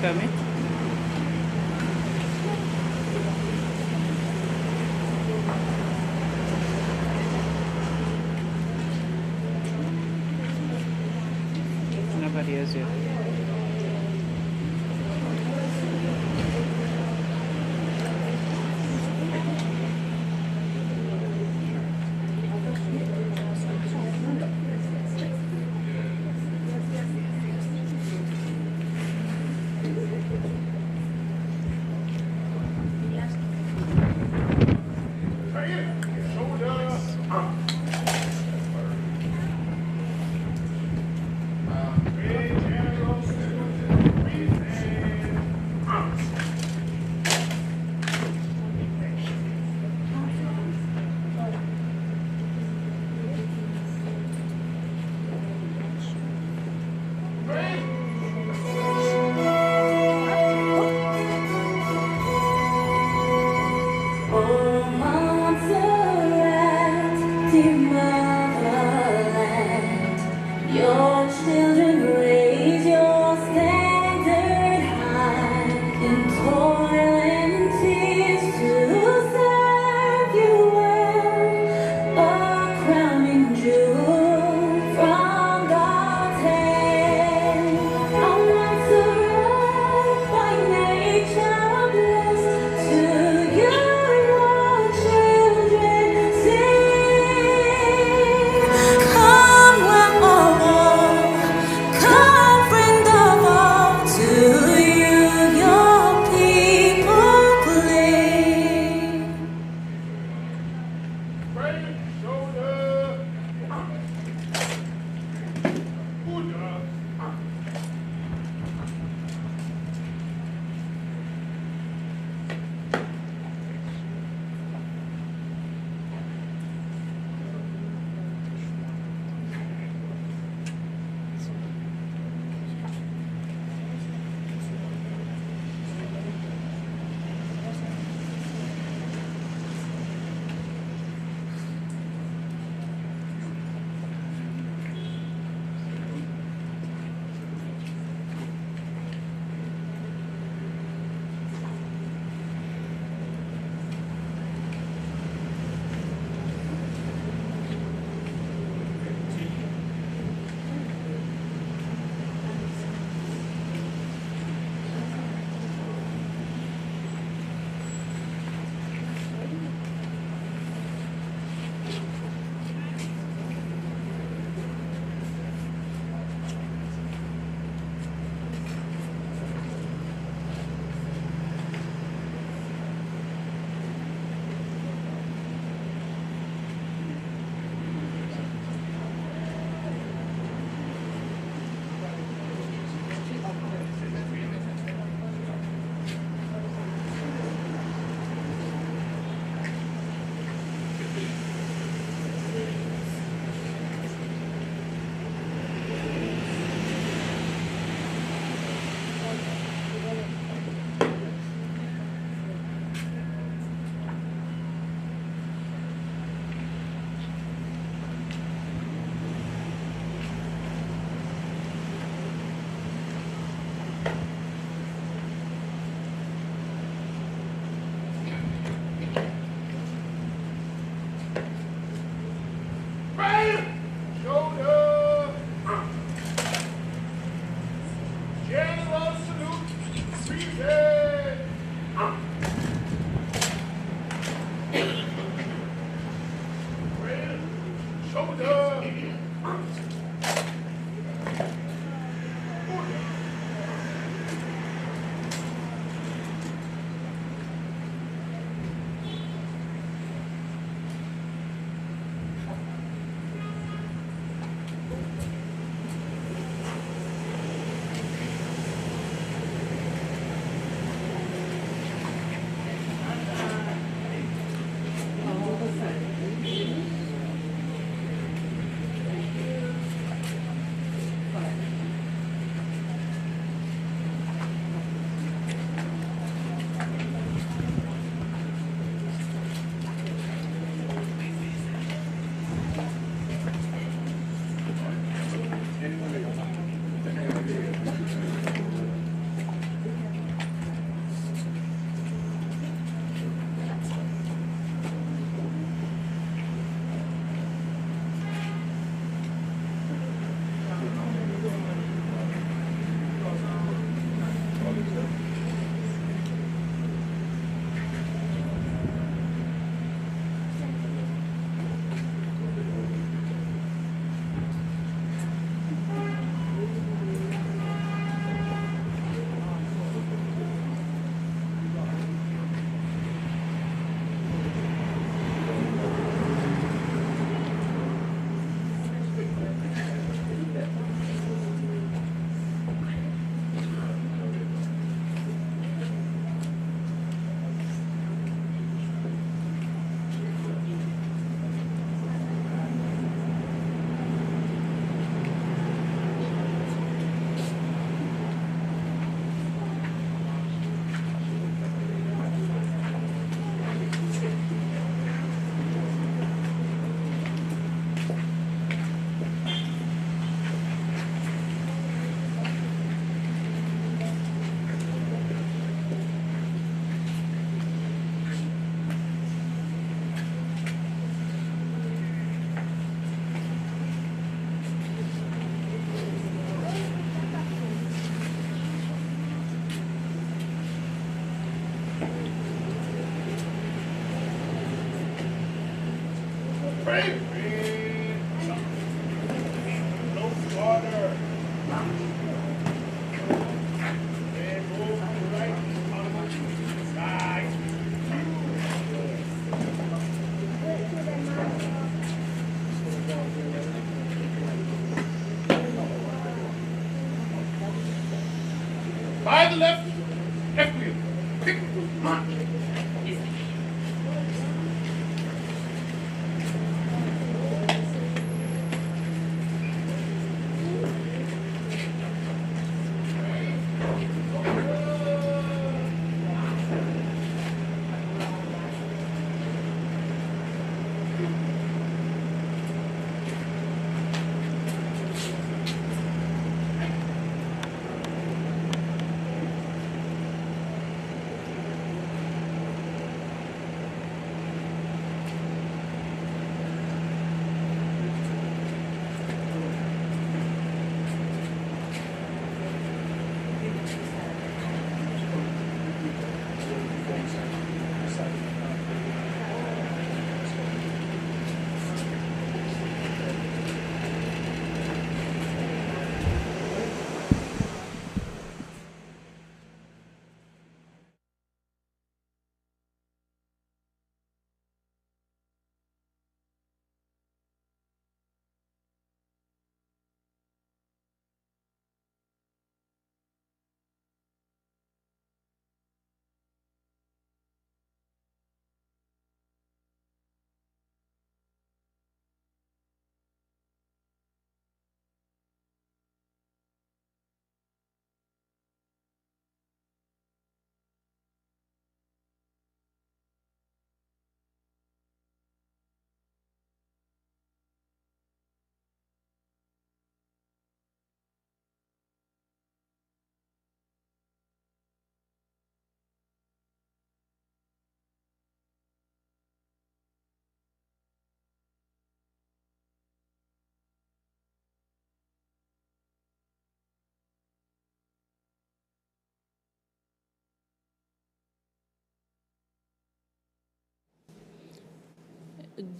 Tell me. Nobody is here. By the left wheel. Pick, march.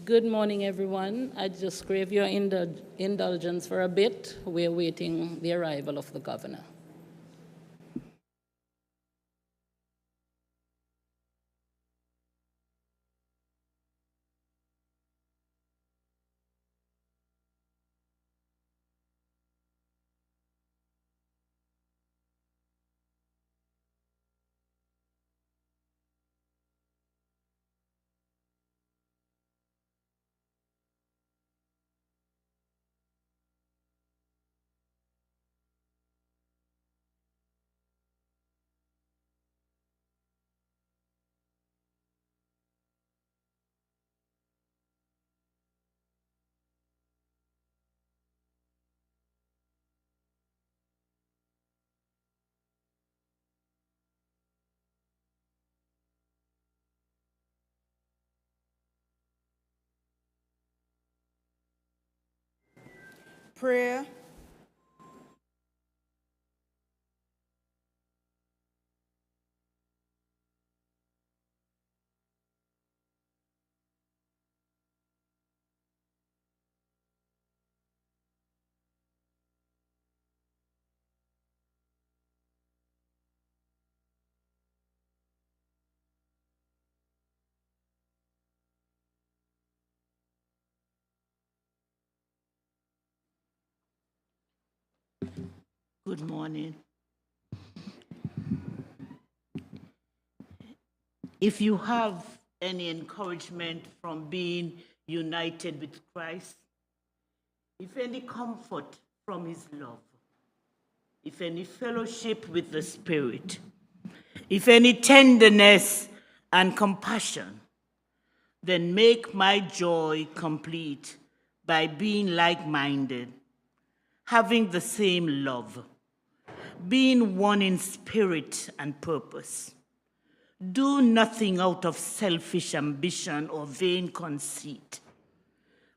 Good morning, everyone. I just crave your indulgence for a bit. We're waiting the arrival of the governor. Prayer. Good morning. If you have any encouragement from being united with Christ, if any comfort from his love, if any fellowship with the Spirit, if any tenderness and compassion, then make my joy complete by being like-minded, having the same love, being one in spirit and purpose. Do nothing out of selfish ambition or vain conceit,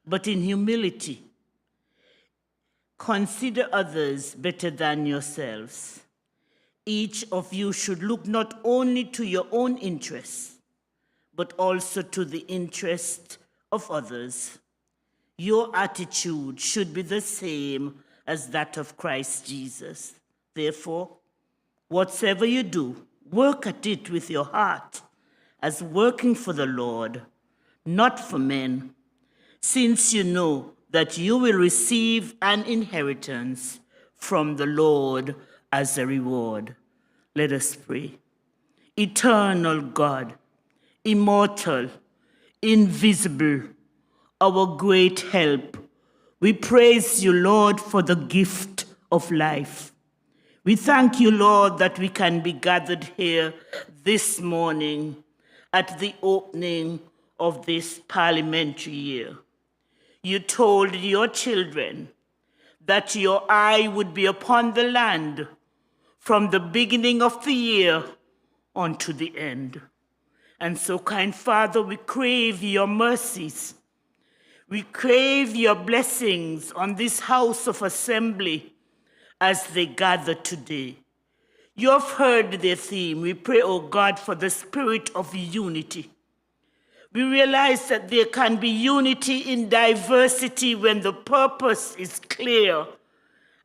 but in humility, consider others better than yourselves. Each of you should look not only to your own interests, but also to the interest of others. Your attitude should be the same as that of Christ Jesus. Therefore, whatsoever you do, work at it with your heart, as working for the Lord, not for men, since you know that you will receive an inheritance from the Lord as a reward. Let us pray. Eternal God, immortal, invisible, our great help, we praise you, Lord, for the gift of life. We thank you, Lord, that we can be gathered here this morning at the opening of this parliamentary year. You told your children that your eye would be upon the land from the beginning of the year unto the end. And so, kind Father, we crave your mercies. We crave your blessings on this house of assembly as they gather today. You have heard their theme. We pray, oh God, for the spirit of unity. We realize that there can be unity in diversity when the purpose is clear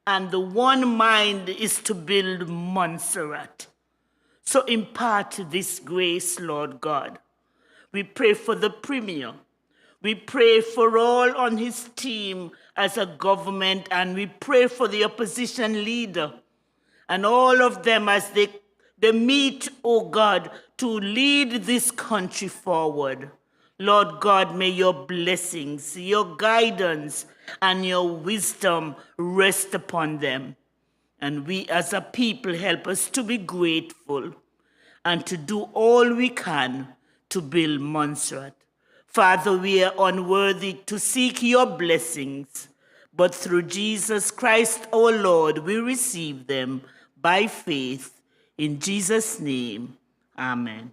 and the one mind is to build Montserrat. So impart this grace, Lord God. We pray for the Premier. We pray for all on his team as a government, and we pray for the opposition leader and all of them as they meet, oh God, to lead this country forward. Lord God, may your blessings, your guidance, and your wisdom rest upon them. And we as a people help us to be grateful and to do all we can to build Montserrat. Father, we are unworthy to seek your blessings, but through Jesus Christ our Lord, we receive them by faith. In Jesus' name, amen.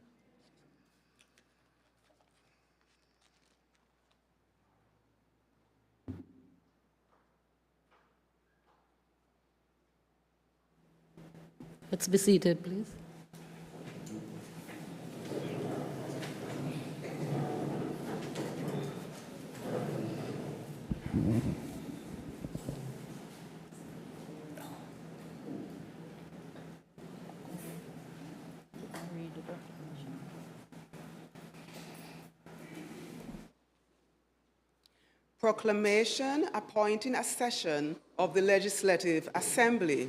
Let's be seated, please. proclamation appointing a session of the Legislative Assembly,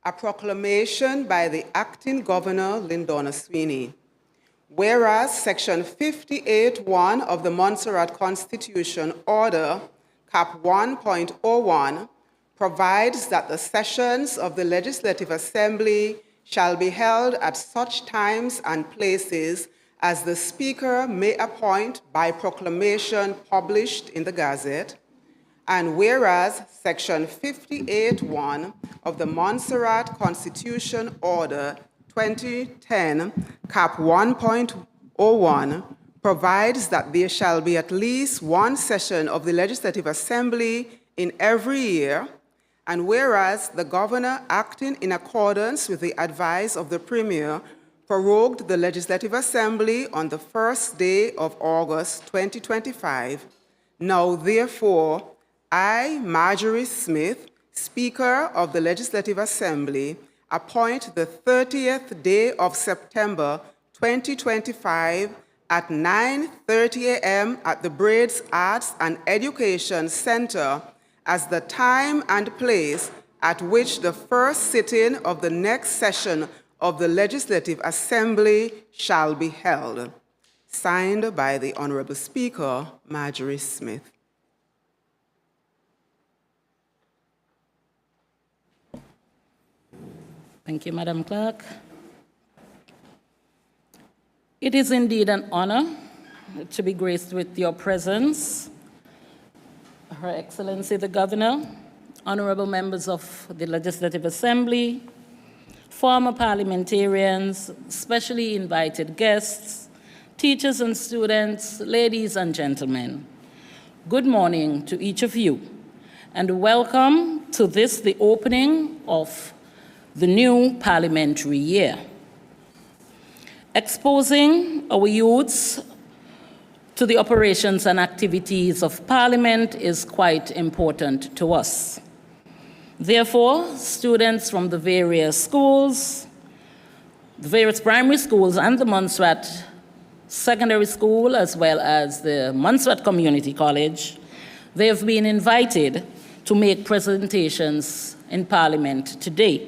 a proclamation by the acting governor, Lyndona Sweeney. Whereas Section 58(1) of the Montserrat Constitution Order, Cap 1.01, provides that the sessions of the Legislative Assembly shall be held at such times and places as the Speaker may appoint by proclamation published in the Gazette. And whereas Section 58(1) of the Montserrat Constitution Order 2010, Cap 1.01, provides that there shall be at least one session of the Legislative Assembly in every year, and whereas the Governor, acting in accordance with the advice of the Premier, prorogued the Legislative Assembly on the first day of August 2025, now therefore, I, Marjorie Smith, Speaker of the Legislative Assembly, appoint the 30th day of September 2025 at 9:30 a.m. at the Braids Arts and Education Center as the time and place at which the first sitting of the next session of the Legislative Assembly shall be held. Signed by the Honorable Speaker, Marjorie Smith. Thank you, Madam Clerk. It is indeed an honor to be graced with your presence, Her Excellency the Governor, honorable members of the Legislative Assembly, former parliamentarians, specially invited guests, teachers and students, ladies and gentlemen. Good morning to each of you, and welcome to this, the opening of the new parliamentary year. Exposing our youths to the operations and activities of Parliament is quite important to us. Therefore, students from the various schools, the various primary schools and the Montserrat Secondary School, as well as the Montserrat Community College, they have been invited to make presentations in Parliament today.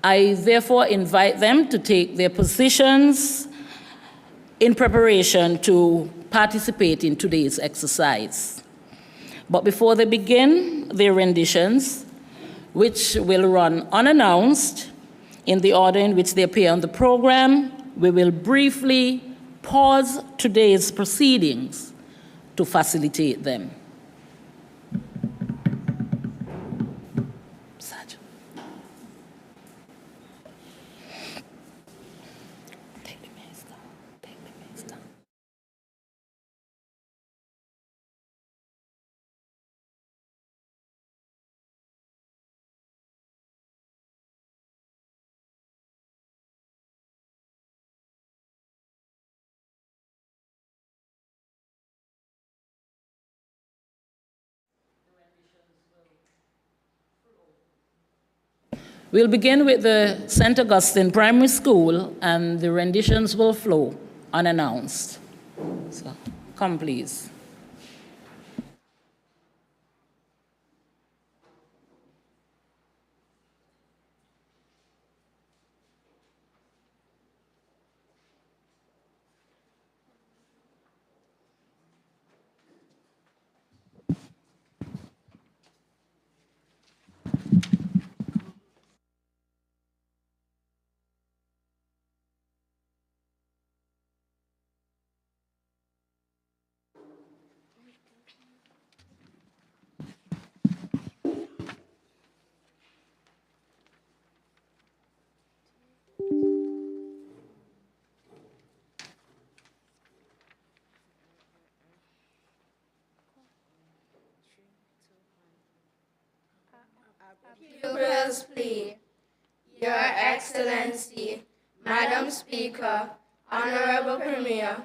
I therefore invite them to take their positions in preparation to participate in today's exercise. But before they begin their renditions, which will run unannounced in the order in which they appear on the program, we will briefly pause today's proceedings to facilitate them. We'll begin with the St. Augustine Primary School, and the renditions will flow unannounced. So, come please. Pupils plea. Your Excellency, Madam Speaker, Honorable Premier,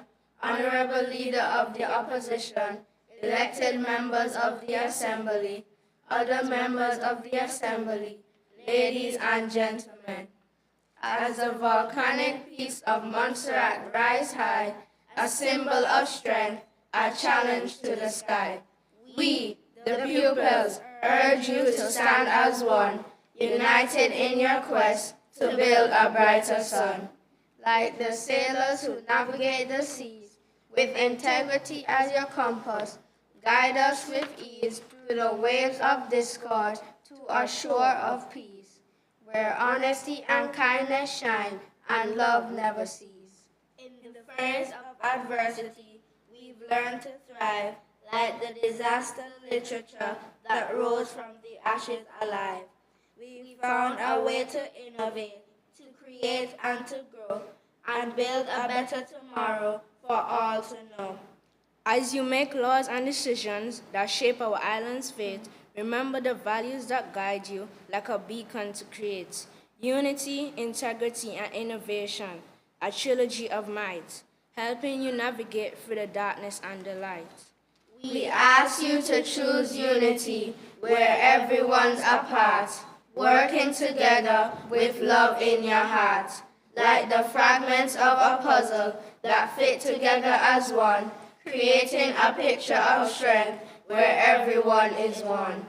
Honorable Leader of the Opposition, elected members of the Assembly, other members of the Assembly, ladies and gentlemen. As the volcanic peaks of Montserrat rise high, a symbol of strength, a challenge to the sky. We, the pupils, urge you to stand as one, united in your quest to build a brighter sun. Like the sailors who navigate the seas, with integrity as your compass, guide us with ease through the waves of discord to a shore of peace, where honesty and kindness shine and love never cease. In the face of adversity, we've learned to thrive, like the disaster literature that rose from the ashes alive. We found a way to innovate, to create and to grow, and build a better tomorrow for all to know. As you make laws and decisions that shape our island's fate, remember the values that guide you like a beacon to create. Unity, integrity, and innovation, a trilogy of might, helping you navigate through the darkness and the light. We ask you to choose unity where everyone's a part, working together with love in your heart, like the fragments of a puzzle that fit together as one, creating a picture of strength where everyone is one.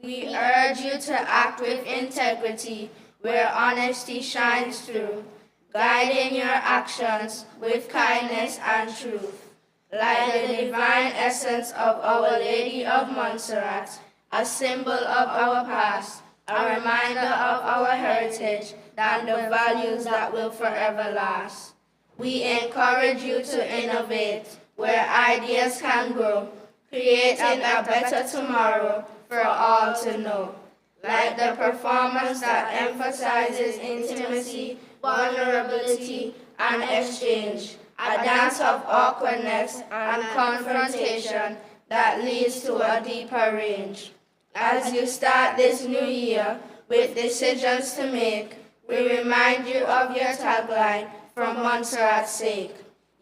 We urge you to act with integrity where honesty shines through, guiding your actions with kindness and truth. Like the divine essence of Our Lady of Montserrat, a symbol of our past, a reminder of our heritage, and the values that will forever last. We encourage you to innovate where ideas can grow, creating a better tomorrow for all to know. Like the performance that emphasizes intimacy, vulnerability, and exchange, a dance of awkwardness and confrontation that leads to a deeper range. As you start this new year with decisions to make, we remind you of your tagline, "From Montserrat's sake."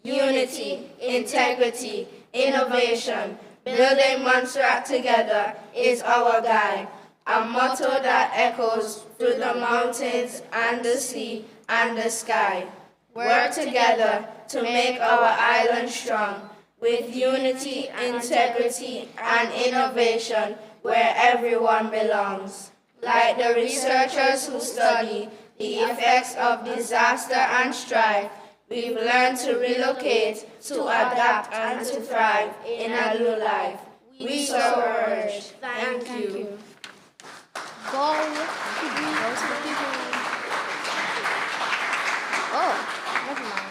Unity, integrity, innovation, building Montserrat together is our guide, a motto that echoes through the mountains and the sea and the sky. Work together to make our island strong, with unity, integrity, and innovation where everyone belongs. Like the researchers who study the effects of disaster and strife, we've learned to relocate, to adapt, and to thrive in a new life. We so urge. Thank you. Go to the people. Oh, never mind.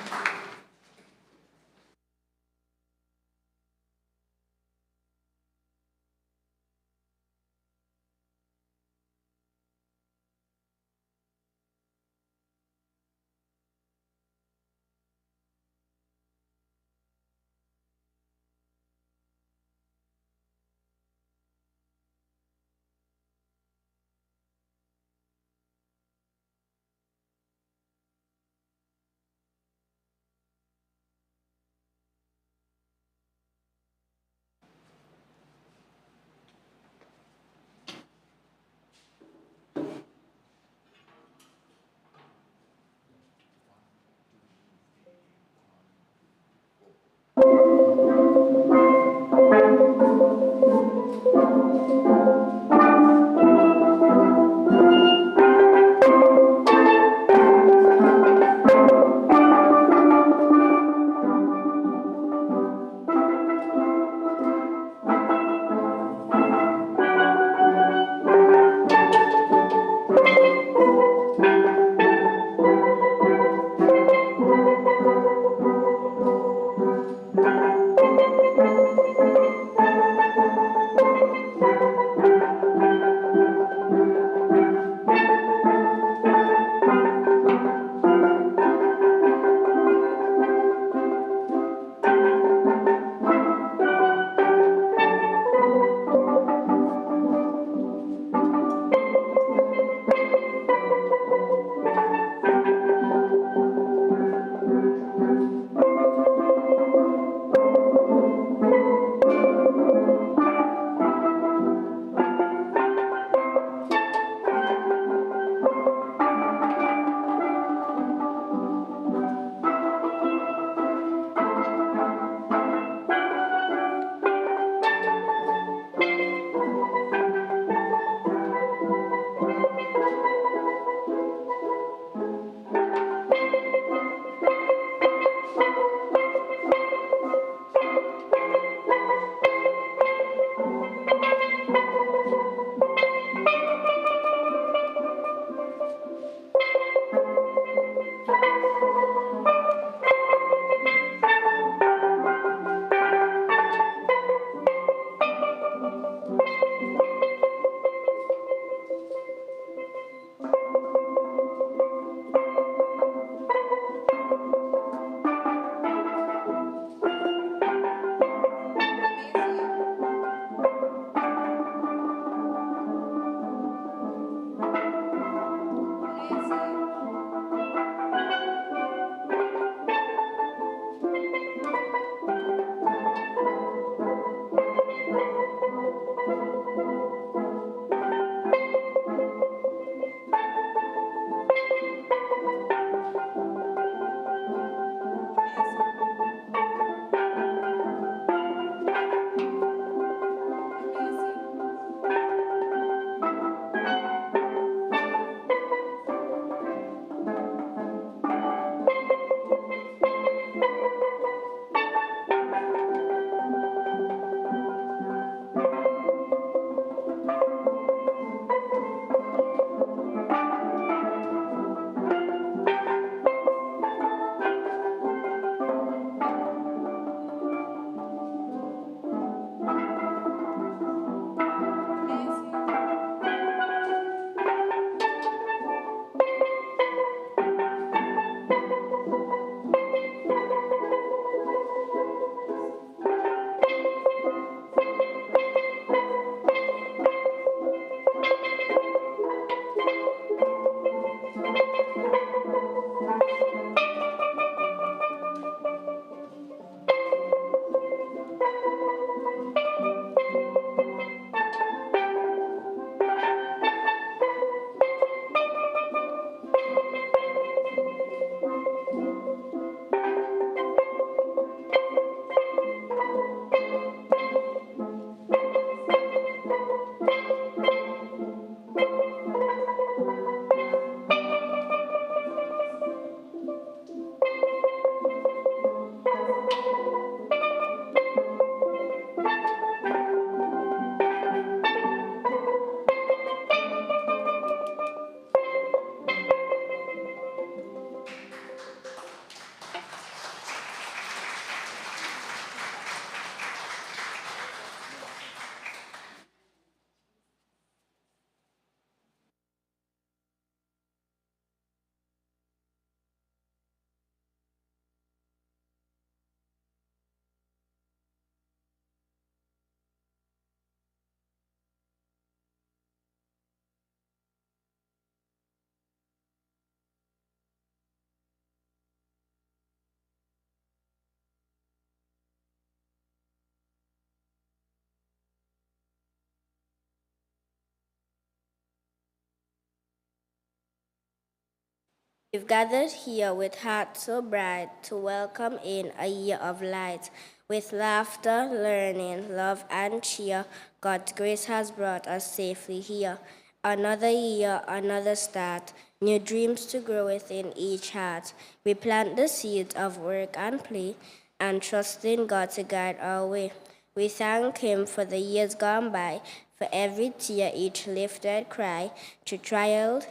We've gathered here with hearts so bright to welcome in a year of light. With laughter, learning, love, and cheer, God's grace has brought us safely here. Another year, another start, new dreams to grow within each heart. We plant the seeds of work and play, and trust in God to guide our way. We thank Him for the years gone by, for every tear, each lifted cry, to triumph,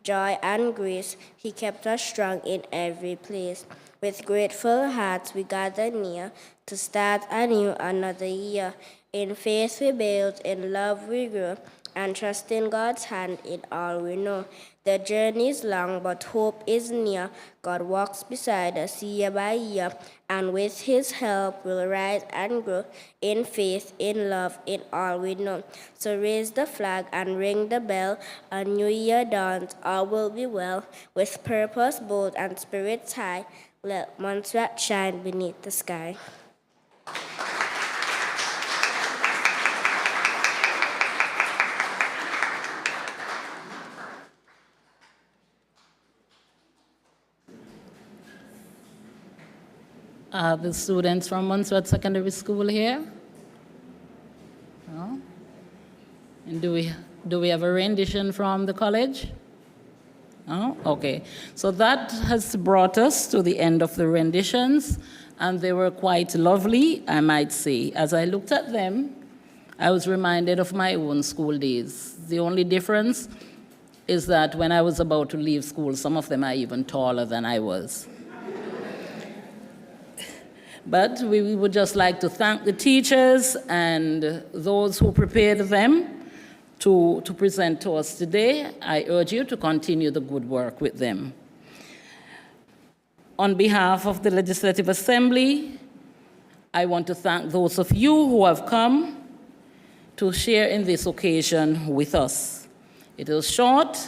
joy, and grace. He kept us strong in every place. With grateful hearts we gather near to start anew another year. In faith we build, in love we grow, and trust in God's hand in all we know. The journey is long, but hope is near. God walks beside us year by year, and with His help we'll rise and grow in faith, in love, in all we know. So raise the flag and ring the bell. A new year dawns, all will be well. With purpose bold and spirits high, let Montserrat shine beneath the sky. Are the students from Montserrat Secondary School here? No? And do we have a rendition from the college? No? Okay. So that has brought us to the end of the renditions, and they were quite lovely, I might say. As I looked at them, I was reminded of my own school days. The only difference is that when I was about to leave school, some of them are even taller than I was. But we would just like to thank the teachers and those who prepared them to present to us today. I urge you to continue the good work with them. On behalf of the Legislative Assembly, I want to thank those of you who have come to share in this occasion with us. It is short.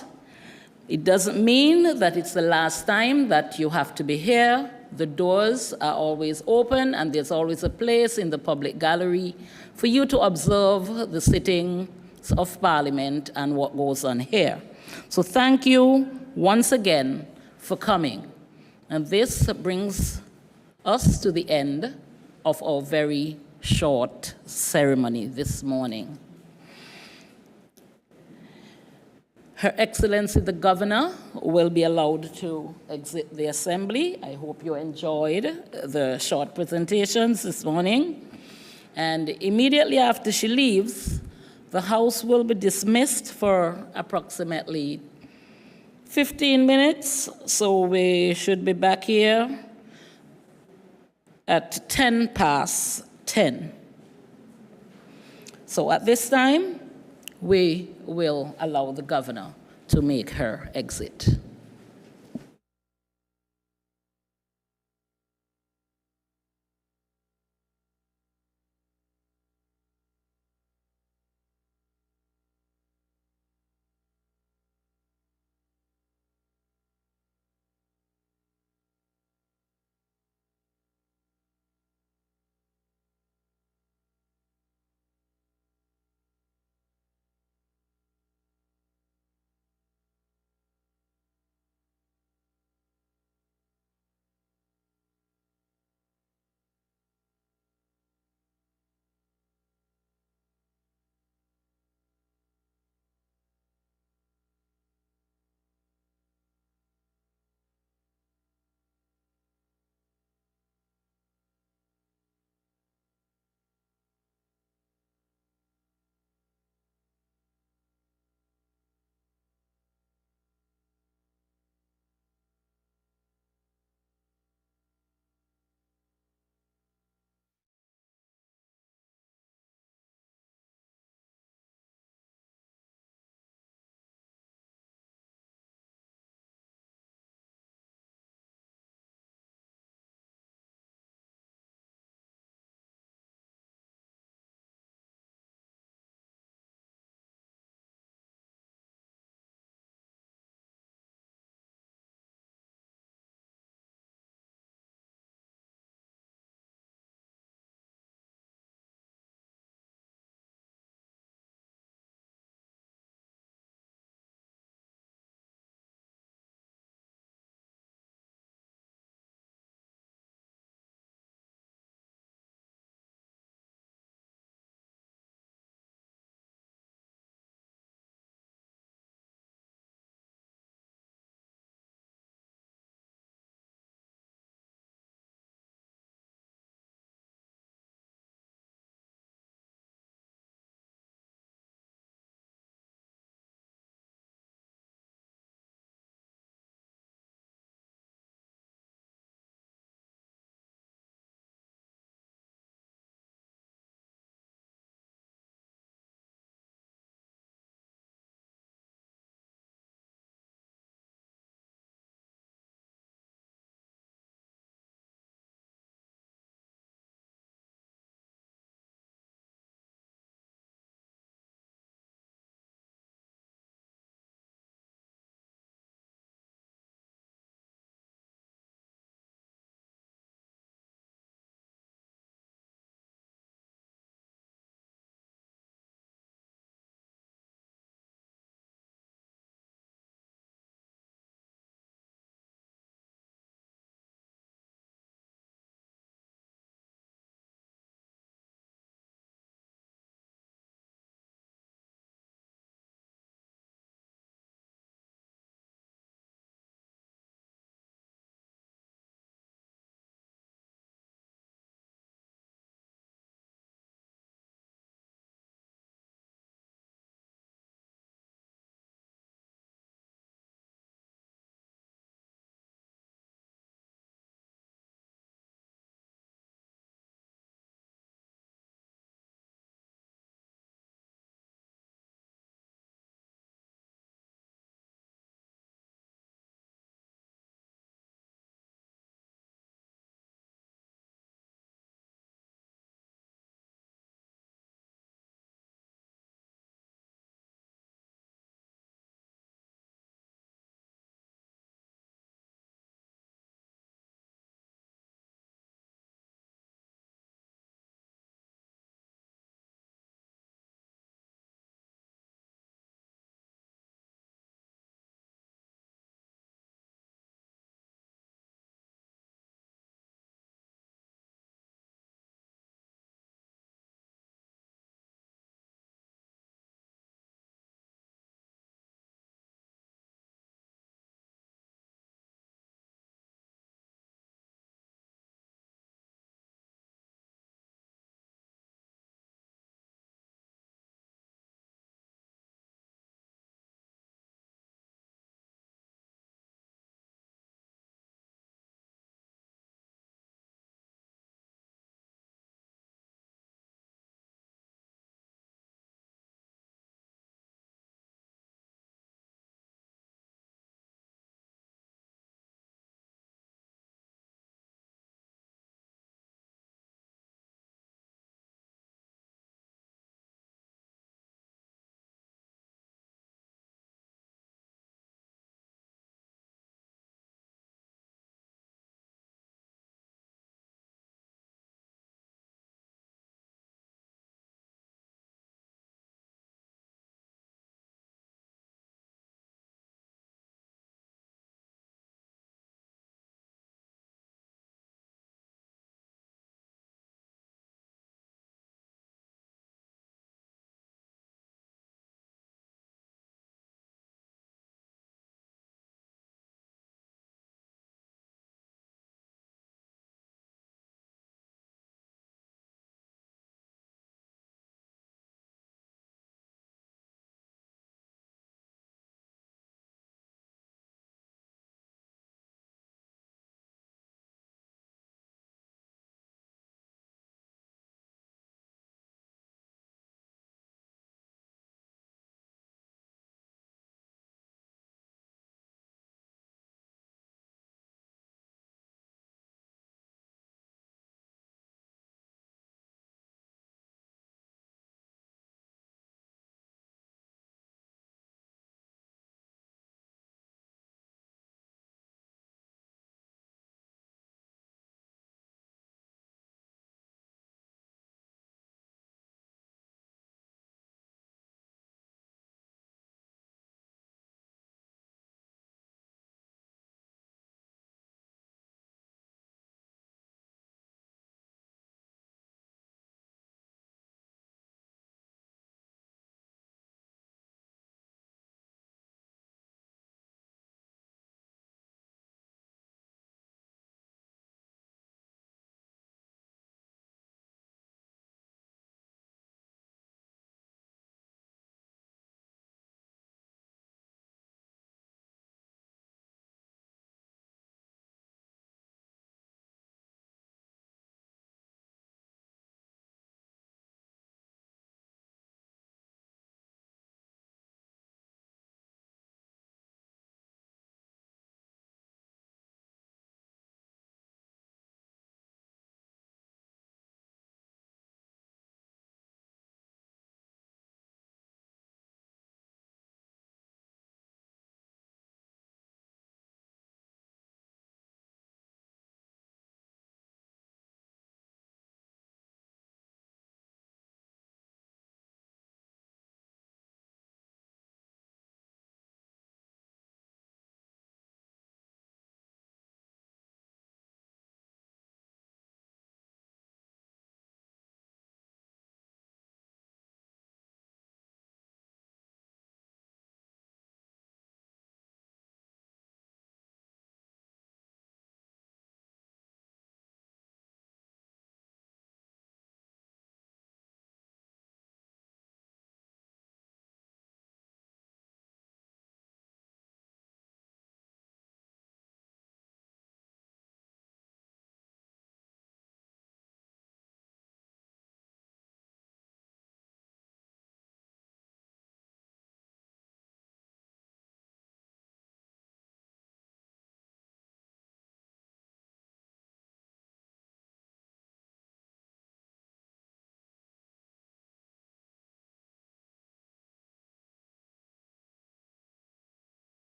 It doesn't mean that it's the last time that you have to be here. The doors are always open, and there's always a place in the public gallery for you to observe the sittings of Parliament and what goes on here. So thank you once again for coming. And this brings us to the end of our very short ceremony this morning. Her Excellency the Governor will be allowed to exit the Assembly. I hope you enjoyed the short presentations this morning. And immediately after she leaves, the House will be dismissed for approximately 15 minutes. So we should be back here at 10:10. So at this time, we will allow the Governor to make her exit.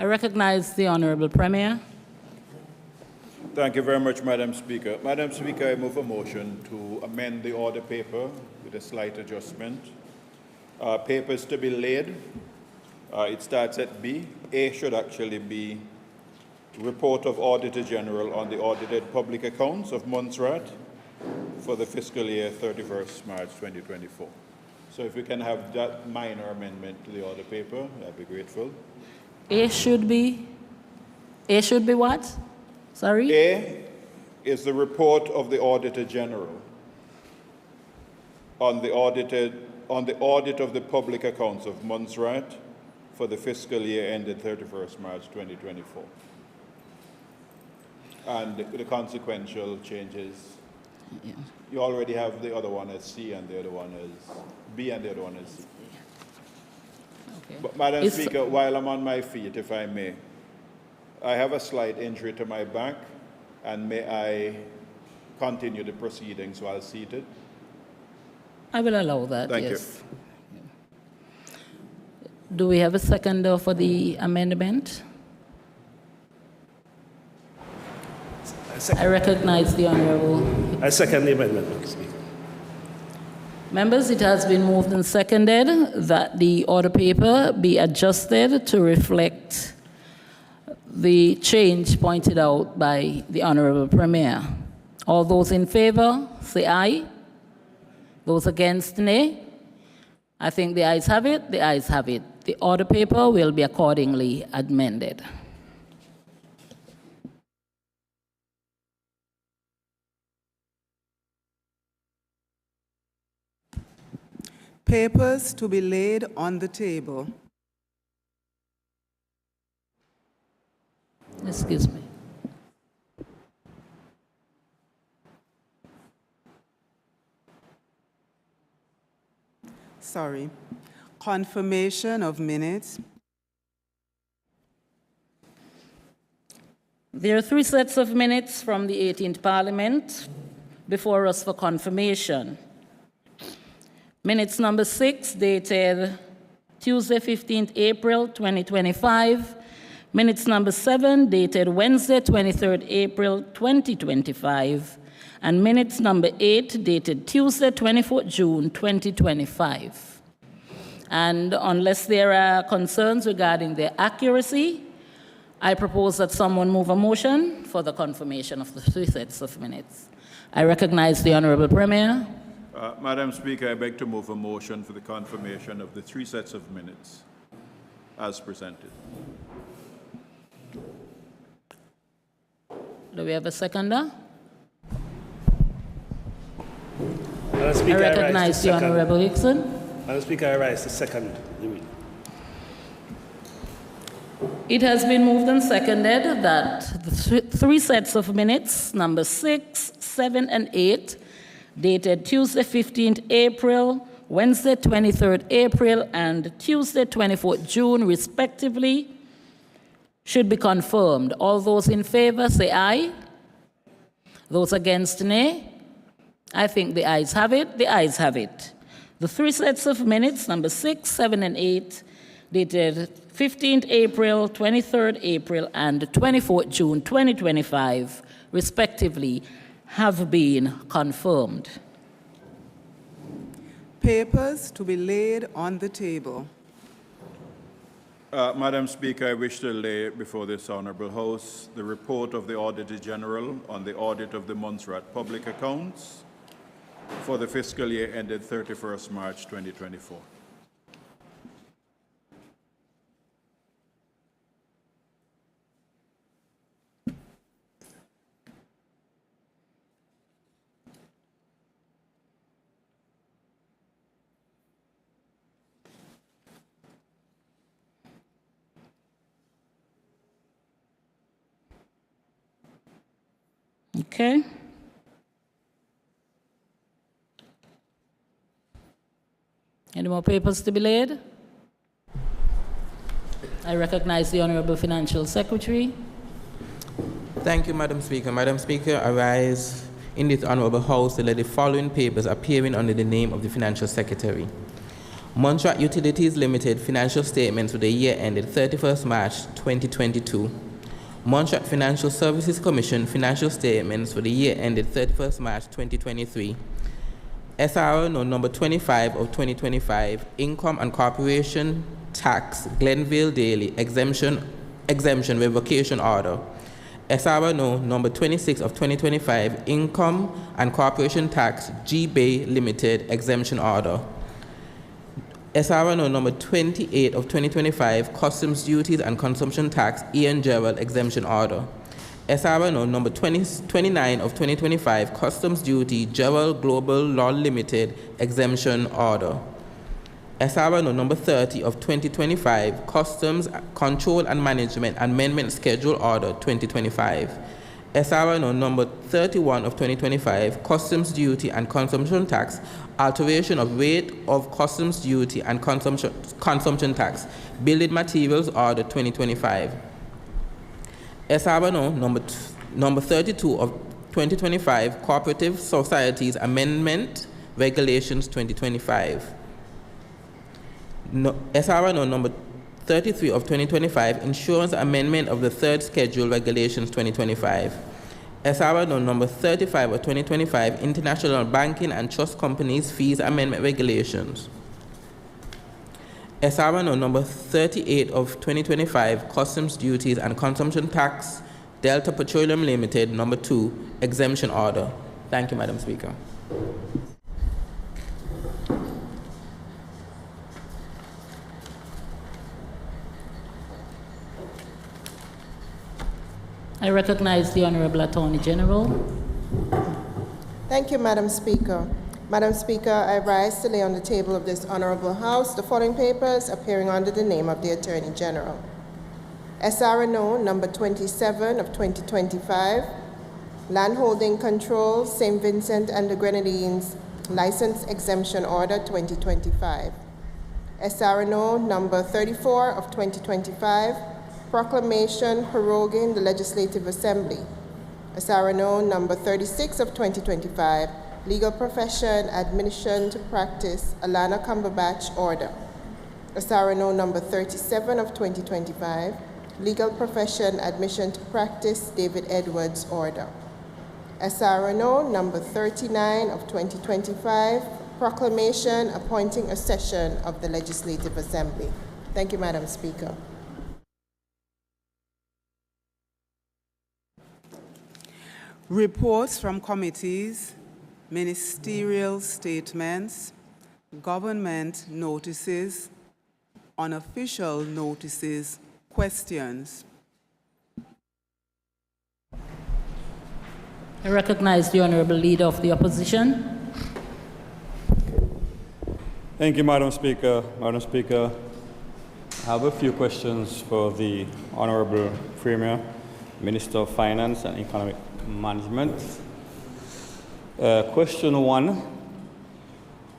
I recognize the Honorable Premier. Thank you very much, Madam Speaker. Madam Speaker, I move a motion to amend the order paper with a slight adjustment. Papers to be laid. It starts at B. A should actually be Report of Auditor General on the audited public accounts of Montserrat for the fiscal year 31st March 2024. So if we can have that minor amendment to the order paper, I'd be grateful. A should be what? Sorry? A is the report of the Auditor General on the audit of the public accounts of Montserrat for the fiscal year ended 31st March 2024. And the consequential changes. Yeah. You already have the other one as C and the other one as B and the other one as C. Okay. But Madam Speaker, while I'm on my feet, if I may, I have a slight injury to my back, and may I continue the proceedings while seated? I will allow that, Thank yes. You. Do we have a seconder for the amendment? I recognize the Honorable. I second the amendment, Mr. Speaker. Members, it has been moved and seconded that the order paper be adjusted to reflect the change pointed out by the Honorable Premier. All those in favor, say aye. Those against, nay. I think the ayes have it. The ayes have it. The order paper will be accordingly amended. Papers to be laid on the table. Excuse me. Sorry. Confirmation of minutes. There are 3 sets of minutes from the 18th Parliament before us for confirmation. Minutes number 6, dated Tuesday, 15th April 2025. Minutes number 7, dated Wednesday, 23rd April 2025. And minutes number 8, dated Tuesday, 24th June 2025. And unless there are concerns regarding their accuracy, I propose that someone move a motion for the confirmation of the 3 sets of minutes. I recognize the Honorable Premier. Madam Speaker, I beg to move a motion for the confirmation of the 3 sets of minutes as presented. Do we have a seconder? Madam Speaker, I recognize the Honorable Hickson. Madam Speaker, I rise to second. It has been moved and seconded that the 3 sets of minutes, number 6, 7, and 8, dated Tuesday, 15th April, Wednesday, 23rd April, and Tuesday, 24th June, respectively, should be confirmed. All those in favor, say aye. Those against, nay. I think the ayes have it. The ayes have it. The 3 sets of minutes, number 6, 7, and 8, dated 15th April, 23rd April, and 24th June 2025, respectively, have been confirmed. Papers to be laid on the table. Madam Speaker, I wish to lay before this Honourable House the report of the Auditor General on the audit of the Montserrat public accounts for the fiscal year ended 31st March 2024. Okay. Any more papers to be laid? I recognize the Honorable Financial Secretary. Thank you, Madam Speaker. Madam Speaker, I rise in this honorable house to let the following papers appearing under the name of the Financial Secretary. Montserrat Utilities Limited financial statements for the year ended 31st March 2022. Montserrat Financial Services Commission financial statements for the year ended 31st March 2023. SRO number 25 of 2025, Income and Corporation Tax, Glenville Daily, exemption revocation order. SRO number 26 of 2025, Income and Corporation Tax, G-Bay Limited, exemption order. SRO number 28 of 2025, Customs Duties and Consumption Tax, Ian Gerald, exemption order. SRO number 29 of 2025, Customs Duty, Gerald Global Law Limited, exemption order. SRO number 30 of 2025, Customs Control and Management Amendment Schedule Order 2025. SRO number 31 of 2025, Customs Duty and Consumption Tax, Alteration of Rate of Customs Duty and Consumption Tax, Building Materials Order 2025. SRO number 32 of 2025, Cooperative Societies Amendment Regulations 2025. SRO number 33 of 2025, Insurance Amendment of the Third Schedule Regulations 2025. SRO number 35 of 2025, International Banking and Trust Companies Fees Amendment Regulations. SRO number 38 of 2025, Customs Duties and Consumption Tax, Delta Petroleum Limited, number 2, exemption order. Thank you, Madam Speaker. I recognize the Honorable Attorney General. Thank you, Madam Speaker. Madam Speaker, I rise to lay on the table of this Honorable House the following papers appearing under the name of the Attorney General. SRNO number 27 of 2025, Landholding Control, St. Vincent and the Grenadines, License Exemption Order 2025. SRNO number 34 of 2025, Proclamation proroguing the Legislative Assembly. SRNO number 36 of 2025, Legal Profession, Admission to Practice, Alana Cumberbatch Order. SRNO number 37 of 2025, Legal Profession, Admission to Practice, David Edwards Order. SRNO number 39 of 2025, Proclamation appointing a session of the Legislative Assembly. Thank you, Madam Speaker. Reports from committees, ministerial statements, government notices, unofficial notices, questions. I recognize the Honorable Leader of the Opposition. Thank you, Madam Speaker. Madam Speaker, I have a few questions for the Honorable Premier, Minister of Finance and Economic Management. Question 1.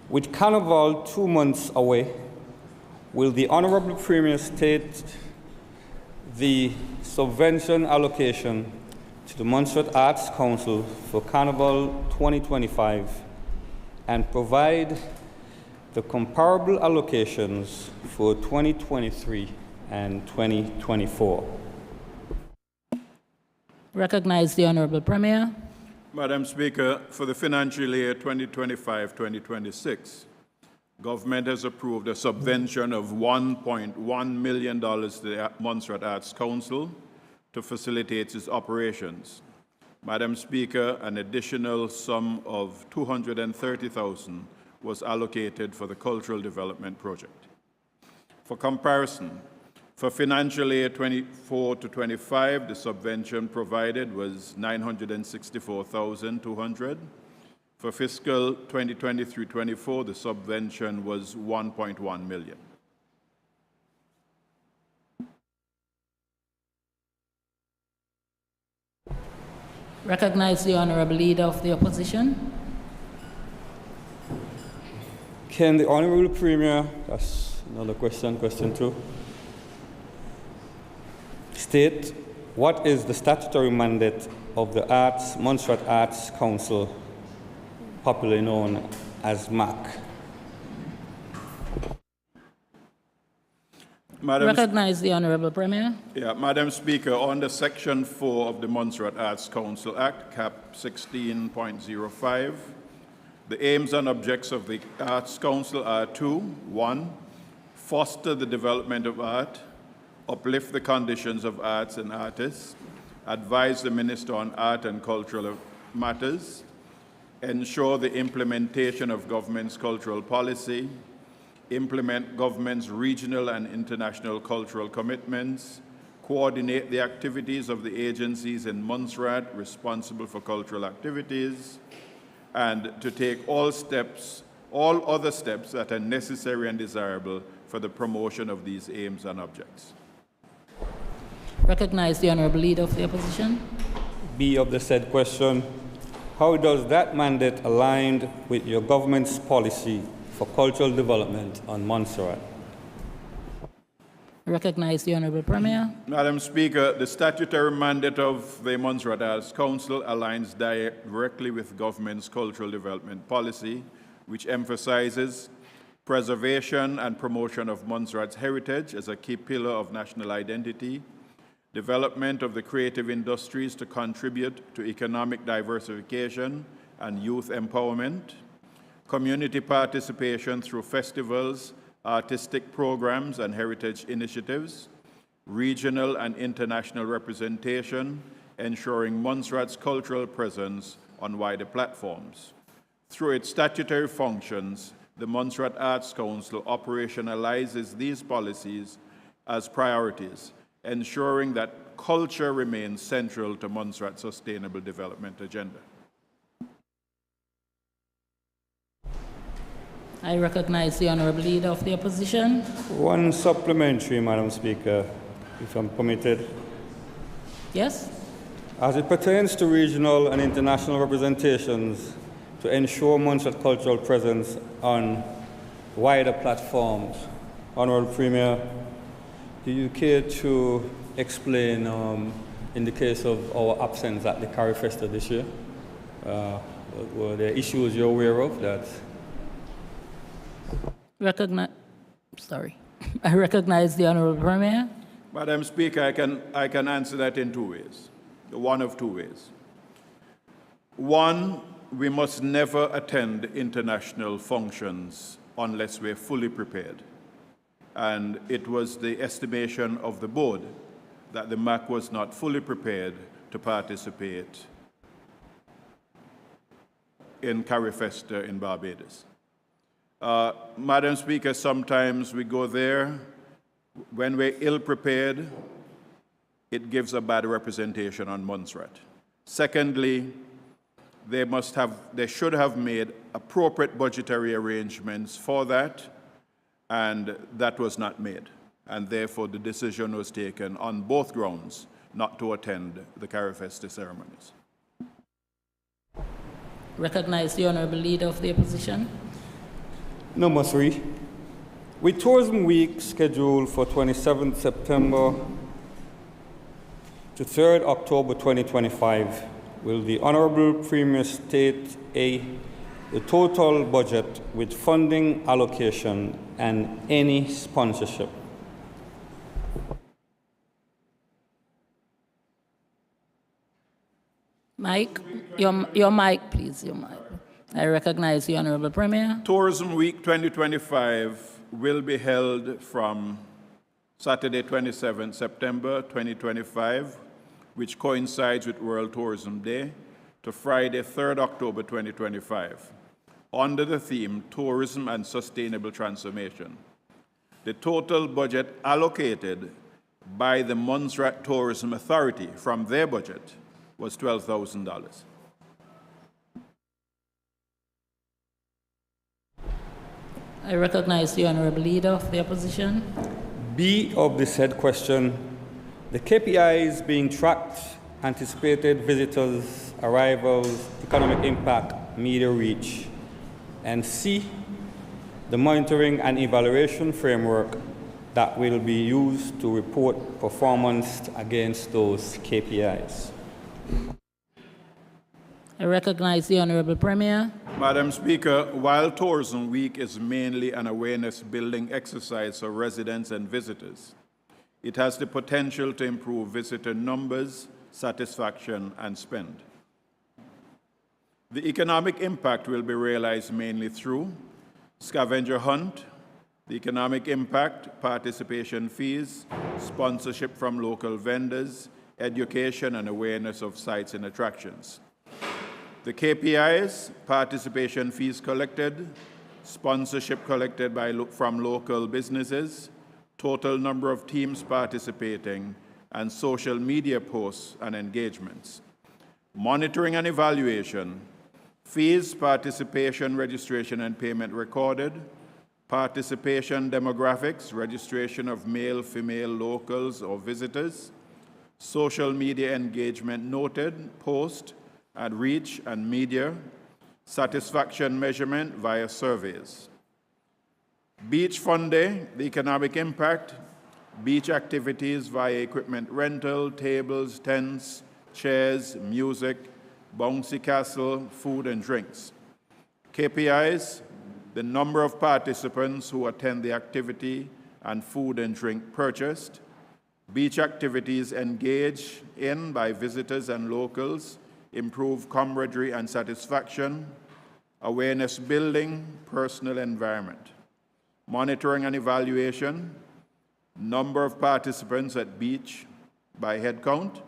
With Carnival 2 months away, will the Honorable Premier state the subvention allocation to the Montserrat Arts Council for Carnival 2025 and provide the comparable allocations for 2023 and 2024? Recognize the Honorable Premier. Madam Speaker, for the financial year 2025-2026, government has approved a subvention of $1.1 million to the Montserrat Arts Council to facilitate its operations. Madam Speaker, an additional sum of $230,000 was allocated for the Cultural Development Project. For comparison, for financial year 24-25, the subvention provided was $964,200. For fiscal 2023-24, the subvention was $1.1 million. Recognize the Honorable Leader of the Opposition. Can the Honorable Premier, that's another question, question 2, state what is the statutory mandate of the Montserrat Arts Council, popularly known as MAC? Recognize the Honorable Premier. Yeah, Madam Speaker, under Section 4 of the Montserrat Arts Council Act, Cap 16.05, the aims and objects of the Arts Council are to, 1, foster the development of art, uplift the conditions of arts and artists, advise the Minister on art and cultural matters, ensure the implementation of government's cultural policy, implement government's regional and international cultural commitments, coordinate the activities of the agencies in Montserrat responsible for cultural activities, and to take all other steps that are necessary and desirable for the promotion of these aims and objects. Recognize the Honorable Leader of the Opposition. B of the said question. How does that mandate align with your government's policy for cultural development on Montserrat? Recognize the Honorable Premier. Madam Speaker, the statutory mandate of the Montserrat Arts Council aligns directly with government's cultural development policy, which emphasizes preservation and promotion of Montserrat's heritage as a key pillar of national identity, development of the creative industries to contribute to economic diversification and youth empowerment, community participation through festivals, artistic programs and heritage initiatives, regional and international representation, ensuring Montserrat's cultural presence on wider platforms. Through its statutory functions, the Montserrat Arts Council operationalizes these policies as priorities, ensuring that culture remains central to Montserrat's sustainable development agenda. I recognize the Honorable Leader of the Opposition. One supplementary, Madam Speaker, if I'm permitted. Yes? As it pertains to regional and international representations to ensure Montserrat cultural presence on wider platforms, Honorable Premier, do you care to explain, in the case of our absence at the Carry Festa this year, were there issues you're aware of that? I recognize the Honorable Premier. Madam Speaker, I can answer that in two ways, one of two ways. One, we must never attend international functions unless we're fully prepared. And it was the estimation of the board that the MAC was not fully prepared to participate in Carry Festa in Barbados. Madam Speaker, sometimes we go there. When we're ill-prepared, it gives a bad representation on Montserrat. Secondly, they should have made appropriate budgetary arrangements for that, and that was not made. And therefore, the decision was taken on both grounds not to attend the Carry Festa ceremonies. Recognize the Honorable Leader of the Opposition. Number 3, with Tourism Week scheduled for 27th September to 3rd October 2025, will the Honorable Premier state the total budget with funding allocation and any sponsorship? Mike, your mic, please, your mic. I recognize the Honorable Premier. Tourism Week 2025 will be held from Saturday 27 September 2025, which coincides with World Tourism Day, to Friday 3rd October 2025, under the theme Tourism and Sustainable Transformation. The total budget allocated by the Montserrat Tourism Authority from their budget was $12,000. I recognize the Honorable Leader of the Opposition. B of the said question, the KPIs being tracked, anticipated visitors, arrivals, economic impact, media reach, and C, the monitoring and evaluation framework that will be used to report performance against those KPIs. I recognize the Honorable Premier. Madam Speaker, while Tourism Week is mainly an awareness-building exercise for residents and visitors, it has the potential to improve visitor numbers, satisfaction, and spend. The economic impact will be realized mainly through scavenger hunt, the economic impact, participation fees, sponsorship from local vendors, education and awareness of sites and attractions. The KPIs, participation fees collected, sponsorship collected from local businesses, total number of teams participating, and social media posts and engagements. Monitoring and evaluation, fees, participation, registration, and payment recorded, participation demographics, registration of male, female, locals, or visitors, social media engagement noted, post, and reach and media, satisfaction measurement via surveys. Beach fun day, the economic impact, beach activities via equipment rental, tables, tents, chairs, music, bouncy castle, food and drinks. KPIs, the number of participants who attend the activity and food and drink purchased, beach activities engaged in by visitors and locals, improve camaraderie and satisfaction, awareness building, personal environment. Monitoring and evaluation, number of participants at beach by head count,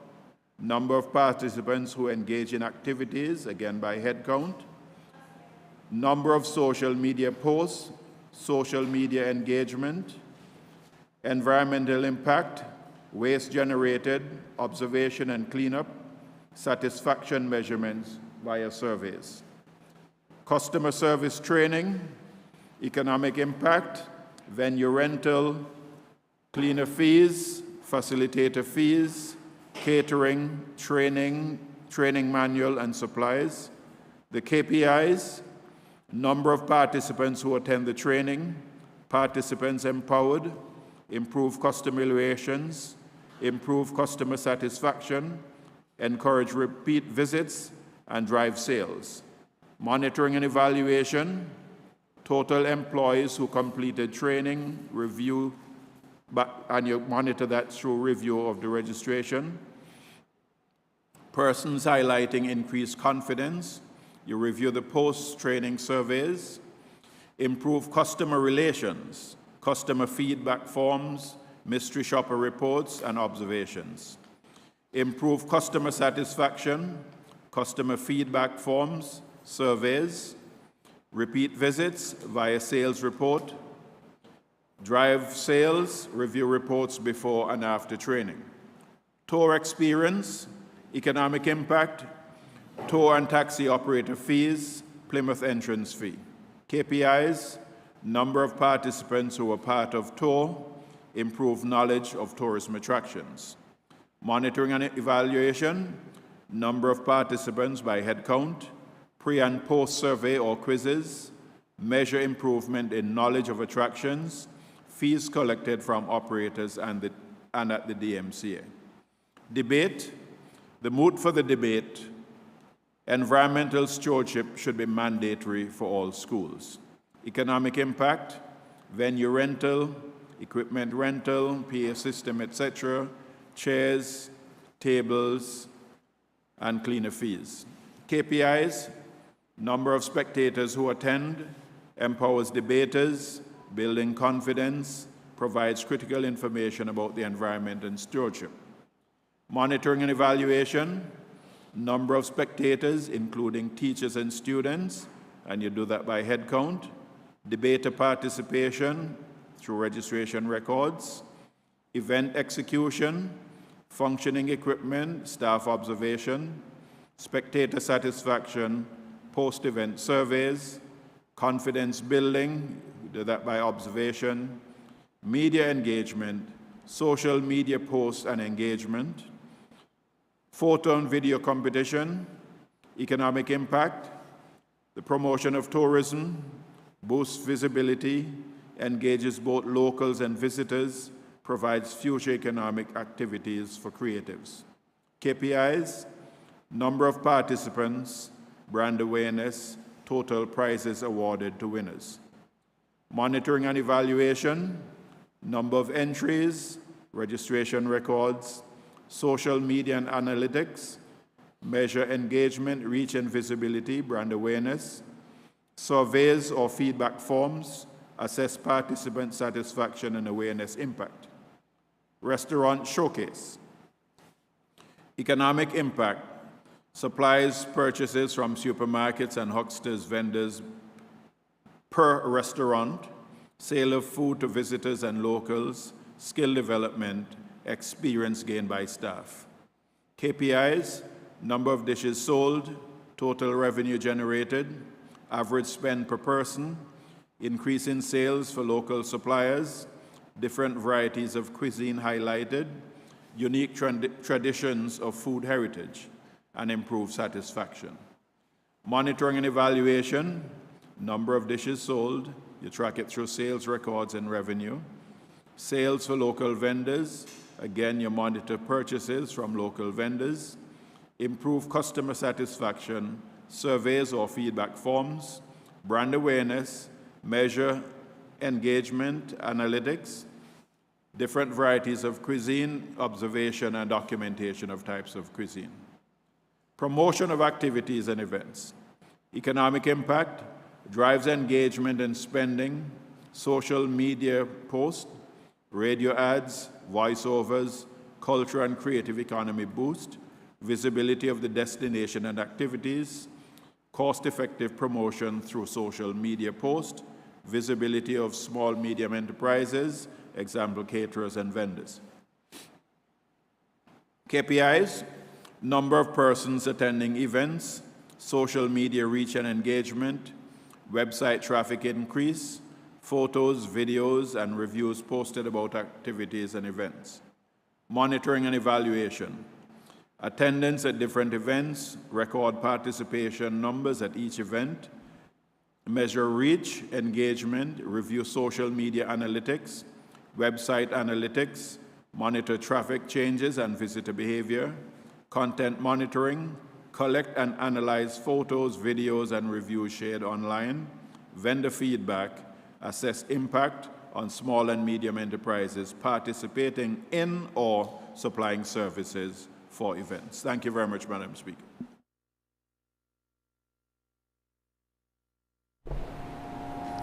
number of participants who engage in activities, again by head count, number of social media posts, social media engagement, environmental impact, waste generated, observation and cleanup, satisfaction measurements via surveys. Customer service training, economic impact, venue rental, cleaner fees, facilitator fees, catering, training manual and supplies. The KPIs, number of participants who attend the training, participants empowered, improve customer relations, improve customer satisfaction, encourage repeat visits, and drive sales. Monitoring and evaluation, total employees who completed training, review, and you monitor that through review of the registration. Persons highlighting increased confidence, you review the post-training surveys. Improve customer relations, customer feedback forms, mystery shopper reports, and observations. Improve customer satisfaction, customer feedback forms, surveys, repeat visits via sales report, drive sales, review reports before and after training. Tour experience, economic impact, tour and taxi operator fees, Plymouth entrance fee. KPIs, number of participants who are part of tour, improve knowledge of tourism attractions. Monitoring and evaluation, number of participants by head count, pre- and post-survey or quizzes, measure improvement in knowledge of attractions, fees collected from operators and at the DMCA. Debate, the mood for the debate, environmental stewardship should be mandatory for all schools. Economic impact, venue rental, equipment rental, PA system, etc., chairs, tables, and cleaner fees. KPIs, number of spectators who attend, empowers debaters, building confidence, provides critical information about the environment and stewardship. Monitoring and evaluation, number of spectators, including teachers and students, and you do that by head count. Debater participation through registration records. Event execution, functioning equipment, staff observation, spectator satisfaction, post-event surveys, confidence building, we do that by observation, media engagement, social media posts and engagement, photo and video competition, economic impact, the promotion of tourism, boosts visibility, engages both locals and visitors, provides future economic activities for creatives. KPIs, number of participants, brand awareness, total prizes awarded to winners. Monitoring and evaluation, number of entries, registration records, social media and analytics, measure engagement, reach and visibility, brand awareness, surveys or feedback forms, assess participant satisfaction and awareness impact. Restaurant showcase. Economic impact, supplies purchases from supermarkets and hucksters vendors per restaurant, sale of food to visitors and locals, skill development, experience gained by staff. KPIs, number of dishes sold, total revenue generated, average spend per person, increase in sales for local suppliers, different varieties of cuisine highlighted, unique traditions of food heritage, and improved satisfaction. Monitoring and evaluation, number of dishes sold, you track it through sales records and revenue. Sales for local vendors, again, you monitor purchases from local vendors. Improve customer satisfaction, surveys or feedback forms, brand awareness, measure engagement, analytics, different varieties of cuisine, observation and documentation of types of cuisine. Promotion of activities and events. Economic impact, drives engagement and spending, social media posts, radio ads, voiceovers, culture and creative economy boost, visibility of the destination and activities, cost-effective promotion through social media posts, visibility of small, medium enterprises, example, caterers and vendors. KPIs, number of persons attending events, social media reach and engagement, website traffic increase, photos, videos, and reviews posted about activities and events. Monitoring and evaluation. Attendance at different events, record participation numbers at each event, measure reach, engagement, review social media analytics, website analytics, monitor traffic changes and visitor behavior, content monitoring, collect and analyze photos, videos, and reviews shared online, vendor feedback, assess impact on small and medium enterprises participating in or supplying services for events. Thank you very much, Madam Speaker.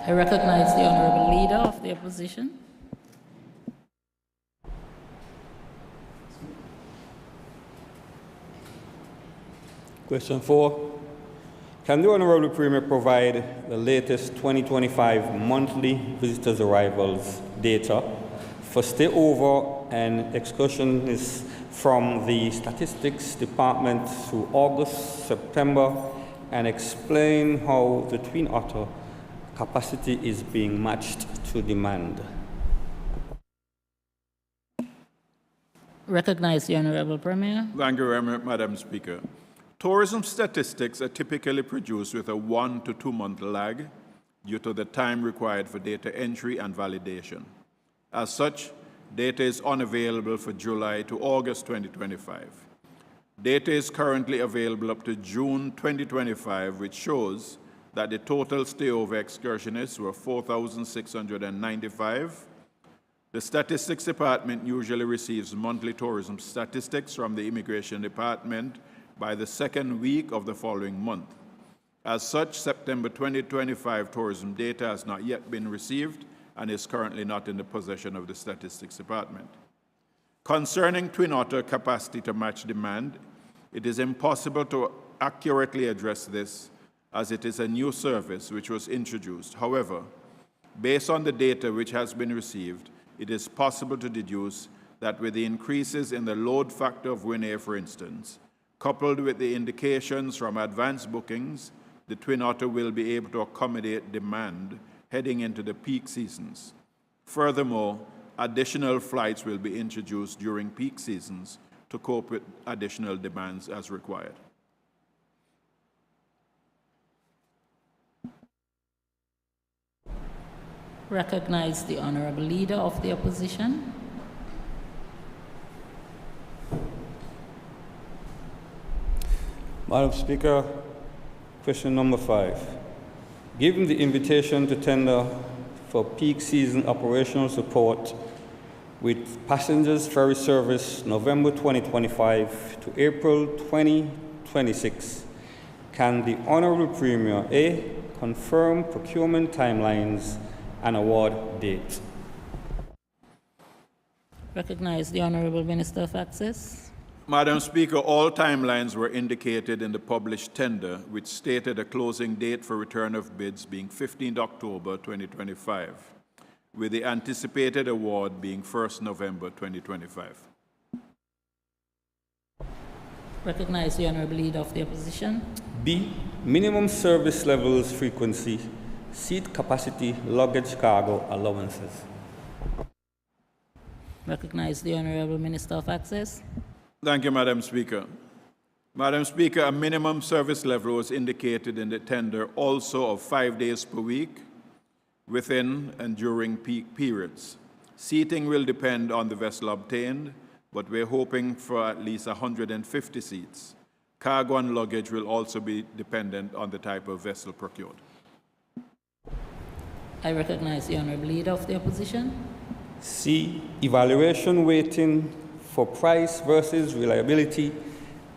I recognize the Honorable Leader of the Opposition. Question 4. Can the Honorable Premier provide the latest 2025 monthly visitors' arrivals data for stayover and excursionists from the Statistics Department through August, September, and explain how the Twin Otter capacity is being matched to demand? Recognize the Honorable Premier. Thank you very much, Madam Speaker. Tourism statistics are typically produced with a 1 to 2 month lag due to the time required for data entry and validation. As such, data is unavailable for July to August 2025. Data is currently available up to June 2025, which shows that the total stayover excursionists were 4,695. The Statistics Department usually receives monthly tourism statistics from the Immigration Department by the second week of the following month. As such, September 2025 tourism data has not yet been received and is currently not in the possession of the Statistics Department. Concerning Twin Otter capacity to match demand, it is impossible to accurately address this as it is a new service which was introduced. However, based on the data which has been received, it is possible to deduce that with the increases in the load factor of Win Air, for instance, coupled with the indications from advanced bookings, the Twin Otter will be able to accommodate demand heading into the peak seasons. Furthermore, additional flights will be introduced during peak seasons to cope with additional demands as required. Recognize the Honorable Leader of the Opposition. Madam Speaker, question number 5. Given the invitation to tender for peak season operational support with passengers ferry service November 2025 to April 2026, can the Honorable Premier A, confirm procurement timelines and award date? Recognize the Honorable Minister of Access. Madam Speaker, all timelines were indicated in the published tender, which stated a closing date for return of bids being 15th October 2025, with the anticipated award being 1st November 2025. Recognize the Honorable Leader of the Opposition. B, minimum service levels frequency, seat capacity, luggage cargo allowances. Recognize the Honorable Minister of Access. Thank you, Madam Speaker. Madam Speaker, a minimum service level was indicated in the tender also of 5 days per week within and during peak periods. Seating will depend on the vessel obtained, but we're hoping for at least 150 seats. Cargo and luggage will also be dependent on the type of vessel procured. I recognize the Honorable Leader of the Opposition. C, evaluation weighting for price versus reliability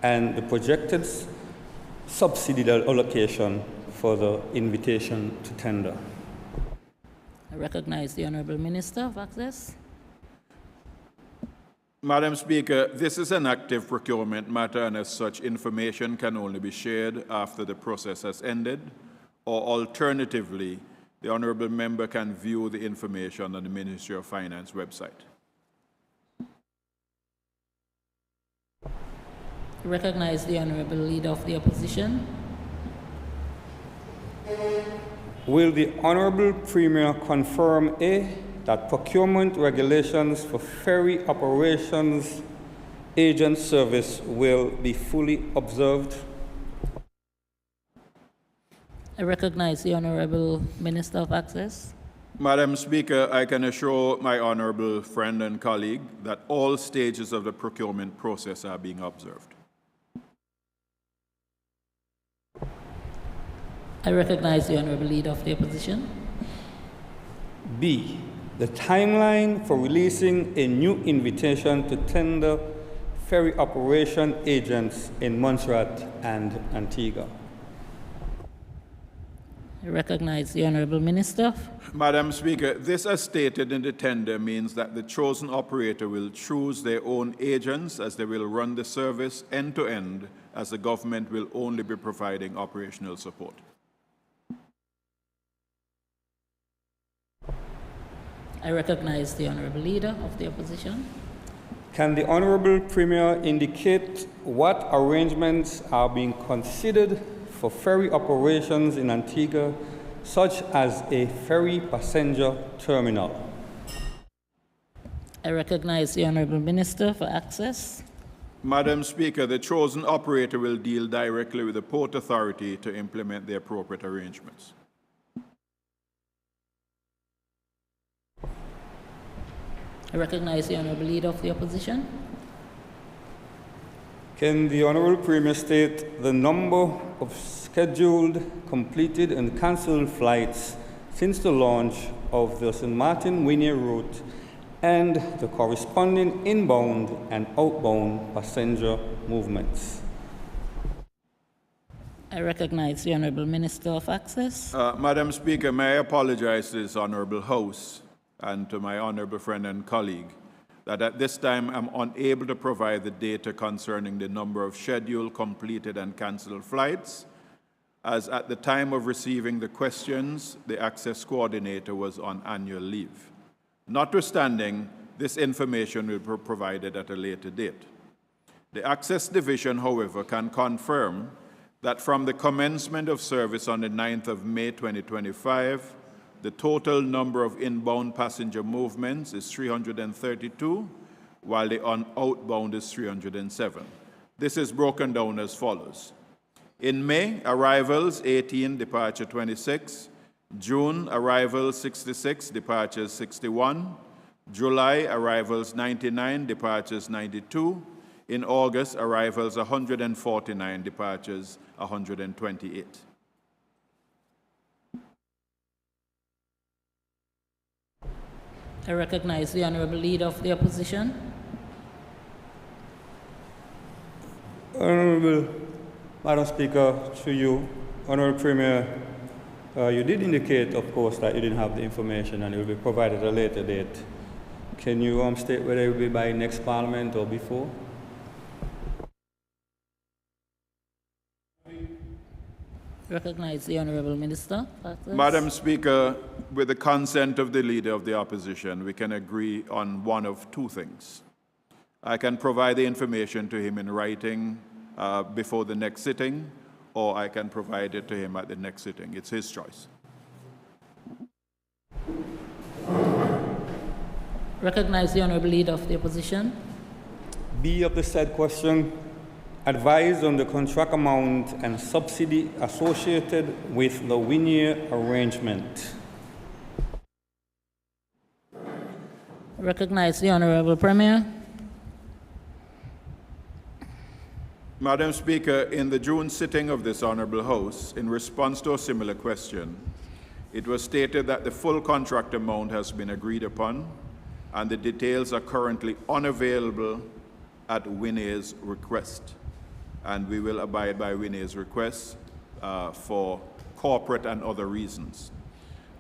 and the projected subsidy allocation for the invitation to tender. I recognize the Honorable Minister of Access. Madam Speaker, this is an active procurement matter, and as such, information can only be shared after the process has ended, or alternatively, the Honourable Member can view the information on the Ministry of Finance website. I recognize the Honorable Leader of the Opposition. Will the Honourable Premier confirm A, that procurement regulations for ferry operations agent service will be fully observed? I recognize the Honorable Minister of Access. Madam Speaker, I can assure my honourable friend and colleague that all stages of the procurement process are being observed. I recognize the Honorable Leader of the Opposition. B, the timeline for releasing a new invitation to tender ferry operation agents in Montserrat and Antigua. I recognize the Honorable Minister. Madam Speaker, this as stated in the tender means that the chosen operator will choose their own agents as they will run the service end to end, as the government will only be providing operational support. I recognize the Honorable Leader of the Opposition. Can the Honourable Premier indicate what arrangements are being considered for ferry operations in Antigua, such as a ferry passenger terminal? I recognize the Honorable Minister for Access. Madam Speaker, the chosen operator will deal directly with the Port Authority to implement the appropriate arrangements. I recognize the Honorable Leader of the Opposition. Can the Honourable Premier state the number of scheduled, completed and cancelled flights since the launch of the St. Martin-Winnie route and the corresponding inbound and outbound passenger movements? I recognize the Honorable Minister of Access. Madam Speaker, may I apologize to this Honourable House and to my honourable friend and colleague that at this time I'm unable to provide the data concerning the number of scheduled, completed and cancelled flights, as at the time of receiving the questions, the access coordinator was on annual leave. Notwithstanding, this information will be provided at a later date. The Access Division, however, can confirm that from the commencement of service on the 9th of May 2025, the total number of inbound passenger movements is 332, while the outbound is 307. This is broken down as follows. In May, arrivals 18, departure 26. June, arrivals 66, departures 61. July, arrivals 99, departures 92. In August, arrivals 149, departures 128. I recognize the Honorable Leader of the Opposition. Honorable Madam Speaker, to you, Honorable Premier, you did indicate, of course, that you didn't have the information and it will be provided at a later date. Can you state whether it will be by next Parliament or before? Recognize the Honorable Minister. Madam Speaker, with the consent of the Leader of the Opposition, we can agree on one of two things. I can provide the information to him in writing before the next sitting, or I can provide it to him at the next sitting. It's his choice. Recognize the Honorable Leader of the Opposition. B of the said question, advise on the contract amount and subsidy associated with the Winier arrangement. Recognize the Honorable Premier. Madam Speaker, in the June sitting of this Honourable House, in response to a similar question, it was stated that the full contract amount has been agreed upon and the details are currently unavailable at Winier's request. And we will abide by Winier's request for corporate and other reasons.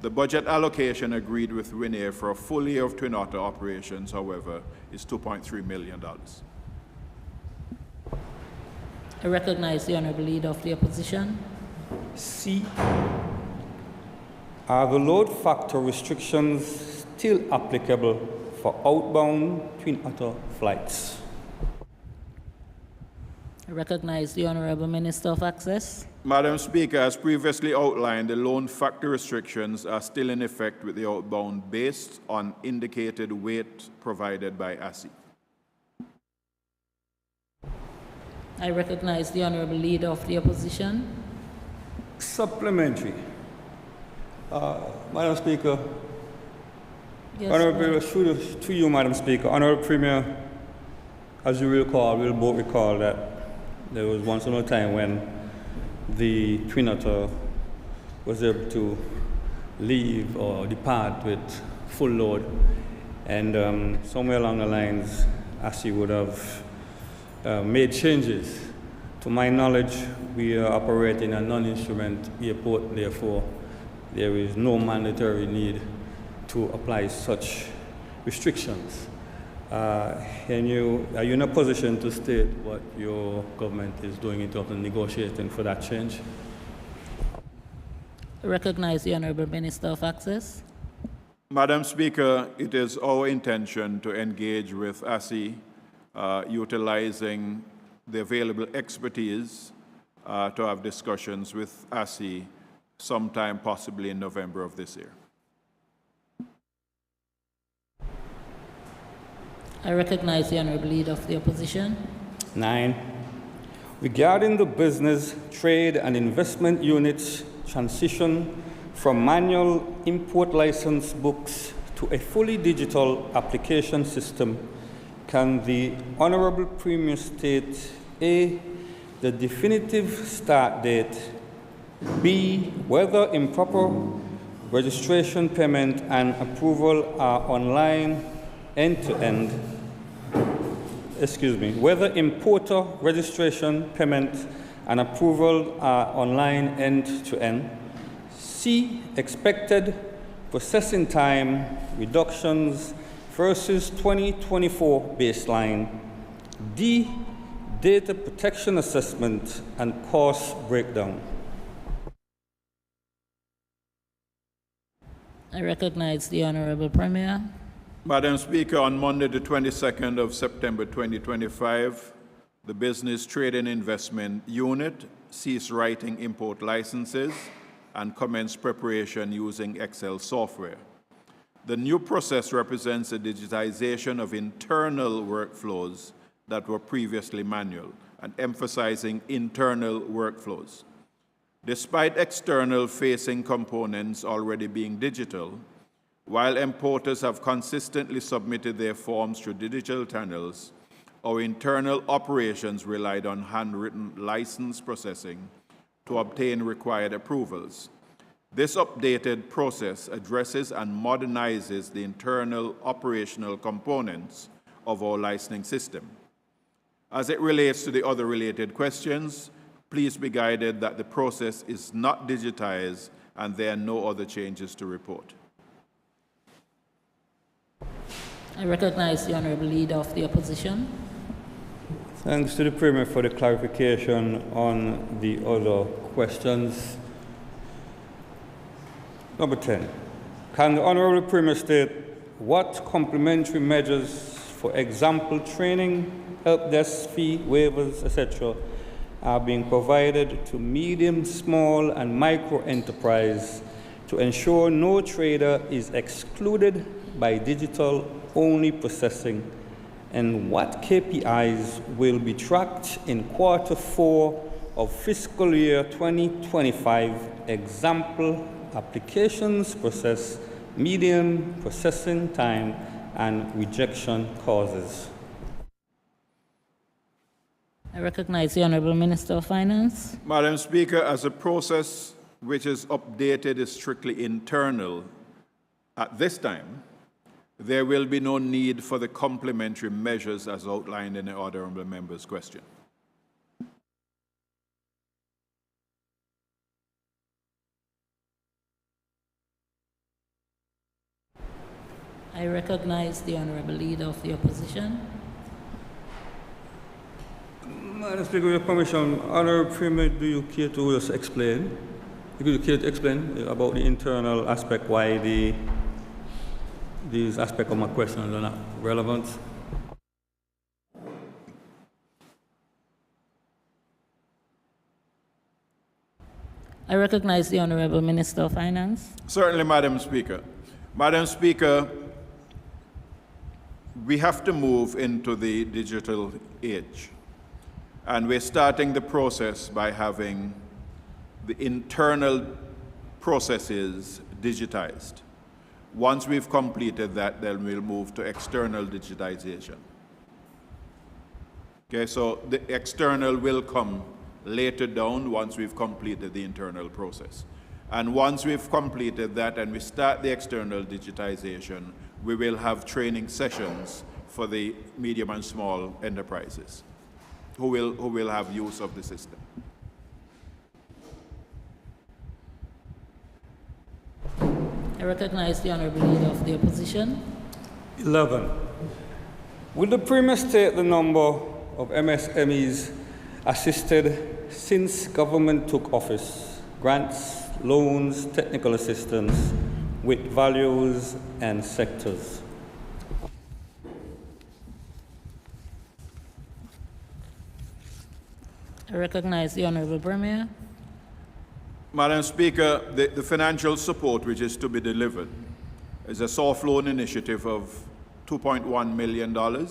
The budget allocation agreed with Winier for a full year of Twin Otter operations, however, is $2.3 million. I recognize the Honorable Leader of the Opposition. C, are the load factor restrictions still applicable for outbound Twin Otter flights? I recognize the Honorable Minister of Access. Madam Speaker, as previously outlined, the load factor restrictions are still in effect with the outbound based on indicated weight provided by ASI. I recognize the Honorable Leader of the Opposition. Supplementary. Madam Speaker, Yes, Honorable, to you, Madam Speaker, Honorable Premier, as you recall, we'll both recall that there was once upon a time when the Twin Otter was able to leave or depart with full load, and somewhere along the lines, ASI would have made changes. To my knowledge, we are operating a non-instrument airport, therefore there is no mandatory need to apply such restrictions. Are you in a position to state what your government is doing in terms of negotiating for that change? I recognize the Honorable Minister of Access. Madam Speaker, it is our intention to engage with ASI, utilizing the available expertise to have discussions with ASI sometime possibly in November of this year. I recognize the Honorable Leader of the Opposition. 9, regarding the business, trade and investment units transition from manual import license books to a fully digital application system, can the Honorable Premier state A, the definitive start date, B, whether improper registration, payment and approval are online end-to-end, whether importer registration, payment and approval are online end-to-end, C, expected processing time reductions versus 2024 baseline, D, data protection assessment and cost breakdown. I recognize the Honorable Premier. Madam Speaker, on Monday, the 22nd of September 2025, the Business, Trade and Investment Unit ceased writing import licenses and commenced preparation using Excel software. The new process represents a digitization of internal workflows that were previously manual and emphasizing internal workflows. Despite external facing components already being digital, while importers have consistently submitted their forms through digital channels, our internal operations relied on handwritten license processing to obtain required approvals. This updated process addresses and modernizes the internal operational components of our licensing system. As it relates to the other related questions, please be guided that the process is not digitized and there are no other changes to report. I recognize the Honorable Leader of the Opposition. Thanks to the Premier for the clarification on the other questions. Number 10. Can the Honorable Premier state what complementary measures, for example, training, help desk fee, waivers, etc., are being provided to medium, small, and micro enterprise to ensure no trader is excluded by digital-only processing, and what KPIs will be tracked in Q4 of fiscal year 2025? Example, applications process, median processing time, and rejection causes. I recognize the Honorable Minister of Finance. Madam Speaker, as a process which is updated is strictly internal, at this time, there will be no need for the complementary measures as outlined in the honourable member's question. I recognize the Honorable Leader of the Opposition. Madam Speaker, with your permission, Honourable Premier, do you care to just explain? Do you care to explain about the internal aspect, why these aspects of my question are not relevant? I recognize the Honorable Minister of Finance. Certainly, Madam Speaker. Madam Speaker, we have to move into the digital age. And we're starting the process by having the internal processes digitized. Once we've completed that, then we'll move to external digitization. Okay, so the external will come later down once we've completed the internal process. And once we've completed that and we start the external digitization, we will have training sessions for the medium and small enterprises who will have use of the system. I recognize the Honorable Leader of the Opposition. 11. Will the Premier state the number of MSMEs assisted since government took office? Grants, loans, technical assistance, with values and sectors. I recognize the Honorable Premier. Madam Speaker, the financial support which is to be delivered is a soft loan initiative of $2.1 million.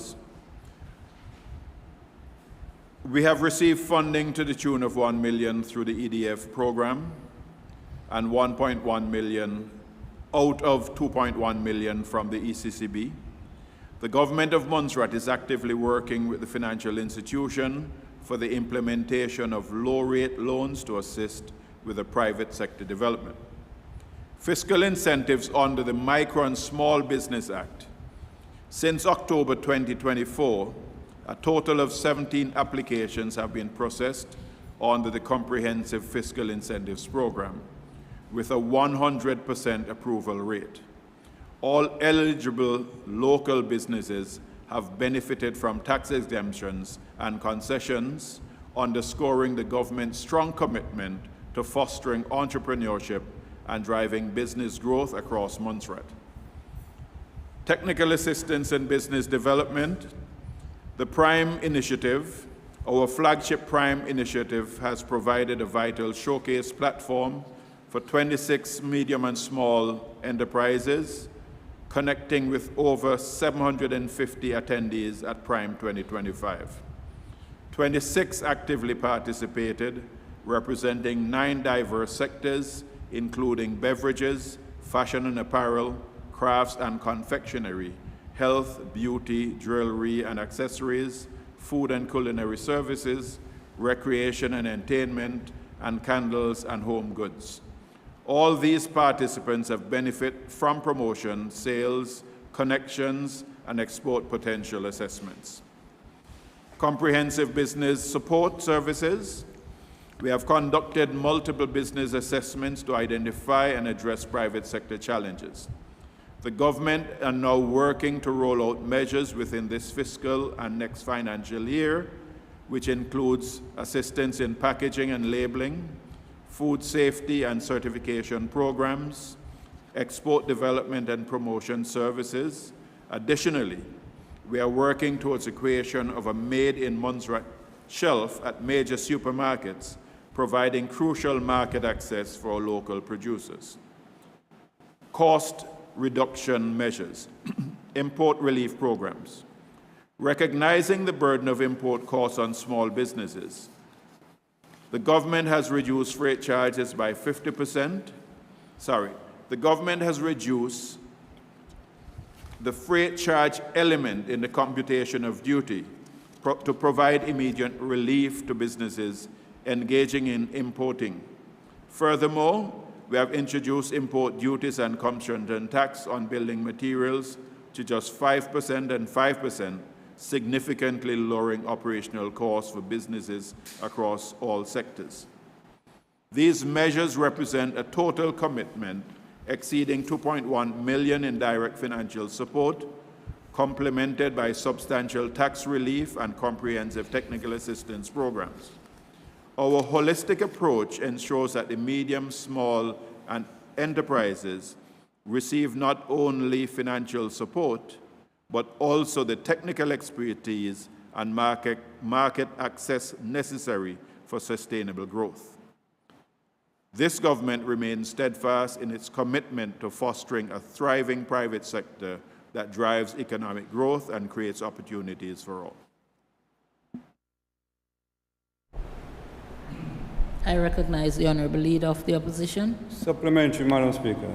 We have received funding to the tune of $1 million through the EDF program and $1.1 million out of $2.1 million from the ECCB. The government of Montserrat is actively working with the financial institution for the implementation of low-rate loans to assist with the private sector development. Fiscal incentives under the Micro and Small Business Act. Since October 2024, a total of 17 applications have been processed under the Comprehensive Fiscal Incentives Program, with a 100% approval rate. All eligible local businesses have benefited from tax exemptions and concessions, underscoring the government's strong commitment to fostering entrepreneurship and driving business growth across Montserrat. Technical assistance and business development. The Prime Initiative, our flagship Prime Initiative, has provided a vital showcase platform for 26 medium and small enterprises, connecting with over 750 attendees at Prime 2025. 26 actively participated, representing 9 diverse sectors, including beverages, fashion and apparel, crafts and confectionery, health, beauty, jewelry and accessories, food and culinary services, recreation and entertainment, and candles and home goods. All these participants have benefited from promotion, sales, connections, and export potential assessments. Comprehensive business support services. We have conducted multiple business assessments to identify and address private sector challenges. The government are now working to roll out measures within this fiscal and next financial year, which includes assistance in packaging and labeling, food safety and certification programs, export development and promotion services. Additionally, we are working towards the creation of a Made in Montserrat shelf at major supermarkets, providing crucial market access for local producers. Cost reduction measures, import relief programs. Recognizing the burden of import costs on small businesses, the government has reduced freight charges by 50%. The government has reduced the freight charge element in the computation of duty to provide immediate relief to businesses engaging in importing. Furthermore, we have introduced import duties and consumption tax on building materials to just 5% and 5%, significantly lowering operational costs for businesses across all sectors. These measures represent a total commitment exceeding $2.1 million in direct financial support, complemented by substantial tax relief and comprehensive technical assistance programs. Our holistic approach ensures that the medium, small, and enterprises receive not only financial support, but also the technical expertise and market access necessary for sustainable growth. This government remains steadfast in its commitment to fostering a thriving private sector that drives economic growth and creates opportunities for all. I recognize the Honourable Leader of the Opposition. Supplementary, Madam Speaker.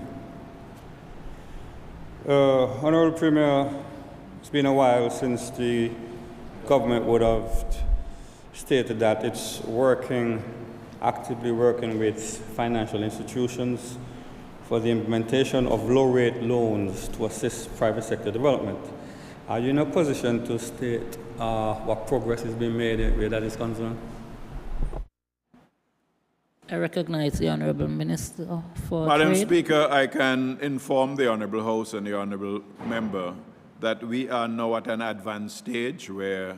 Honourable Premier, it's been a while since the government would have stated that it's actively working with financial institutions for the implementation of low-rate loans to assist private sector development. Are you in a position to state what progress is being made where that is concerned? I recognize the Honourable Minister for Madam Trade. Speaker, I can inform the Honourable House and the Honourable Member that we are now at an advanced stage where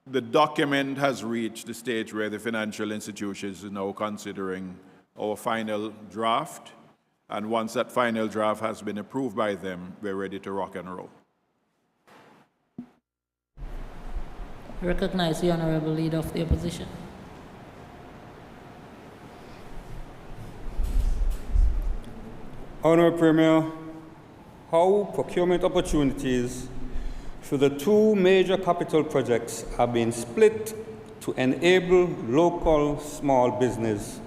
the document has reached the stage where the financial institutions are now considering our final draft. And once that final draft has been approved by them, we're ready to rock and roll. I recognize the Honourable Leader of the Opposition. Honourable Premier, how procurement opportunities for the two major capital projects have been split to enable local small business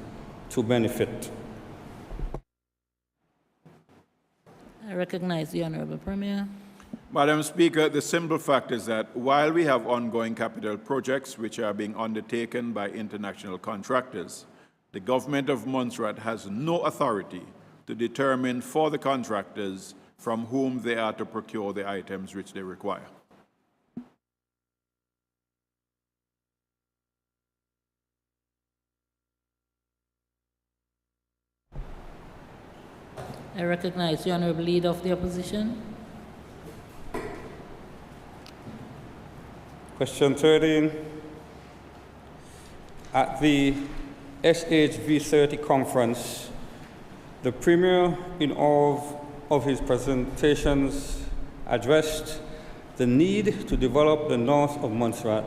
to benefit? I recognize the Honourable Premier. Madam Speaker, the simple fact is that while we have ongoing capital projects which are being undertaken by international contractors, the government of Montserrat has no authority to determine for the contractors from whom they are to procure the items which they require. I recognize the Honourable Leader of the Opposition. Question 13. At the SHV30 conference, the Premier, in all of his presentations, addressed the need to develop the north of Montserrat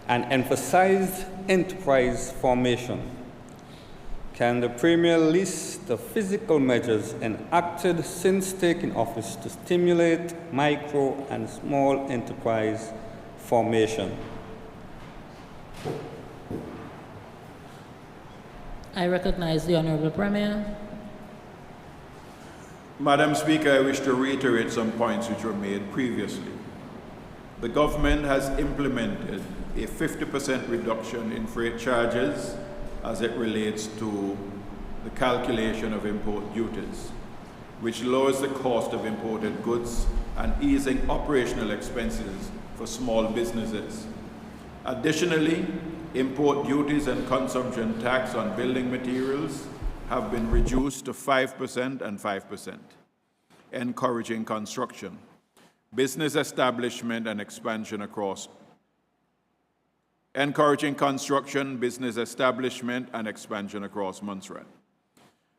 and emphasized enterprise formation. Can the Premier list the physical measures enacted since taking office to stimulate micro and small enterprise formation? I recognize the Honourable Premier. Madam Speaker, I wish to reiterate some points which were made previously. The government has implemented a 50% reduction in freight charges as it relates to the calculation of import duties, which lowers the cost of imported goods and easing operational expenses for small businesses. Additionally, import duties and consumption tax on building materials have been reduced to 5% and 5%, encouraging construction, business establishment and expansion across Montserrat.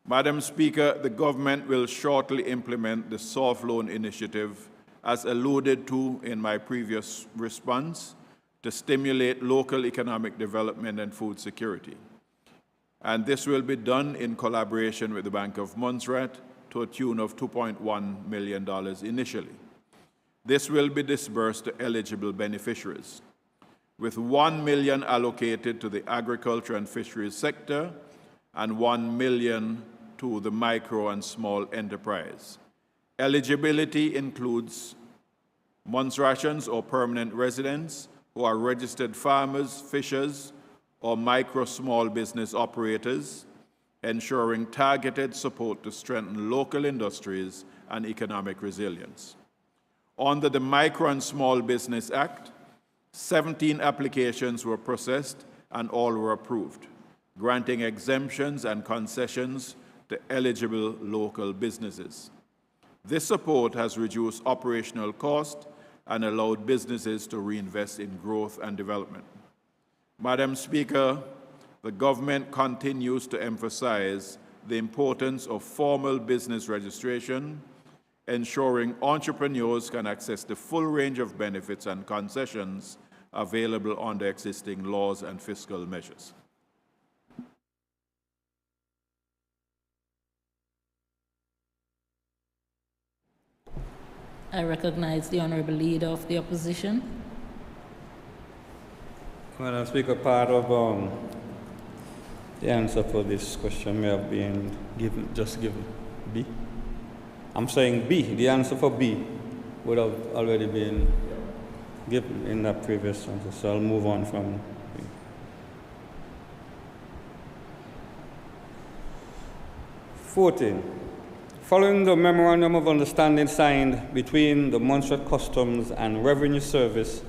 Madam Speaker, the government will shortly implement the soft loan initiative, as alluded to in my previous response, to stimulate local economic development and food security. And this will be done in collaboration with the Bank of Montserrat to a tune of $2.1 million initially. This will be disbursed to eligible beneficiaries, with $1 million allocated to the agriculture and fisheries sector and $1 million to the micro and small enterprise. Eligibility includes Montserratians or permanent residents who are registered farmers, fishers, or micro small business operators, ensuring targeted support to strengthen local industries and economic resilience. Under the Micro and Small Business Act, 17 applications were processed and all were approved, granting exemptions and concessions to eligible local businesses. This support has reduced operational costs and allowed businesses to reinvest in growth and development. Madam Speaker, the government continues to emphasize the importance of formal business registration, ensuring entrepreneurs can access the full range of benefits and concessions available under existing laws and fiscal measures. I recognize the Honorable Leader of the Opposition. Madam Speaker, part of the answer for this question may have been given B. I'm saying B. The answer for B would have already been given in that previous answer, so I'll move on from B. (14) Following the Memorandum of Understanding signed between the Montserrat Customs and Revenue Service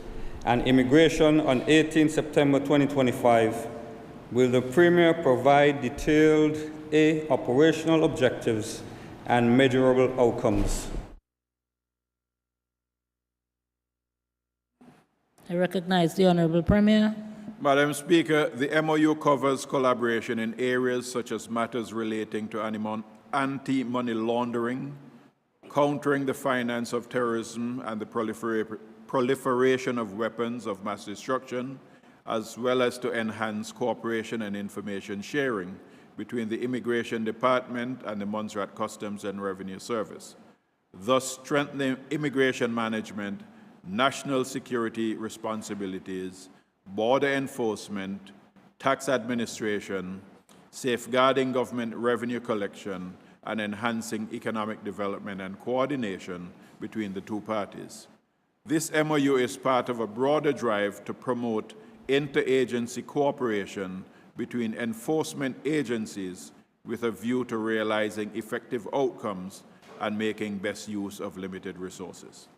and Immigration on 18 September 2025, will the Premier provide detailed A, operational objectives and measurable outcomes? I recognize the Honorable Premier. Madam Speaker, the MOU covers collaboration in areas such as matters relating to anti-money laundering, countering the finance of terrorism and the proliferation of weapons of mass destruction, as well as to enhance cooperation and information sharing between the Immigration Department and the Montserrat Customs and Revenue Service, thus strengthening immigration management, national security responsibilities, border enforcement, tax administration, safeguarding government revenue collection, and enhancing economic development and coordination between the two parties. This MOU is part of a broader drive to promote interagency cooperation between enforcement agencies with a view to realizing effective outcomes and making best use of limited resources.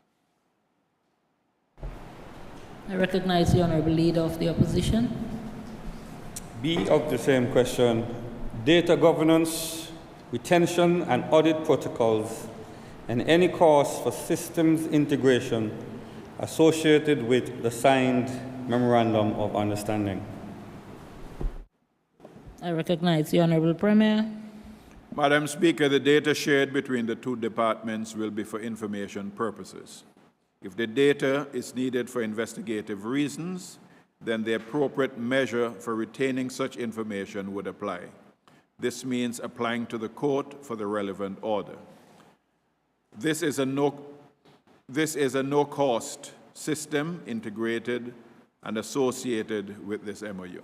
I recognize the Honorable Leader of the Opposition. B of the same question, data governance, retention and audit protocols, and any costs for systems integration associated with the signed Memorandum of Understanding. I recognize the Honorable Premier. Madam Speaker, the data shared between the two departments will be for information purposes. If the data is needed for investigative reasons, then the appropriate measure for retaining such information would apply. This means applying to the court for the relevant order. This is a no-cost system integrated and associated with this MOU.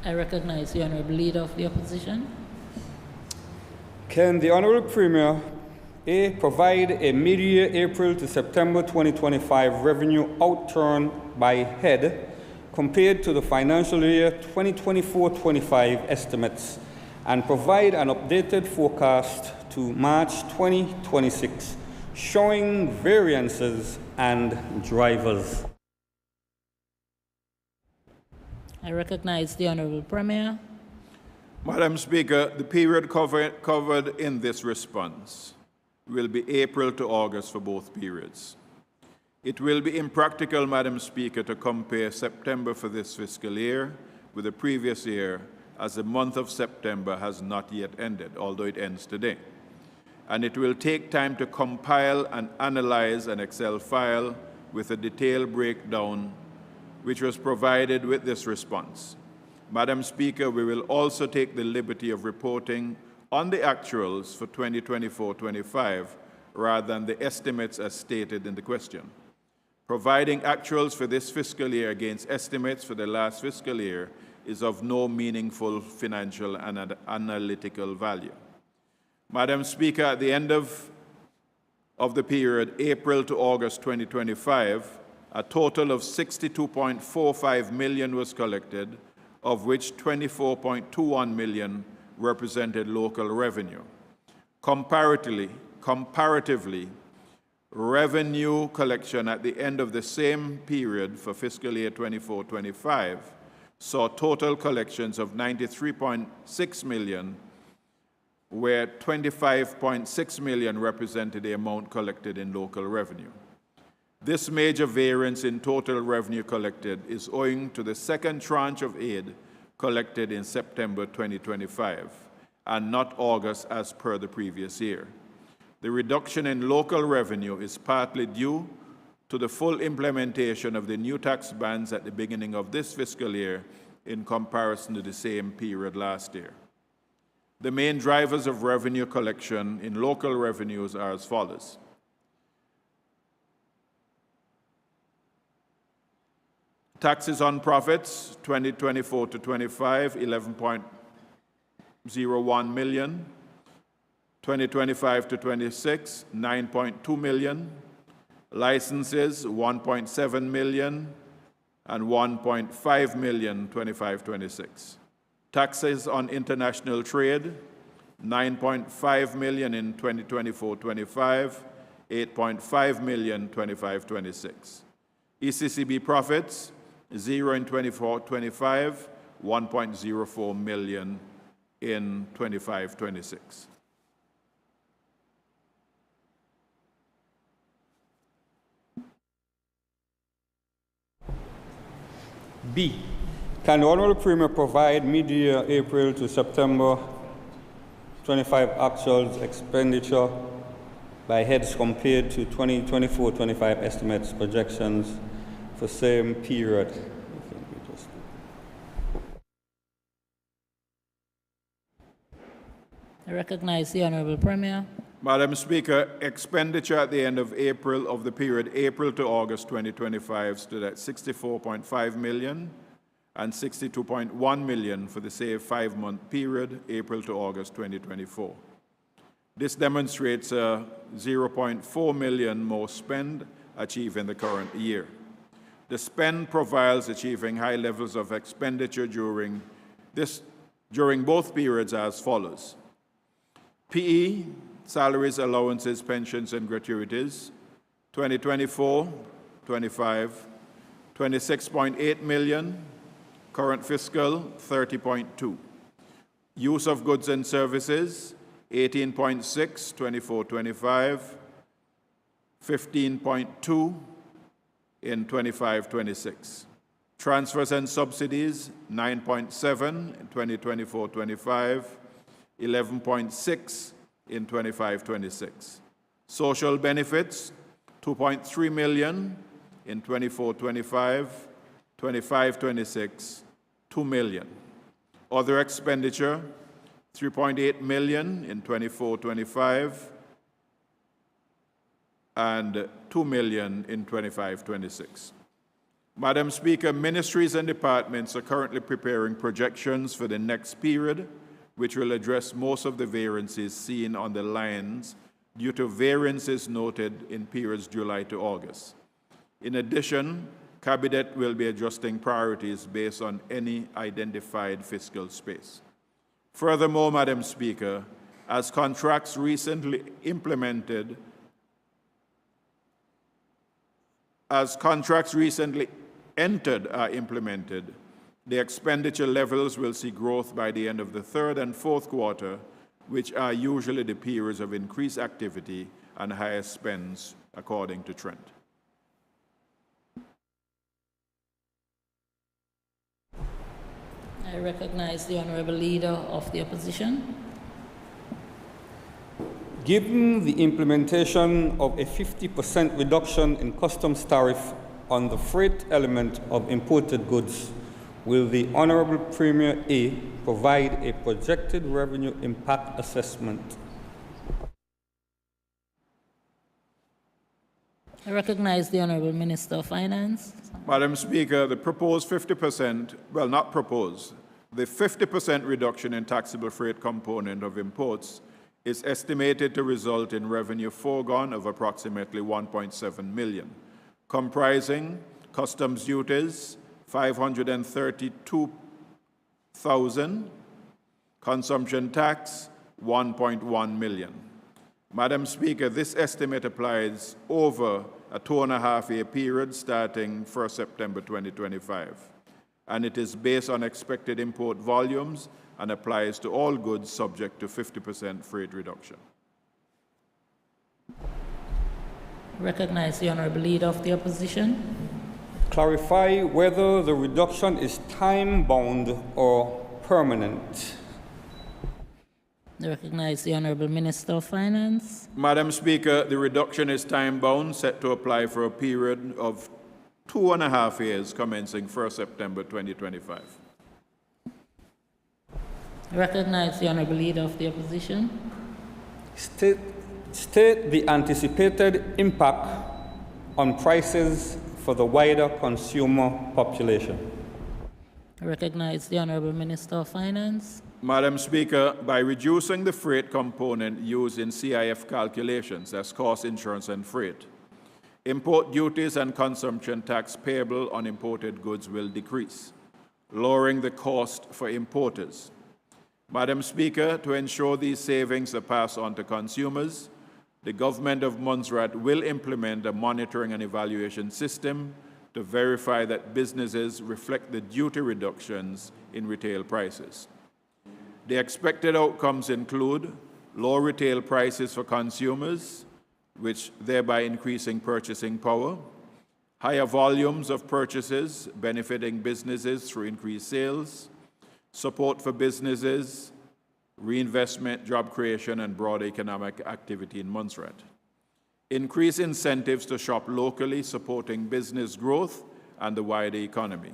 I recognize the Honorable Leader of the Opposition. Can the Honorable Premier A, provide a mid-year April to September 2025 revenue outturn by head compared to the financial year 2024-25 estimates and provide an updated forecast to March 2026 showing variances and drivers. I recognize the Honorable Premier. Madam Speaker, the period covered in this response will be April to August for both periods. It will be impractical, Madam Speaker, to compare September for this fiscal year with the previous year, as the month of September has not yet ended, although it ends today. And it will take time to compile and analyze an Excel file with a detailed breakdown which was provided with this response. Madam Speaker, we will also take the liberty of reporting on the actuals for 2024-25 rather than the estimates as stated in the question. Providing actuals for this fiscal year against estimates for the last fiscal year is of no meaningful financial and analytical value. Madam Speaker, at the end of the period, April to August 2025, a total of 62.45 million was collected, of which 24.21 million represented local revenue. Comparatively, revenue collection at the end of the same period for fiscal year 24-25 saw total collections of 93.6 million, where 25.6 million represented the amount collected in local revenue. This major variance in total revenue collected is owing to the second tranche of aid collected in September 2025 and not August as per the previous year. The reduction in local revenue is partly due to the full implementation of the new tax bands at the beginning of this fiscal year in comparison to the same period last year. The main drivers of revenue collection in local revenues are as follows. Taxes on profits, 2024-25, 11.01 million. 2025-26, 9.2 million. Licenses, 1.7 million. And 1.5 million, 25-26. Taxes on international trade, 9.5 million in 2024-25, 8.5 million, 25-26. ECCB profits, 0 in 24-25, 1.04 million in 25-26. B. Can the Honorable Premier provide mid-year April to September 25 actuals expenditure by heads compared to 2024-25 estimates projections for same period? I recognize the Honorable Premier. Madam Speaker, expenditure at the end of April of the period April to August 2025 stood at 64.5 million and 62.1 million for the same 5-month period, April to August 2024. This demonstrates a 0.4 million more spend achieved in the current year. The spend profiles achieving high levels of expenditure during both periods as follows. PE, salaries, allowances, pensions, and gratuities, 2024-25, 26.8 million, current fiscal, 30.2. Use of goods and services, 18.6, 24-25, 15.2 in 25-26. Transfers and subsidies, 9.7 in 2024-25, 11.6 in 25-26. Social benefits, 2.3 million in 24-25, 25-26, 2 million. Other expenditure, 3.8 million in 24-25, and 2 million in 25-26. Madam Speaker, ministries and departments are currently preparing projections for the next period, which will address most of the variances seen on the lines due to variances noted in periods July to August. In addition, Cabinet will be adjusting priorities based on any identified fiscal space. Furthermore, Madam Speaker, as contracts recently entered are implemented, the expenditure levels will see growth by the end of the third and fourth quarter, which are usually the periods of increased activity and higher spends according to trend. I recognize the Honorable Leader of the Opposition. Given the implementation of a 50% reduction in customs tariff on the freight element of imported goods, will the Honorable Premier A provide a projected revenue impact assessment? I recognize the Honorable Minister of Finance. Madam Speaker, the proposed 50%, well, not proposed, the 50% reduction in taxable freight component of imports is estimated to result in revenue foregone of approximately $1.7 million, comprising customs duties, $532,000, consumption tax, $1.1 million. Madam Speaker, this estimate applies over a 2.5-year period starting 1 September 2025, and it is based on expected import volumes and applies to all goods subject to 50% freight reduction. Recognize the Honorable Leader of the Opposition. Clarify whether the reduction is time-bound or permanent. I recognize the Honorable Minister of Finance. Madam Speaker, the reduction is time-bound, set to apply for a period of 2.5 years commencing 1 September 2025. I recognize the Honorable Leader of the Opposition. State the anticipated impact on prices for the wider consumer population. I recognize the Honorable Minister of Finance. Madam Speaker, by reducing the freight component used in CIF calculations as cost, insurance, and freight, import duties and consumption tax payable on imported goods will decrease, lowering the cost for importers. Madam Speaker, to ensure these savings are passed on to consumers, the government of Montserrat will implement a monitoring and evaluation system to verify that businesses reflect the duty reductions in retail prices. The expected outcomes include low retail prices for consumers, which thereby increasing purchasing power, higher volumes of purchases benefiting businesses through increased sales, support for businesses, reinvestment, job creation, and broader economic activity in Montserrat. Increase incentives to shop locally, supporting business growth and the wider economy.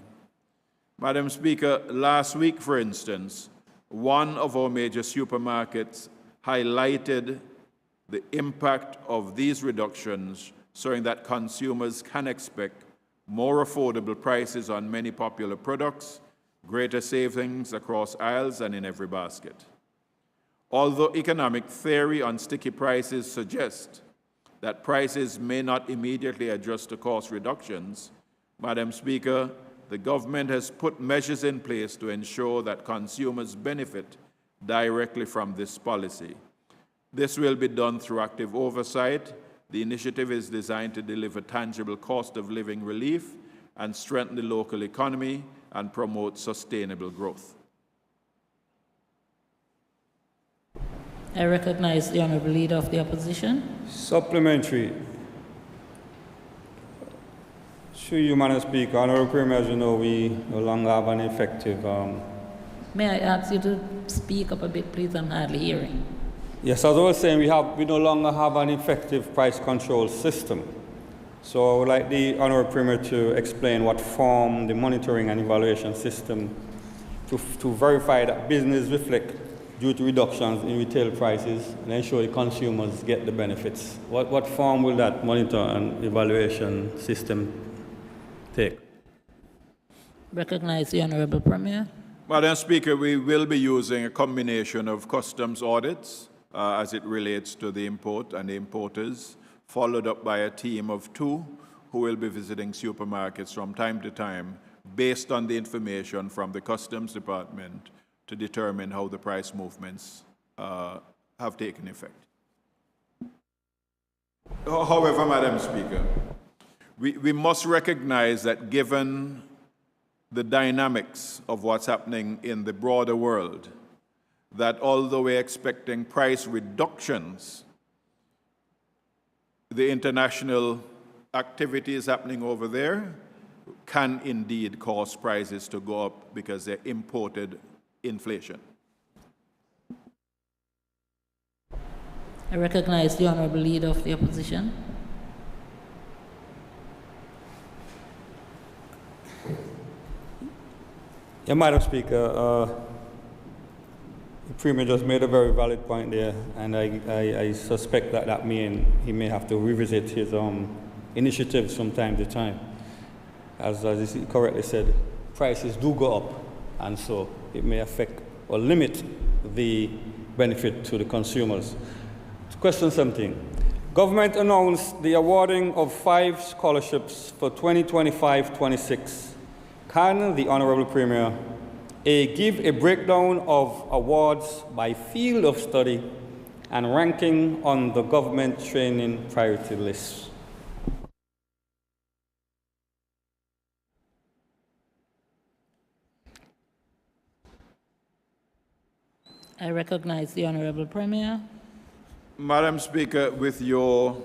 Madam Speaker, last week, for instance, one of our major supermarkets highlighted the impact of these reductions, showing that consumers can expect more affordable prices on many popular products, greater savings across aisles and in every basket. Although economic theory on sticky prices suggests that prices may not immediately adjust to cost reductions, Madam Speaker, the government has put measures in place to ensure that consumers benefit directly from this policy. This will be done through active oversight. The initiative is designed to deliver tangible cost of living relief and strengthen the local economy and promote sustainable growth. I recognize the Honorable Leader of the Opposition. Supplementary. Through you, Madam Speaker, Honorable Premier, as you know, we no longer have an effective... May I ask you to speak up a bit, please? I'm hardly hearing. Yes, as I was saying, we no longer have an effective price control system. So I would like the Honorable Premier to explain what form the monitoring and evaluation system to verify that business reflect duty reductions in retail prices and ensure the consumers get the benefits. What form will that monitor and evaluation system take? Recognize the Honorable Premier. Madam Speaker, we will be using a combination of customs audits as it relates to the import and the importers, followed up by a team of 2 who will be visiting supermarkets from time to time based on the information from the Customs Department to determine how the price movements have taken effect. However, Madam Speaker, we must recognize that given the dynamics of what's happening in the broader world, that although we're expecting price reductions, the international activities happening over there can indeed cause prices to go up because they're imported inflation. I recognize the Honorable Leader of the Opposition. Yeah, Madam Speaker, the Premier just made a very valid point there, and I suspect that he may have to revisit his initiatives from time to time. As he correctly said, prices do go up, and so it may affect or limit the benefit to the consumers. Question 17. Government announced the awarding of 5 scholarships for 2025-26. Can the Honorable Premier give a breakdown of awards by field of study and ranking on the government training priority list? I recognize the Honorable Premier. Madam Speaker, with your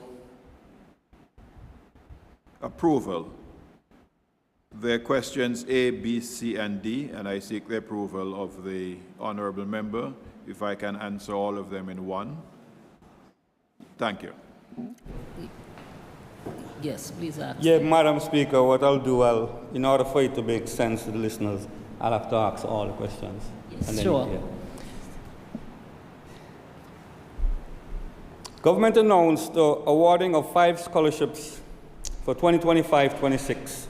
approval, the questions A, B, C, and D, and I seek the approval of the Honorable Member, if I can answer all of them in one. Thank you. Yes, please ask. Yeah, Madam Speaker, what I'll do, in order for it to make sense to the listeners, I'll have to ask all the questions. Yes, and then, sure. Yeah. Government announced the awarding of 5 scholarships for 2025-26.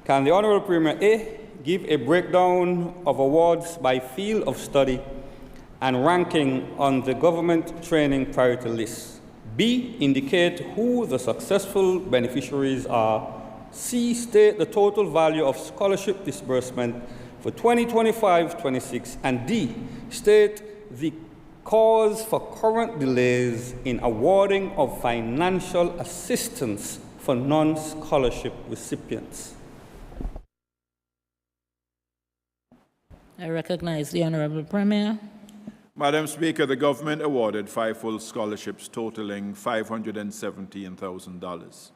Can the Honorable Premier A, give a breakdown of awards by field of study and ranking on the government training priority list? B, indicate who the successful beneficiaries are. C, state the total value of scholarship disbursement for 2025-26. And D, state the cause for current delays in awarding of financial assistance for non-scholarship recipients. I recognize the Honorable Premier. Madam Speaker, the government awarded 5 full scholarships totaling $517,000.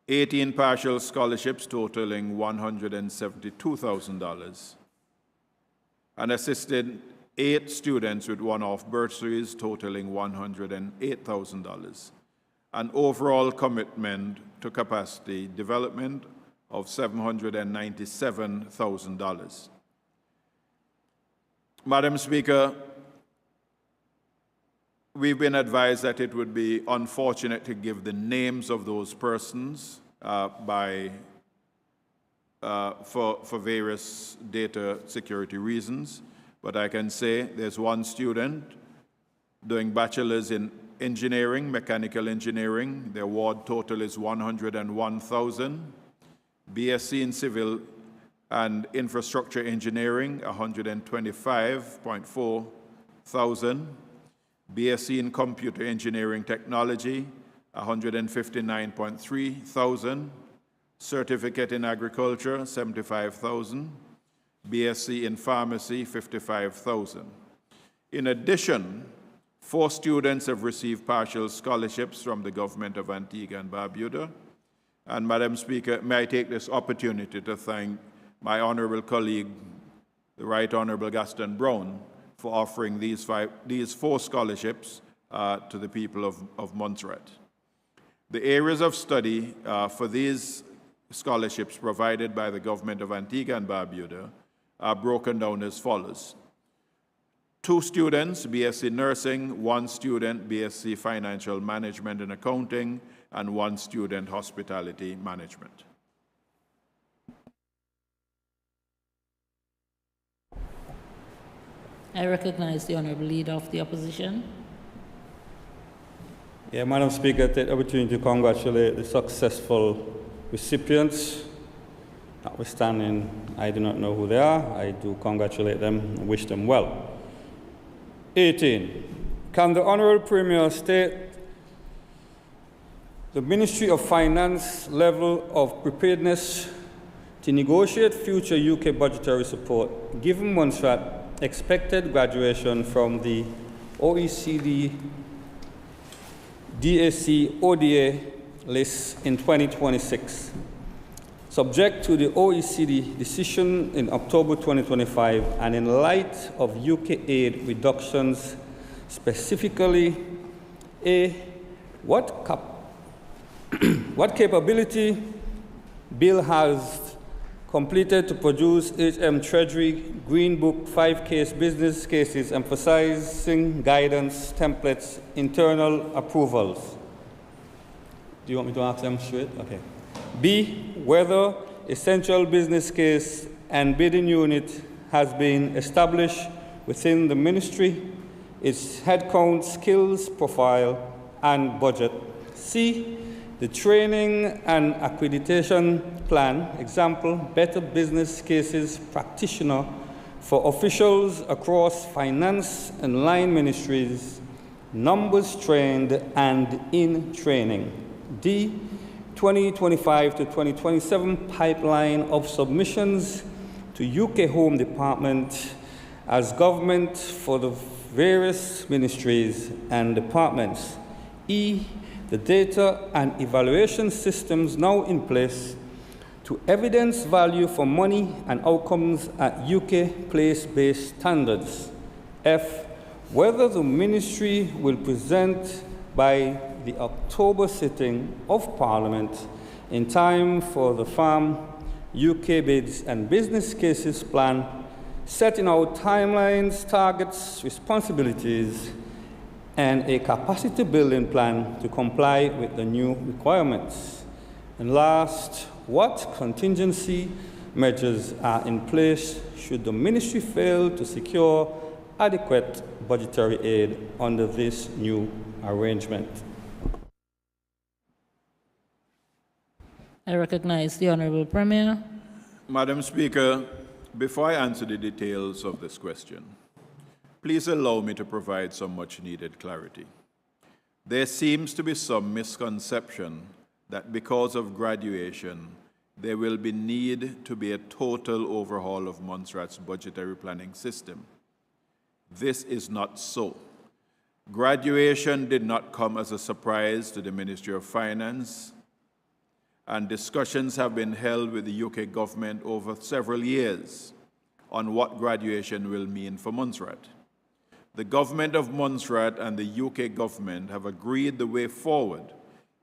18 partial scholarships totaling $172,000, and assisted 8 students with one-off bursaries totaling $108,000, an overall commitment to capacity development of $797,000. Madam Speaker, we've been advised that it would be unfortunate to give the names of those persons for various data security reasons, but I can say there's one student doing bachelor's in engineering, mechanical engineering. The award total is $101,000. BSc in civil and infrastructure engineering, $125.4 thousand. BSc in computer engineering technology, $159.3 thousand. Certificate in agriculture, $75,000. BSc in pharmacy, $55,000. In addition, 4 students have received partial scholarships from the government of Antigua and Barbuda. And Madam Speaker, may I take this opportunity to thank my honorable colleague, the Right Honorable Gaston Brown, for offering these 4 scholarships to the people of Montserrat. The areas of study for these scholarships provided by the government of Antigua and Barbuda are broken down as follows. 2 students, BSc Nursing, 1 student, BSc Financial Management and Accounting, and 1 student, Hospitality Management. I recognize the Honorable Leader of the Opposition. Yeah, Madam Speaker, I take the opportunity to congratulate the successful recipients. Notwithstanding, I do not know who they are. I do congratulate them and wish them well. 18. Can the Honourable Premier state the Ministry of Finance level of preparedness to negotiate future UK budgetary support, given Montserrat expected graduation from the OECD DAC ODA list in 2026, subject to the OECD decision in October 2025, and in light of UK aid reductions, specifically, what capability Bill has completed to produce HM Treasury Green Book 5-case business cases emphasizing guidance, templates, internal approvals. Do you want me to ask them straight? Okay. B, whether a central business case and bidding unit has been established within the ministry, its headcount, skills profile, and budget. C, the training and accreditation plan, example, better business cases practitioner for officials across finance and line ministries, numbers trained and in training. D, 2025 to 2027 pipeline of submissions to UK Home Department as government for the various ministries and departments. E, the data and evaluation systems now in place to evidence value for money and outcomes at UK place-based standards. F, whether the ministry will present by the October sitting of Parliament in time for the Farm UK bids and business cases plan, setting out timelines, targets, responsibilities, and a capacity building plan to comply with the new requirements. And last, what contingency measures are in place should the ministry fail to secure adequate budgetary aid under this new arrangement? I recognize the Honourable Premier. Madam Speaker, before I answer the details of this question, please allow me to provide some much-needed clarity. There seems to be some misconception that because of graduation, there will be need to be a total overhaul of Montserrat's budgetary planning system. This is not so. Graduation did not come as a surprise to the Ministry of Finance, and discussions have been held with the UK government over several years on what graduation will mean for Montserrat. The government of Montserrat and the UK government have agreed the way forward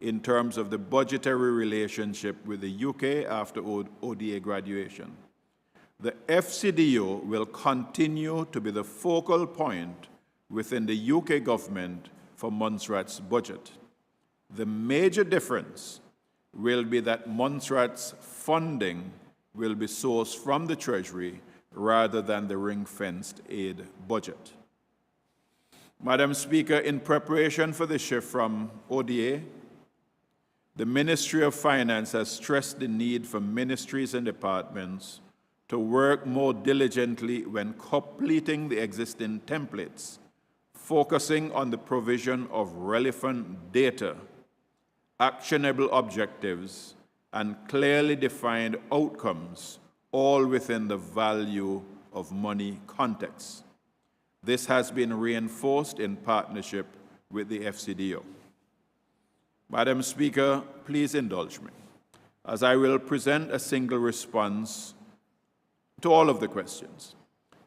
in terms of the budgetary relationship with the UK after ODA graduation. The FCDO will continue to be the focal point within the UK government for Montserrat's budget. The major difference will be that Montserrat's funding will be sourced from the Treasury rather than the ring-fenced aid budget. Madam Speaker, in preparation for the shift from ODA, the Ministry of Finance has stressed the need for ministries and departments to work more diligently when completing the existing templates, focusing on the provision of relevant data, actionable objectives, and clearly defined outcomes, all within the value of money context. This has been reinforced in partnership with the FCDO. Madam Speaker, please indulge me, as I will present a single response to all of the questions.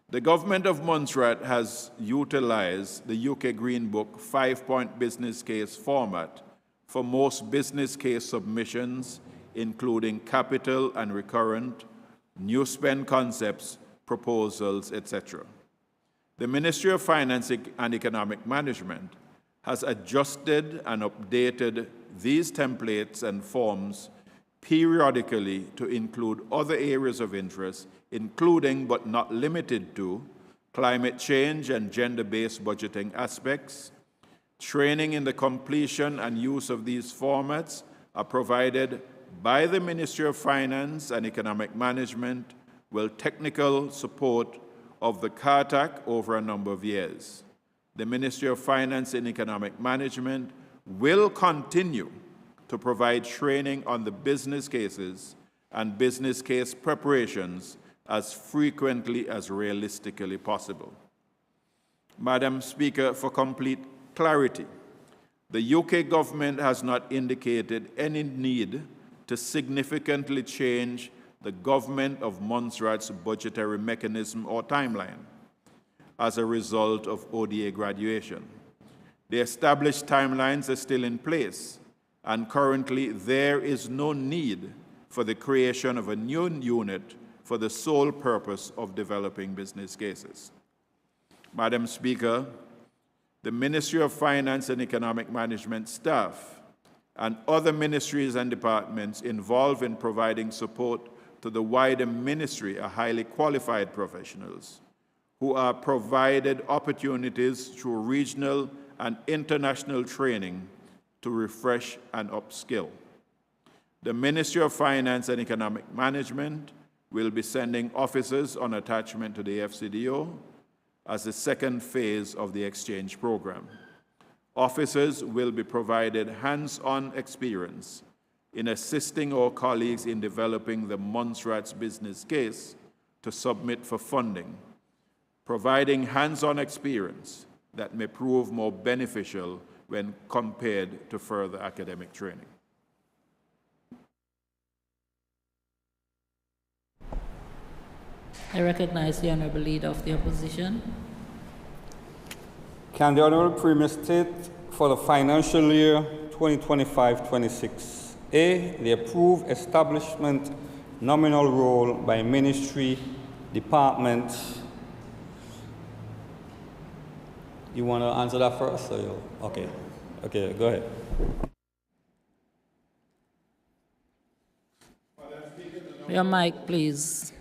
The government of Montserrat has utilized the UK Green Book 5-point business case format for most business case submissions, including capital and recurrent, new spend concepts, proposals, etc. The Ministry of Finance and Economic Management has adjusted and updated these templates and forms periodically to include other areas of interest, including but not limited to climate change and gender-based budgeting aspects, Training in the completion and use of these formats are provided by the Ministry of Finance and Economic Management with technical support of the CARTAC over a number of years. The Ministry of Finance and Economic Management will continue to provide training on the business cases and business case preparations as frequently as realistically possible. Madam Speaker, for complete clarity, the UK government has not indicated any need to significantly change the government of Montserrat's budgetary mechanism or timeline as a result of ODA graduation. The established timelines are still in place, and currently there is no need for the creation of a new unit for the sole purpose of developing business cases. Madam Speaker, the Ministry of Finance and Economic Management staff and other ministries and departments involved in providing support to the wider ministry are highly qualified professionals who are provided opportunities through regional and international training to refresh and upskill. The Ministry of Finance and Economic Management will be sending officers on attachment to the FCDO as the second phase of the exchange program. Officers will be provided hands-on experience in assisting our colleagues in developing the Montserrat's business case to submit for funding, providing hands-on experience that may prove more beneficial when compared to further academic training. I recognize the Honorable Leader of the Opposition. Can the Honorable Premier state for the financial year 2025-26, A, the approved establishment nominal roll by ministry, department. You want to answer that first? Or you? Okay. Okay, go ahead. Your mic, please.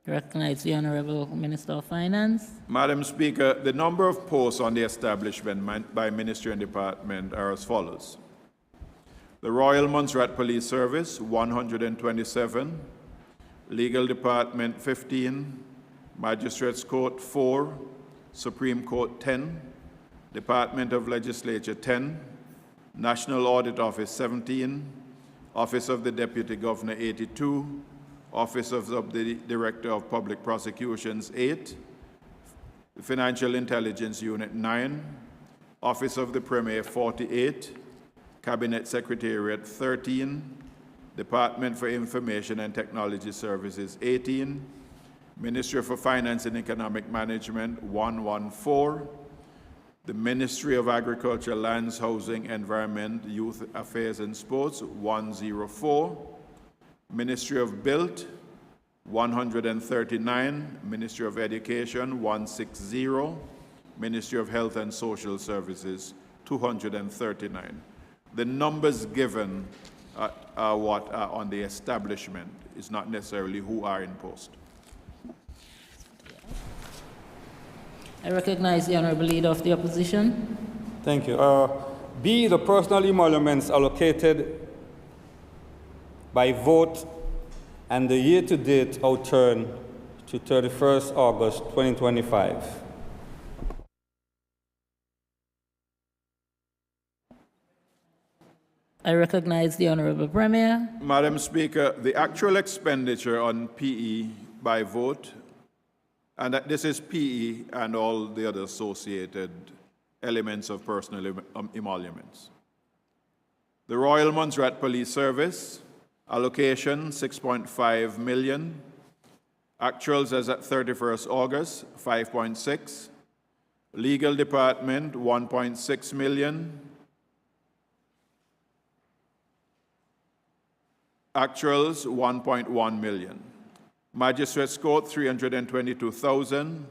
Recognize the Honorable Minister of Finance. Madam Speaker, the number of posts on the establishment by Ministry and Department are as follows. The Royal Montserrat Police Service, 127. Legal Department, 15. Magistrates Court, 4. Supreme Court, 10. Department of Legislature, 10. National Audit Office, 17. Office of the Deputy Governor, 82. Office of the Director of Public Prosecutions, 8. Financial Intelligence Unit, 9. Office of the Premier, 48. Cabinet Secretariat, 13. Department for Information and Technology Services, 18. Ministry for Finance and Economic Management, 114. The Ministry of Agriculture, Lands, Housing, Environment, Youth Affairs and Sports, 104. Ministry of Built, 139. Ministry of Education, 160. Ministry of Health and Social Services, 239. The numbers given are what are on the establishment. It's not necessarily who are in post. I recognize the Honorable Leader of the Opposition. Thank you. B, the personal emoluments allocated by vote and the year-to-date outturn to 31st August 2025. I recognize the Honorable Premier. Madam Speaker, the actual expenditure on PE by vote, and this is PE and all the other associated elements of personal emoluments. The Royal Montserrat Police Service, allocation 6.5 million. Actuals as at 31st August, 5.6. Legal Department, 1.6 million. Actuals, 1.1 million. Magistrates Court, 322,000.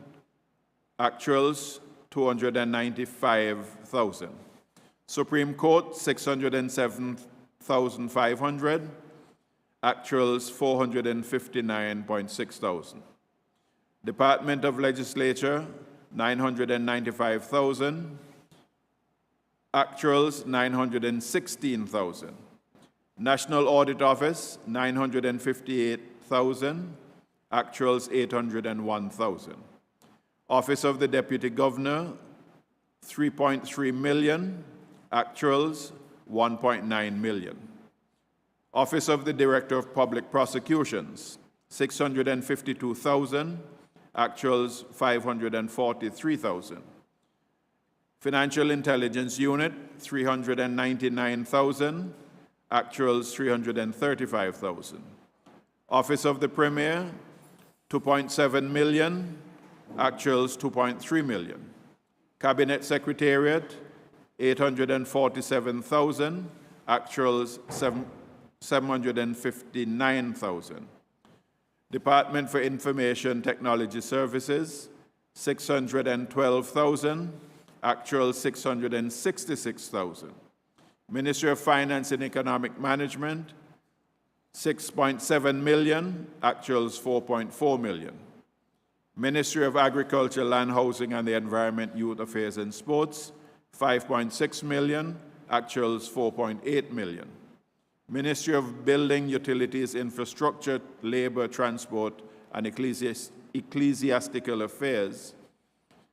Actuals, 295,000. Supreme Court, 607,500. Actuals, 459.6 thousand. Department of Legislature, 995,000. Actuals 916,000. National Audit Office 958,000. Actuals 801,000. Office of the Deputy Governor 3.3 million. Actuals 1.9 million. Office of the Director of Public Prosecutions 652,000. Actuals 543,000. Financial Intelligence Unit 399,000. Actuals 335,000. Office of the Premier 2.7 million. Actuals 2.3 million. Cabinet Secretariat 847,000. Actuals 759,000. Department for Information Technology Services 612,000. Actual 666,000. Ministry of Finance and Economic Management 6.7 million. Actuals 4.4 million. Ministry of Agriculture, Land, Housing and the Environment, Youth Affairs and Sports 5.6 million. Actuals 4.8 million. Ministry of Building, Utilities, Infrastructure, Labor, Transport and Ecclesiastical Affairs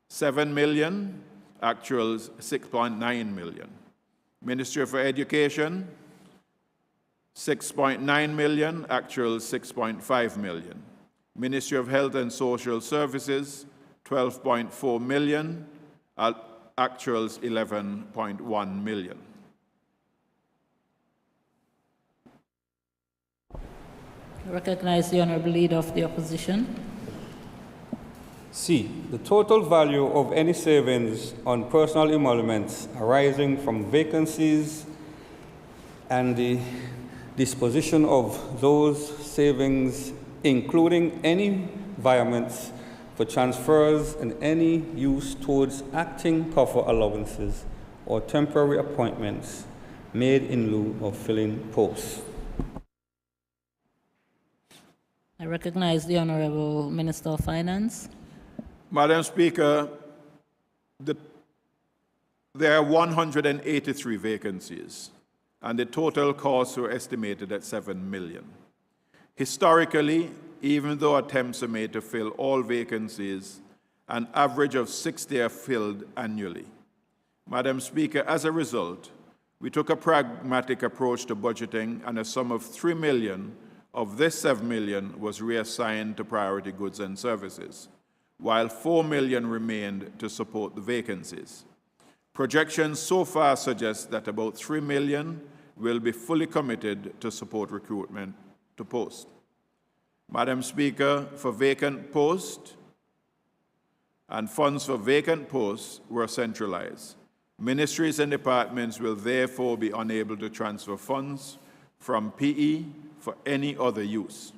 7 million. Actuals 6.9 million. Ministry for Education 6.9 million. Actuals 6.5 million. Ministry of Health and Social Services 12.4 million. Actuals 11.1 million. I recognize the Honorable Leader of the Opposition. C. The total value of any savings on personal emoluments arising from vacancies and the disposition of those savings, including any environments for transfers and any use towards acting cover allowances or temporary appointments made in lieu of filling posts. I recognize the Honorable Minister of Finance. Madam Speaker, there are 183 vacancies, and the total costs were estimated at 7 million. Historically, even though attempts are made to fill all vacancies, an average of 60 are filled annually. Madam Speaker, as a result, we took a pragmatic approach to budgeting, and a sum of 3 million of this 7 million was reassigned to priority goods and services, while 4 million remained to support the vacancies. Projections so far suggest that about 3 million will be fully committed to support recruitment to post. Madam Speaker, for vacant posts and funds for vacant posts were centralized. Ministries and departments will therefore be unable to transfer funds from PE for any other use.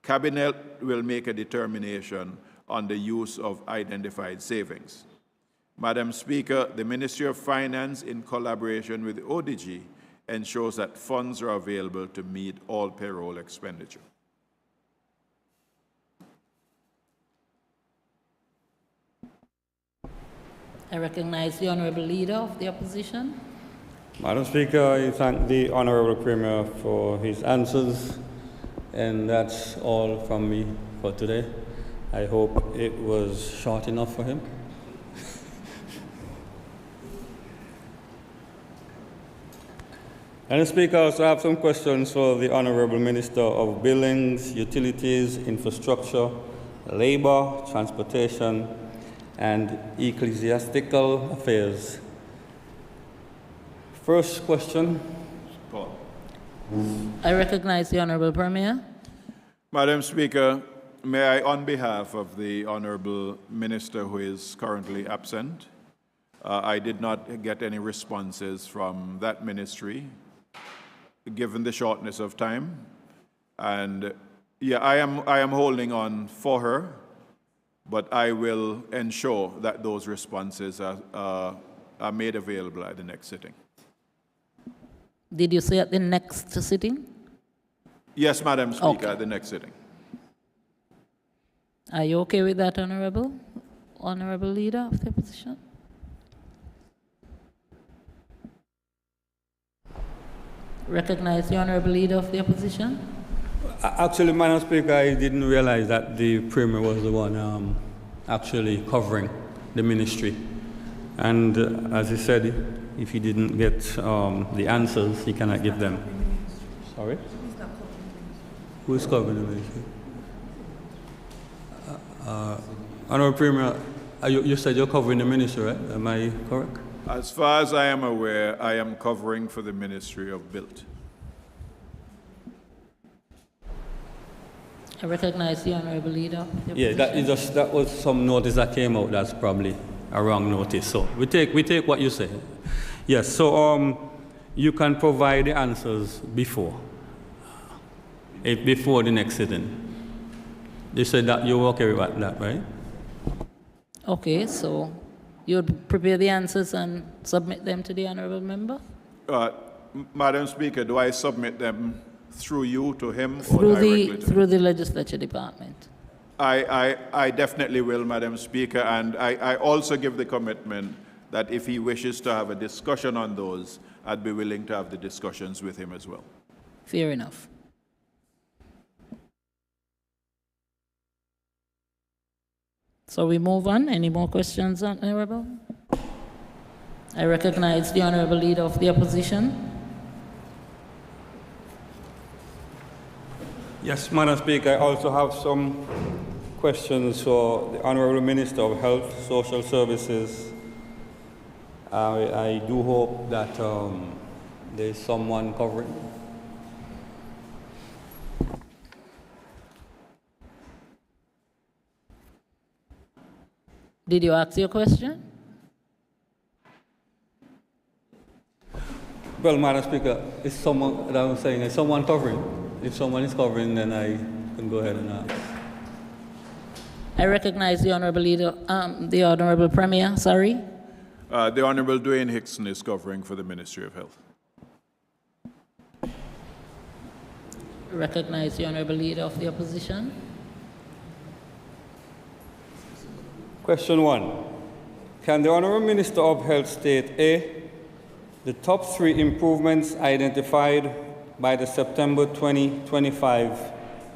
Cabinet will make a determination on the use of identified savings. Madam Speaker, the Ministry of Finance, in collaboration with the ODG, ensures that funds are available to meet all payroll expenditure. I recognize the Honorable Leader of the Opposition. Madam Speaker, I thank the Honorable Premier for his answers, and that's all from me for today. I hope it was short enough for him. Madam Speaker, I also have some questions for the Honorable Minister of Buildings, Utilities, Infrastructure, Labor, Transportation, and Ecclesiastical Affairs. First question. Paul. I recognize the Honorable Premier. Madam Speaker, may I, on behalf of the Honorable Minister who is currently absent, I did not get any responses from that ministry, given the shortness of time. And yeah, I am holding on for her, but I will ensure that those responses are made available at the next sitting. Did you say at the next sitting? Yes, Madam Speaker, Okay. at the next sitting. Are you okay with that, Honorable Leader of the Opposition? Recognize the Honorable Leader of the Opposition. Actually, Madam Speaker, I didn't realize that the Premier was the one actually covering the ministry. And as he said, if he didn't get the answers, he cannot give them. Sorry? Who is covering the ministry? Honorable Premier, you said you're covering the ministry, right? Am I correct? As far as I am aware, I am covering for the Ministry of Built. I recognize the Honorable Leader. Yeah, that was some notice that came out. That's probably a wrong notice. So we take what you say. Yes. So you can provide the answers before the next sitting. You said that you're okay with that, right? Okay, so you'll prepare the answers and submit them to the Honorable Member? Madam Speaker, do I submit them through you to him or directly to him? Through the Legislature Department. I definitely will, Madam Speaker, and I also give the commitment that if he wishes to have a discussion on those, I'd be willing to have the discussions with him as well. Fair enough. So we move on. Any more questions, Honorable? I recognize the Honorable Leader of the Opposition. Yes, Madam Speaker, I also have some questions for the Honorable Minister of Health, Social Services. I do hope that there is someone covering. Did you ask your question? Well, Madam Speaker, is someone, that I'm saying, is someone covering? If someone is covering, then I can go ahead and ask. I recognize the Honorable Leader, the Honorable Premier, sorry. The Honorable Dwayne Hickson is covering for the Ministry of Health. Recognize the Honorable Leader of the Opposition. Question 1. Can the Honorable Minister of Health state A, the top 3 improvements identified by the September 2025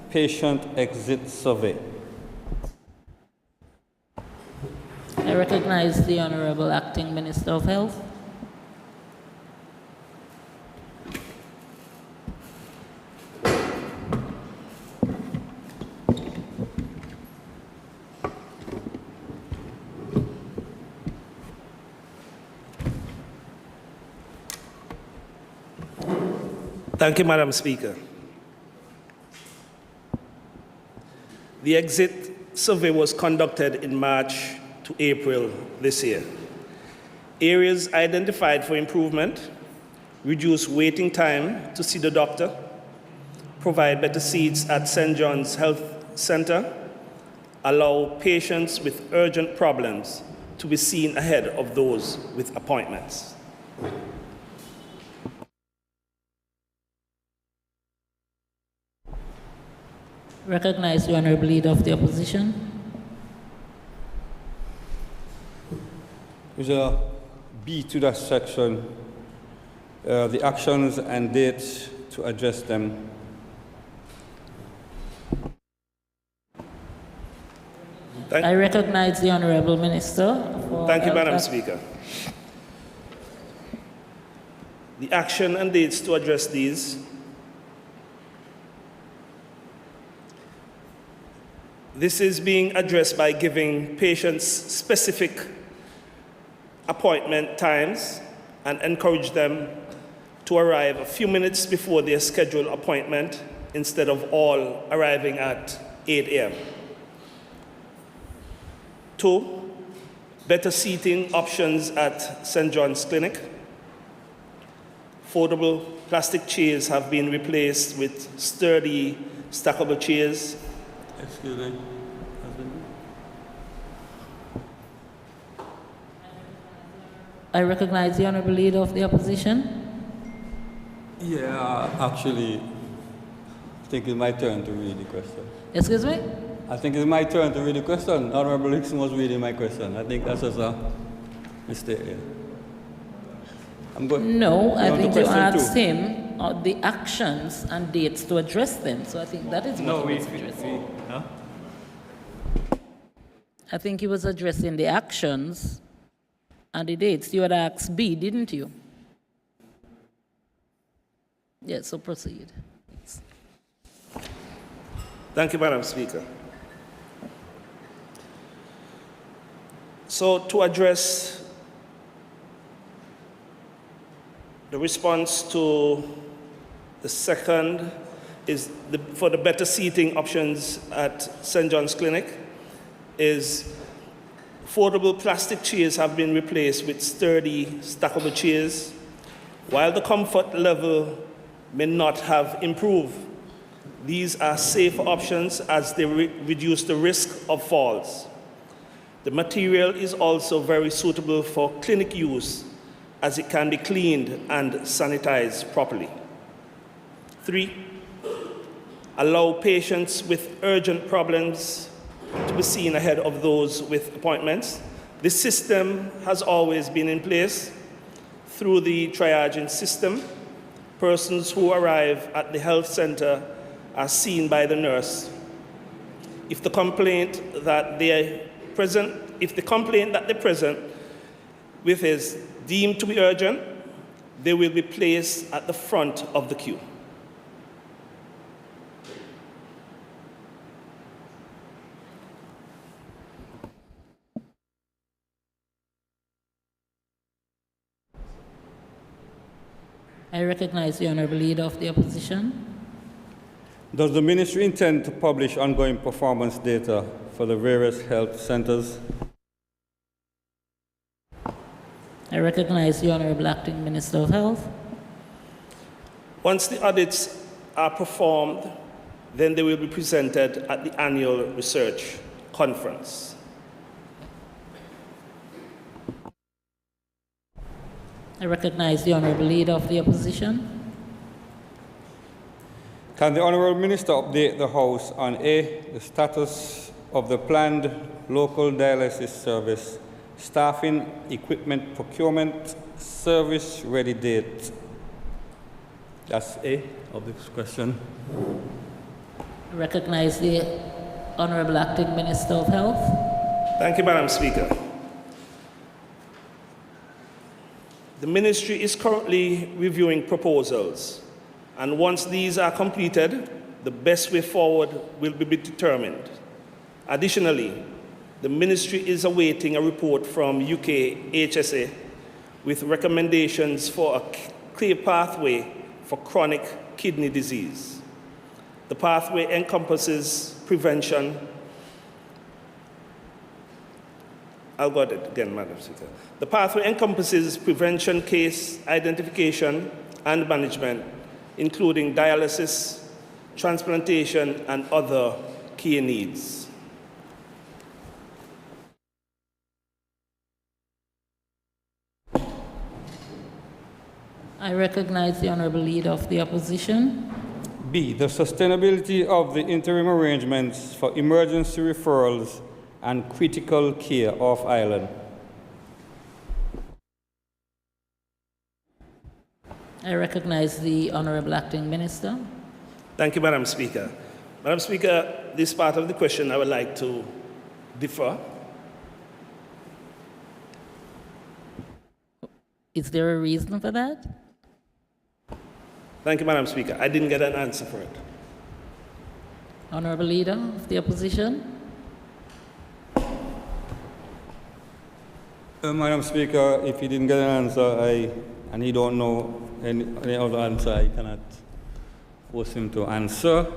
patient exit survey? I recognize the Honorable Acting Minister of Health. Thank you, Madam Speaker. The exit survey was conducted in March to April this year. Areas identified for improvement: reduce waiting time to see the doctor, provide better seats at St. John's Health Center, allow patients with urgent problems to be seen ahead of those with appointments. Recognize the Honorable Leader of the Opposition. There's a B to that section, the actions and dates to address them. I recognize the Honorable Minister. Thank you, Madam Speaker. The action and dates to address these: this is being addressed by giving patients specific appointment times and encourage them to arrive a few minutes before their scheduled appointment instead of all arriving at 8 a.m. 2, better seating options at St. John's Clinic. Foldable plastic chairs have been replaced with sturdy, stackable chairs. Excuse me. I recognize the Honorable Leader of the Opposition. Yeah, actually, I think it's my turn to read the question. Excuse me? I think it's my turn to read the question. Honorable Hickson was reading my question. I think that's just a mistake. Yeah. I'm going. No, I think you asked two. him the actions and dates to address them. So I think that is what he was addressing. I think he was addressing the actions and the dates. You had asked B, didn't you? Yes, so proceed. Thank you, Madam Speaker. So to address the response to the second is for the better seating options at St. John's Clinic is affordable plastic chairs have been replaced with sturdy stackable chairs. While the comfort level may not have improved, these are safe options as they reduce the risk of falls. The material is also very suitable for clinic use as it can be cleaned and sanitized properly. 3, allow patients with urgent problems to be seen ahead of those with appointments. This system has always been in place through the triaging system. Persons who arrive at the health center are seen by the nurse. If the complaint that they present with is deemed to be urgent, they will be placed at the front of the queue. I recognize the Honorable Leader of the Opposition. Does the ministry intend to publish ongoing performance data for the various health centers? I recognize the Honorable Acting Minister of Health. Once the audits are performed, then they will be presented at the annual research conference. I recognize the Honorable Leader of the Opposition. Can the Honourable Minister update the House on A, the status of the planned local dialysis service, staffing, equipment procurement, service ready date? That's A of this question. I recognize the Honorable Acting Minister of Health. Thank you, Madam Speaker. The ministry is currently reviewing proposals, and once these are completed, the best way forward will be determined. Additionally, the ministry is awaiting a report from UK HSA with recommendations for a clear pathway for chronic kidney disease. The pathway encompasses prevention. I'll go it again, Madam Speaker. The pathway encompasses prevention, case identification, and management, including dialysis, transplantation, and other key needs. I recognize the Honorable Leader of the Opposition. B, the sustainability of the interim arrangements for emergency referrals and critical care off island. I recognize the Honorable Acting Minister. Thank you, Madam Speaker. Madam Speaker, this part of the question I would like to defer. Is there a reason for that? Thank you, Madam Speaker. I didn't get an answer for it. Honorable Leader of the Opposition. Madam Speaker, if he didn't get an answer, and he don't know any other answer, I cannot force him to answer.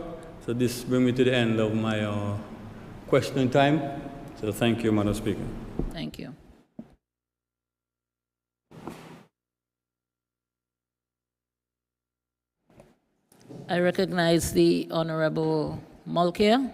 So this brings me to the end of my questioning time. So thank you, Madam Speaker. Thank you. I recognize the Honorable Mulcair.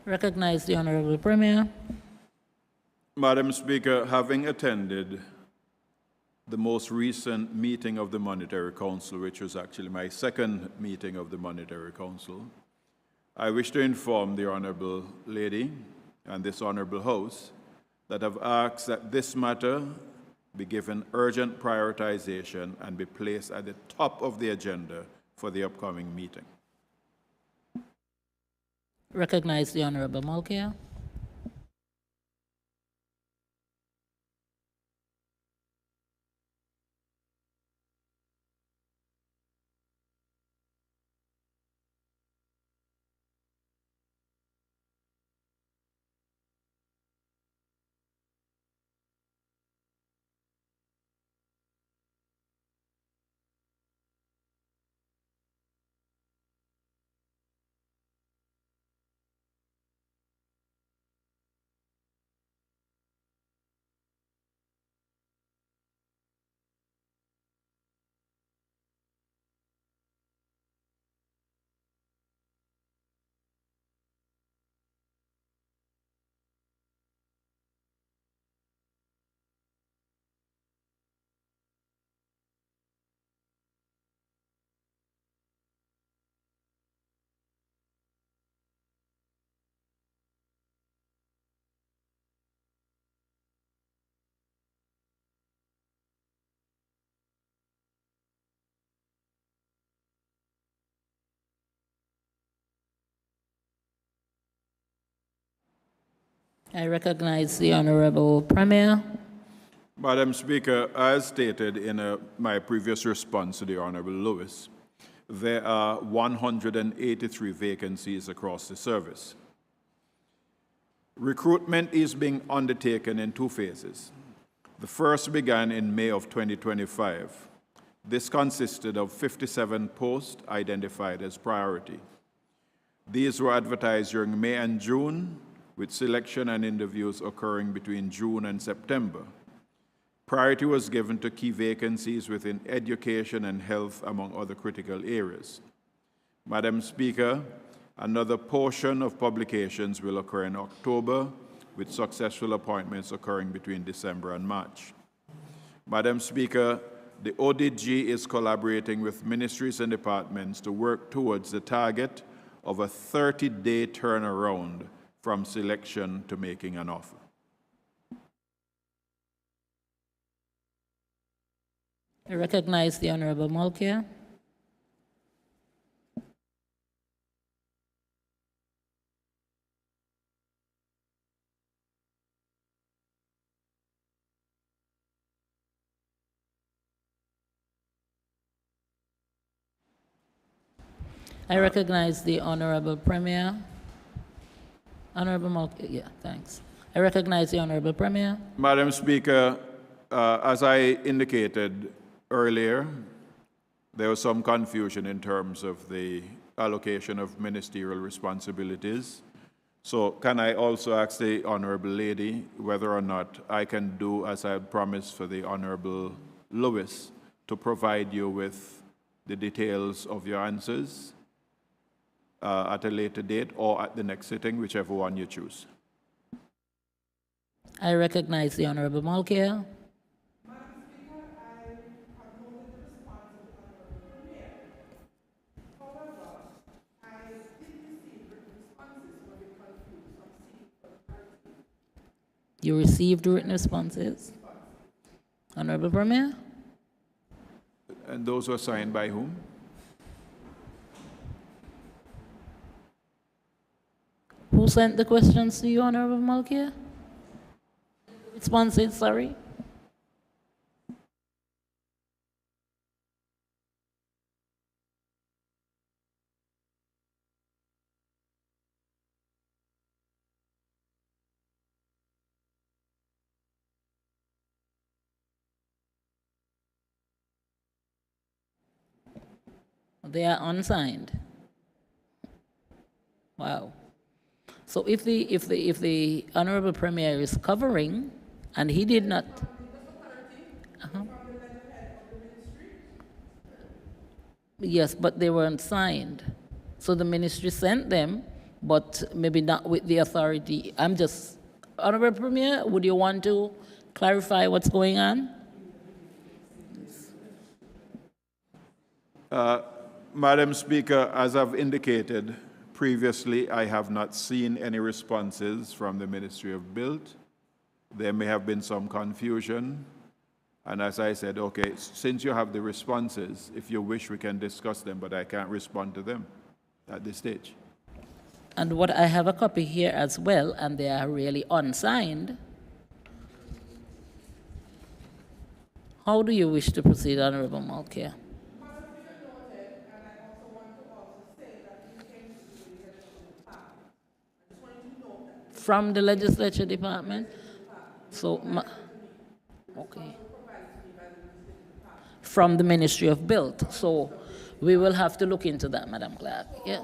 Recognize the Honorable Premier. Madam Speaker, having attended the most recent meeting of the Monetary Council, which was actually my second meeting of the Monetary Council, I wish to inform the Honorable Lady and this Honorable House that I've asked that this matter be given urgent prioritization and be placed at the top of the agenda for the upcoming meeting. Recognize the Honorable Malkia. I recognize the Honorable Premier. Madam Speaker, as stated in my previous response to the Honorable Lewis, there are 183 vacancies across the service. Recruitment is being undertaken in two phases. The first began in May of 2025. This consisted of 57 posts identified as priority. These were advertised during May and June, with selection and interviews occurring between June and September. Priority was given to key vacancies within education and health, among other critical areas. Madam Speaker, another portion of publications will occur in October, with successful appointments occurring between December and March. Madam Speaker, the ODG is collaborating with ministries and departments to work towards the target of a 30-day turnaround from selection to making an offer. I recognize the Honorable Malkia. I recognize the Honorable Premier. Honorable Malkia, yeah, thanks. I recognize the Honorable Premier. Madam Speaker, as I indicated earlier, there was some confusion in terms of the allocation of ministerial responsibilities. So can I also ask the Honorable Lady whether or not I can do as I had promised for the Honorable Lewis to provide you with the details of your answers at a later date or at the next sitting, whichever one you choose. I recognize the Honorable Malkia. You received written responses. Honorable Premier. And those were signed by whom? Who sent the questions to you, Honorable Malkia? Responses, sorry. They are unsigned. Wow. So if the Honorable Premier is covering, and he did not. Yes, but they weren't signed. So the ministry sent them, but maybe not with the authority. Honorable Premier, would you want to clarify what's going on? Madam Speaker, as I've indicated previously, I have not seen any responses from the Ministry of Build. There may have been some confusion. And as I said, okay, since you have the responses, if you wish, we can discuss them, but I can't respond to them at this stage. And what I have a copy here as well, and they are really unsigned. How do you wish to proceed, Honorable Malkia? From the legislature department? So, okay. From the Ministry of Build. So we will have to look into that, Madam Clerk. Yes.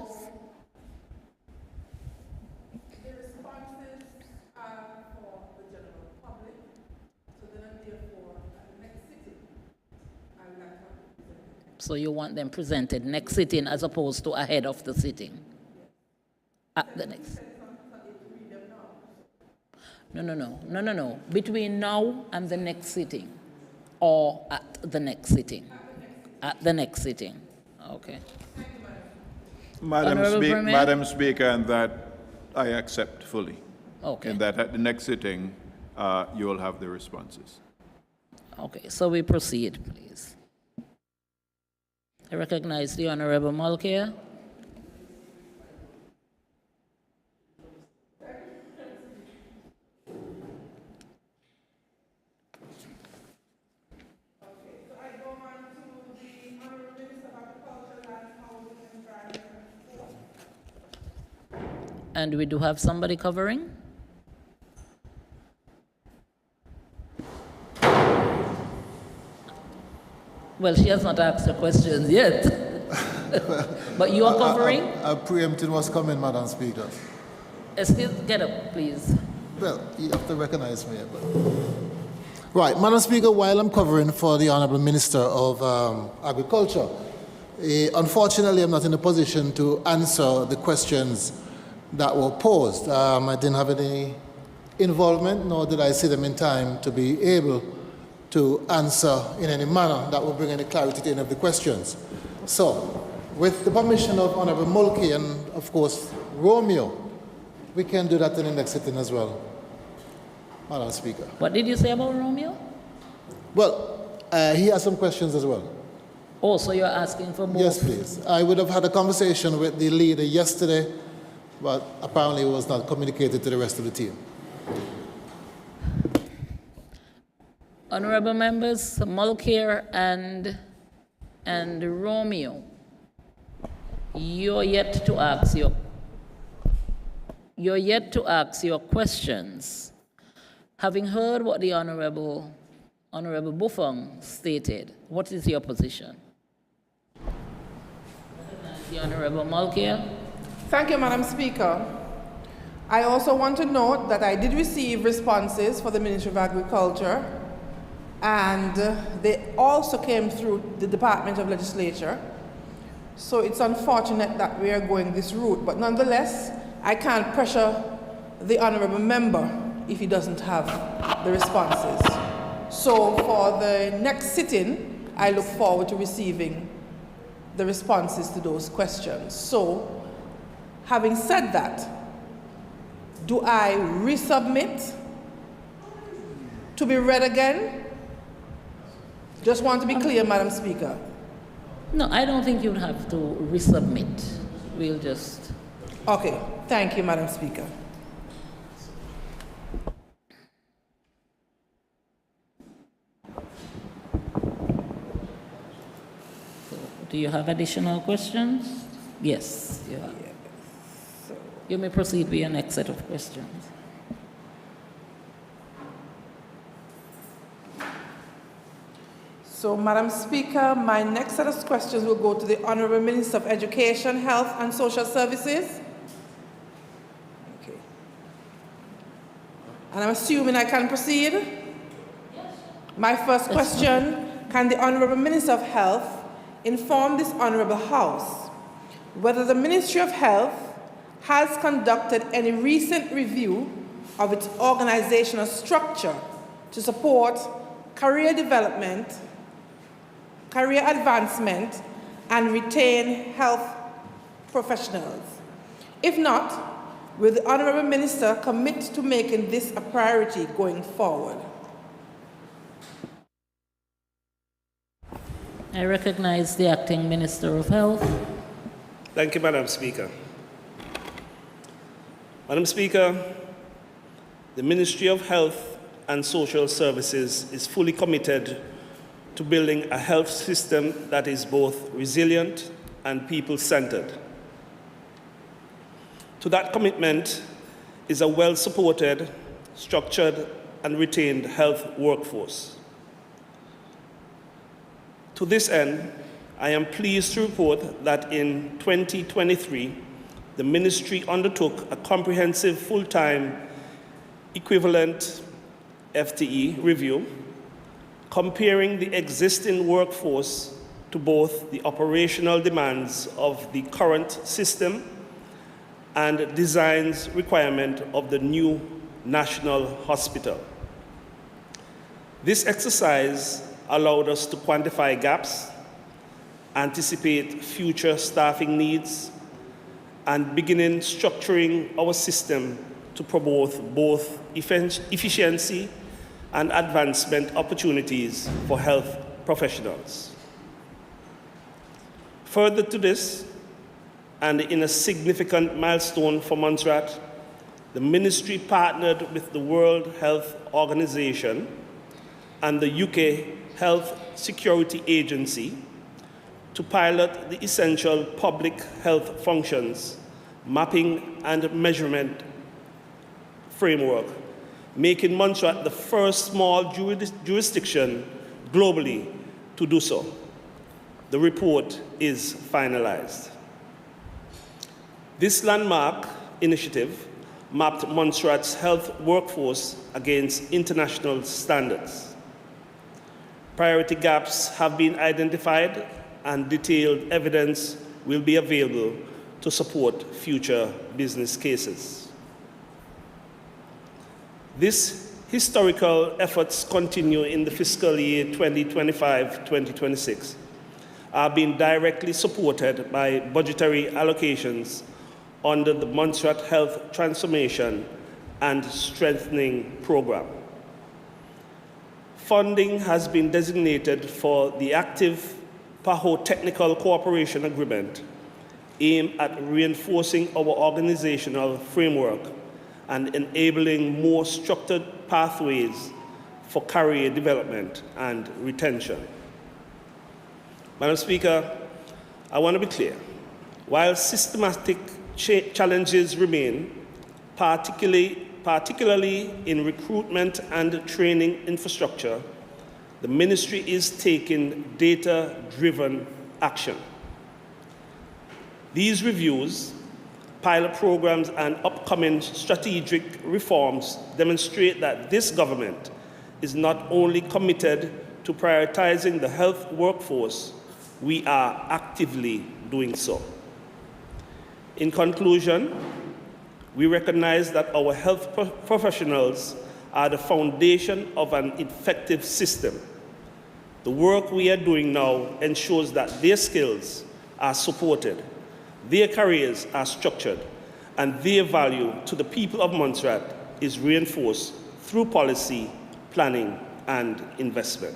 The responses are for the general public, so then therefore at the next sitting, I would like to have them presented. So you want them presented next sitting as opposed to ahead of the sitting? At the next. No. Between now and the next sitting, or at the next sitting? At the next sitting. Okay. Madam Speaker, and that I accept fully. Okay. And that at the next sitting, you will have the responses. Okay, so we proceed, please. I recognize the Honorable Malkia. And we do have somebody covering? Well, she has not asked her questions yet. But you are covering? I preempted what's coming, Madam Speaker. Excuse, get up, please. Well, you have to recognize me. But... Right, Madam Speaker, while I'm covering for the Honourable Minister of Agriculture, unfortunately, I'm not in a position to answer the questions that were posed. I didn't have any involvement, nor did I see them in time to be able to answer in any manner that will bring any clarity to any of the questions. So, with the permission of Honourable Mulkey and, of course, Romeo, we can do that in the next sitting as well, Madam Speaker. What did you say about Romeo? Well, he has some questions as well. Oh, so you're asking for more? Yes, please. I would have had a conversation with the leader yesterday, but apparently it was not communicated to the rest of the team. Honorable members, Mulcair and Romeo, you're yet to ask your questions. Having heard what the Honorable Buffon stated, what is your position? The Honorable Mulcair. Thank you, Madam Speaker. I also want to note that I did receive responses for the Ministry of Agriculture, and they also came through the Department of Legislature. So it's unfortunate that we are going this route, but nonetheless, I can't pressure the honourable member if he doesn't have the responses. So for the next sitting, I look forward to receiving the responses to those questions. So, having said that, do I resubmit to be read again? Just want to be clear, Madam Speaker. No, I don't think you'd have to resubmit. We'll just... Okay, thank you, Madam Speaker. Do you have additional questions? Yes, you have. You may proceed with your next set of questions. So, Madam Speaker, my next set of questions will go to the Honourable Minister of Education, Health and Social Services. Okay. And I'm assuming I can proceed? Yes. My first question, can the Honourable Minister of Health inform this Honourable House whether the Ministry of Health has conducted any recent review of its organizational structure to support career development, career advancement, and retain health professionals? If not, will the Honourable Minister commit to making this a priority going forward? I recognize the Acting Minister of Health. Thank you, Madam Speaker. Madam Speaker, the Ministry of Health and Social Services is fully committed to building a health system that is both resilient and people-centered. To that commitment is a well-supported, structured, and retained health workforce. To this end, I am pleased to report that in 2023, the Ministry undertook a comprehensive full-time equivalent FTE review, comparing the existing workforce to both the operational demands of the current system and design's requirement of the new national hospital. This exercise allowed us to quantify gaps, anticipate future staffing needs, and begin structuring our system to promote both efficiency and advancement opportunities for health professionals. Further to this, and in a significant milestone for Montserrat, the Ministry partnered with the World Health Organization and the UK Health Security Agency to pilot the essential public health functions, mapping and measurement framework, making Montserrat the first small jurisdiction globally to do so. The report is finalized. This landmark initiative mapped Montserrat's health workforce against international standards. Priority gaps have been identified and detailed evidence will be available to support future business cases. These historical efforts continue in the fiscal year 2025-2026, are being directly supported by budgetary allocations under the Montserrat Health Transformation and Strengthening Program. Funding has been designated for the active PAHO Technical Cooperation Agreement aimed at reinforcing our organizational framework and enabling more structured pathways for career development and retention. Madam Speaker, I want to be clear. While systematic challenges remain, particularly in recruitment and training infrastructure, the Ministry is taking data-driven action. These reviews, pilot programs, and upcoming strategic reforms demonstrate that this government is not only committed to prioritizing the health workforce, we are actively doing so. In conclusion, we recognize that our health professionals are the foundation of an effective system. The work we are doing now ensures that their skills are supported, their careers are structured, and their value to the people of Montserrat is reinforced through policy, planning, and investment.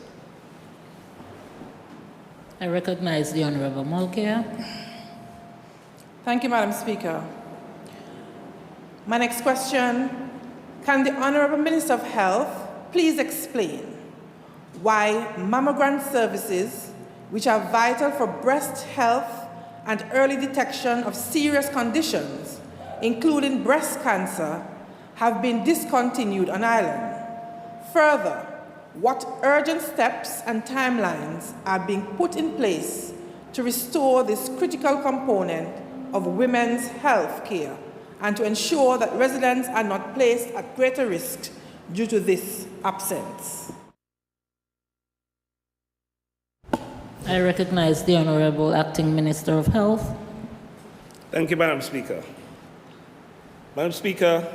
I recognize the Honourable Mulcair. Thank you, Madam Speaker. My next question, can the Honourable Minister of Health please explain why mammogram services, which are vital for breast health and early detection of serious conditions, including breast cancer, have been discontinued on Ireland? Further, what urgent steps and timelines are being put in place to restore this critical component of women's health care and to ensure that residents are not placed at greater risk due to this absence? I recognize the Honourable Acting Minister of Health. Thank you, Madam Speaker. Madam Speaker,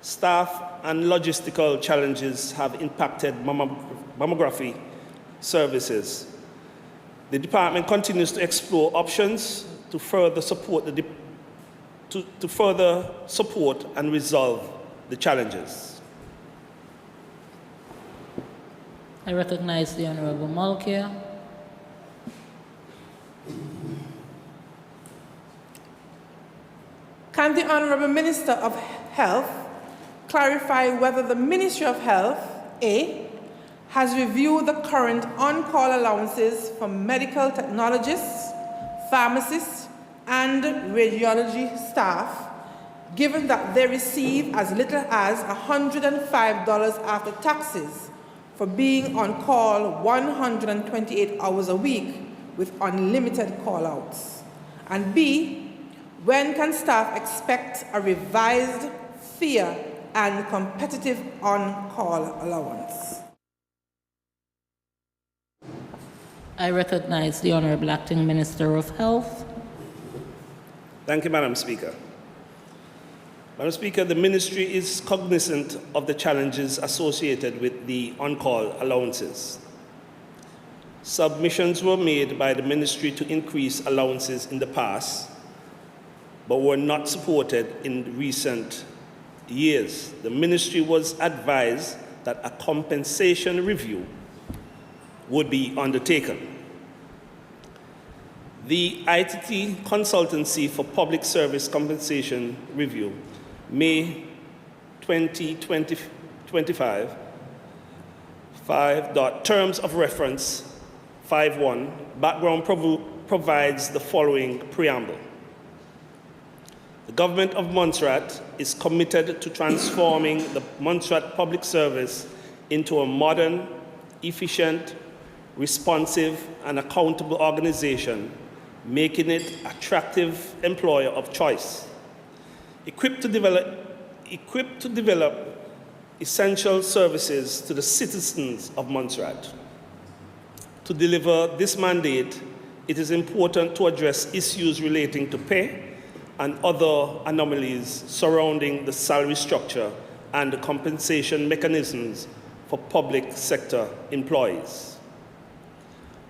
staff and logistical challenges have impacted mammography services. The department continues to explore options to further support and resolve the challenges. I recognize the Honorable Malkia. Can the Honourable Minister of Health clarify whether the Ministry of Health, A, has reviewed the current on-call allowances for medical technologists, pharmacists, and radiology staff, given that they receive as little as $105 after taxes for being on call 128 hours a week with unlimited call-outs? And B, when can staff expect a revised, fair, and competitive on-call allowance? I recognize the Honorable Acting Minister of Health. Thank you, Madam Speaker. Madam Speaker, the Ministry is cognizant of the challenges associated with the on-call allowances. Submissions were made by the Ministry to increase allowances in the past, but were not supported in recent years. The Ministry was advised that a compensation review would be undertaken. The ITT Consultancy for Public Service Compensation Review, May 2025, Terms of Reference 5.1, background provides the following preamble. The Government of Montserrat is committed to transforming the Montserrat Public Service into a modern, efficient, responsive, and accountable organization, making it an attractive employer of choice. Equipped to develop essential services to the citizens of Montserrat. To deliver this mandate, it is important to address issues relating to pay and other anomalies surrounding the salary structure and the compensation mechanisms for public sector employees.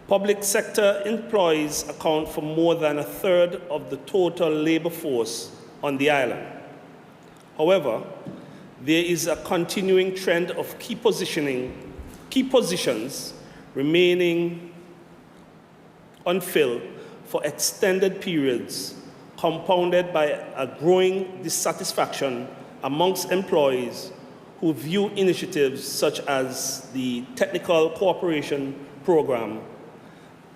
Public sector employees account for more than a third of the total labor force on the island. However, there is a continuing trend of key positions remaining unfilled for extended periods, compounded by a growing dissatisfaction amongst employees who view initiatives such as the Technical Cooperation Program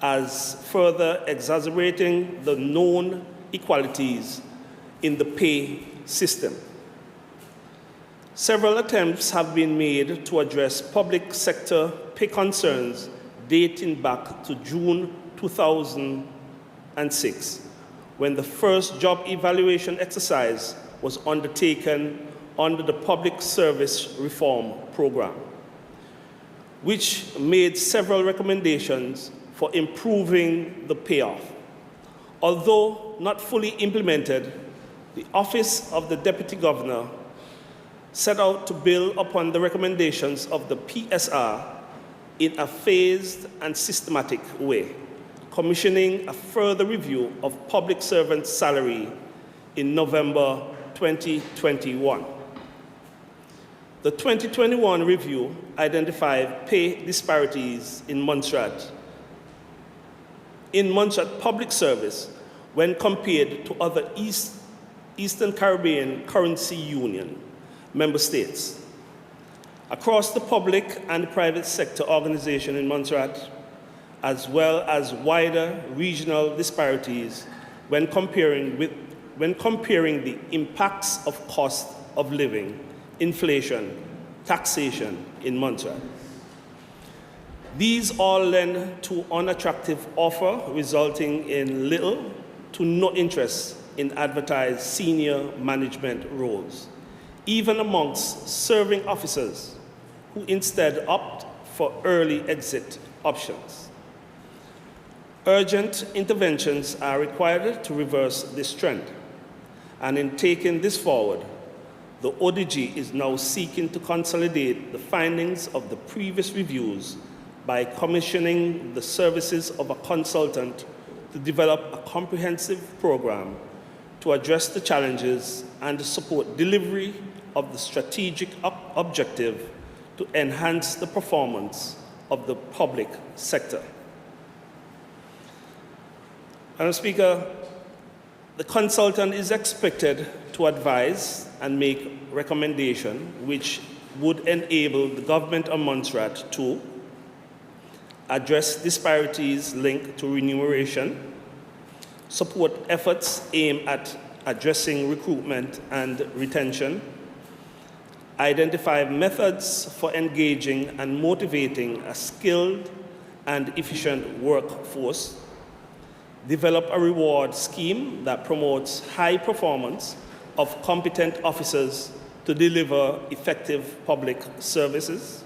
as further exacerbating the known inequalities in the pay system. Several attempts have been made to address public sector pay concerns dating back to June 2006, when the first job evaluation exercise was undertaken under the Public Service Reform Program, which made several recommendations for improving the payoff. Although not fully implemented, the Office of the Deputy Governor set out to build upon the recommendations of the PSR in a phased and systematic way, commissioning a further review of public servants' salary in November 2021. The 2021 review identified pay disparities in Montserrat public service when compared to other Eastern Caribbean Currency Union member states. Across the public and private sector organization in Montserrat, as well as wider regional disparities when comparing the impacts of cost of living, inflation, taxation in Montserrat. These all lend to unattractive offer, resulting in little to no interest in advertised senior management roles, even amongst serving officers who instead opt for early exit options. Urgent interventions are required to reverse this trend, and in taking this forward, the ODG is now seeking to consolidate the findings of the previous reviews by commissioning the services of a consultant to develop a comprehensive program to address the challenges and support delivery of the strategic objective to enhance the performance of the public sector. Madam Speaker, the consultant is expected to advise and make recommendations which would enable the government of Montserrat to address disparities linked to remuneration, support efforts aimed at addressing recruitment and retention, identify methods for engaging and motivating a skilled and efficient workforce, develop a reward scheme that promotes high performance of competent officers to deliver effective public services,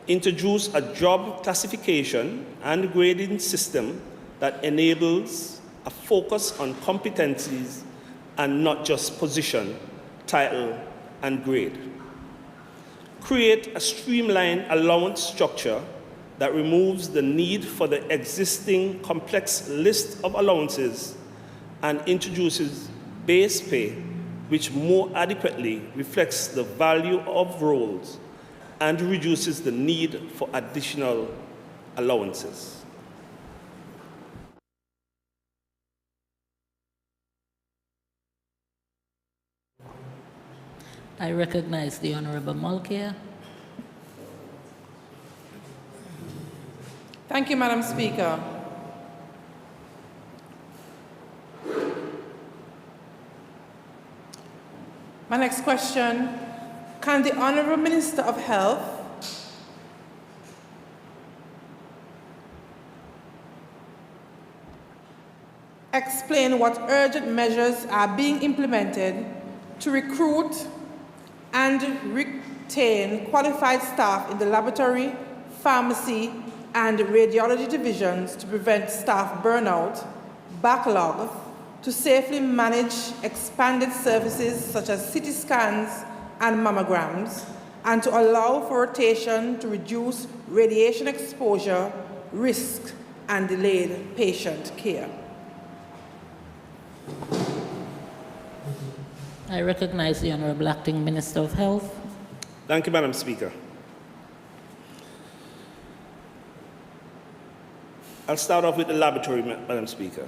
introduce a job classification and grading system that enables a focus on competencies and not just position, title, and grade. Create a streamlined allowance structure that removes the need for the existing complex list of allowances and introduces base pay, which more adequately reflects the value of roles and reduces the need for additional allowances. I recognize the Honorable Mulcair. Thank you, Madam Speaker. My next question, can the Honourable Minister of Health explain what urgent measures are being implemented to recruit and retain qualified staff in the laboratory, pharmacy, and radiology divisions to prevent staff burnout, backlog, to safely manage expanded services such as CT scans and mammograms, and to allow for rotation to reduce radiation exposure, risk, and delayed patient care? I recognize the Honorable Acting Minister of Health. Thank you, Madam Speaker. I'll start off with the laboratory, Madam Speaker.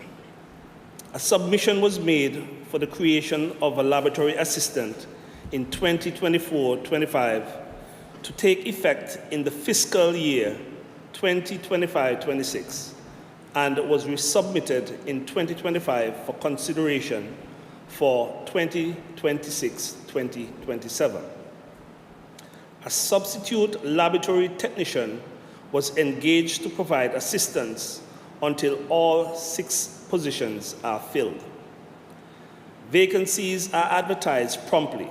A submission was made for the creation of a laboratory assistant in 2024-25 to take effect in the fiscal year 2025-26 and was resubmitted in 2025 for consideration for 2026-2027. A substitute laboratory technician was engaged to provide assistance until all 6 positions are filled. Vacancies are advertised promptly.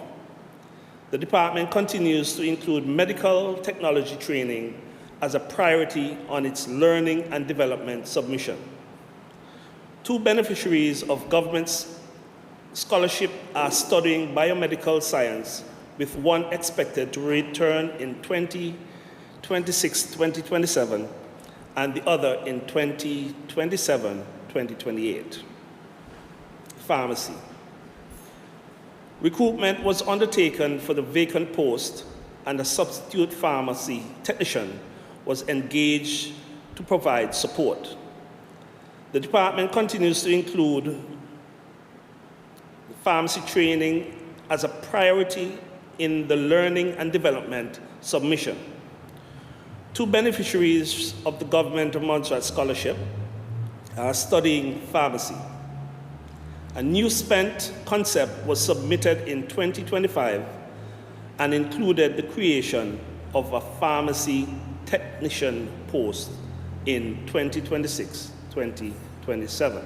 The department continues to include medical technology training as a priority on its learning and development submission. 2 beneficiaries of government's scholarship are studying biomedical science, with 1 expected to return in 2026-2027 and the other in 2027-2028. Pharmacy. Recruitment was undertaken for the vacant post, and a substitute pharmacy technician was engaged to provide support. The department continues to include pharmacy training as a priority in the learning and development submission. 2 beneficiaries of the Government of Montserrat Scholarship are studying pharmacy. A new spent concept was submitted in 2025 and included the creation of a pharmacy technician post in 2026-2027.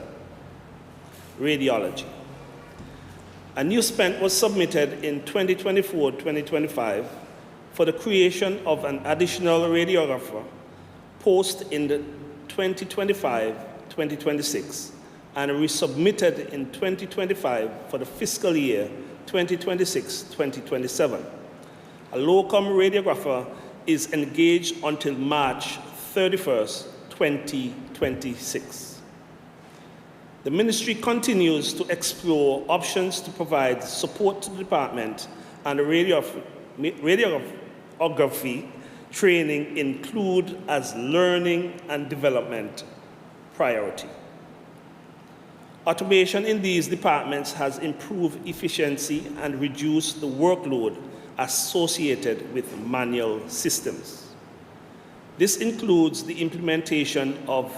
Radiology. A new spent was submitted in 2024-2025 for the creation of an additional radiographer post in the 2025-2026 and resubmitted in 2025 for the fiscal year 2026-2027. A locum radiographer is engaged until March 31st, 2026. The ministry continues to explore options to provide support to the department, and radiography training include as learning and development priority. Automation in these departments has improved efficiency and reduced the workload associated with manual systems. This includes the implementation of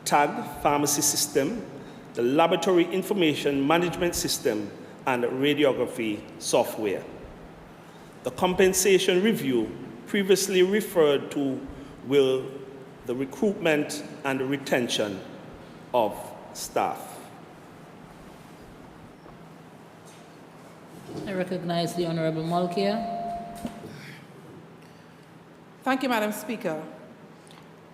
TAG pharmacy system, the laboratory information management system, and radiography software. The compensation review previously referred to will the recruitment and retention of staff. I recognize the Honorable Malkia. Thank you, Madam Speaker.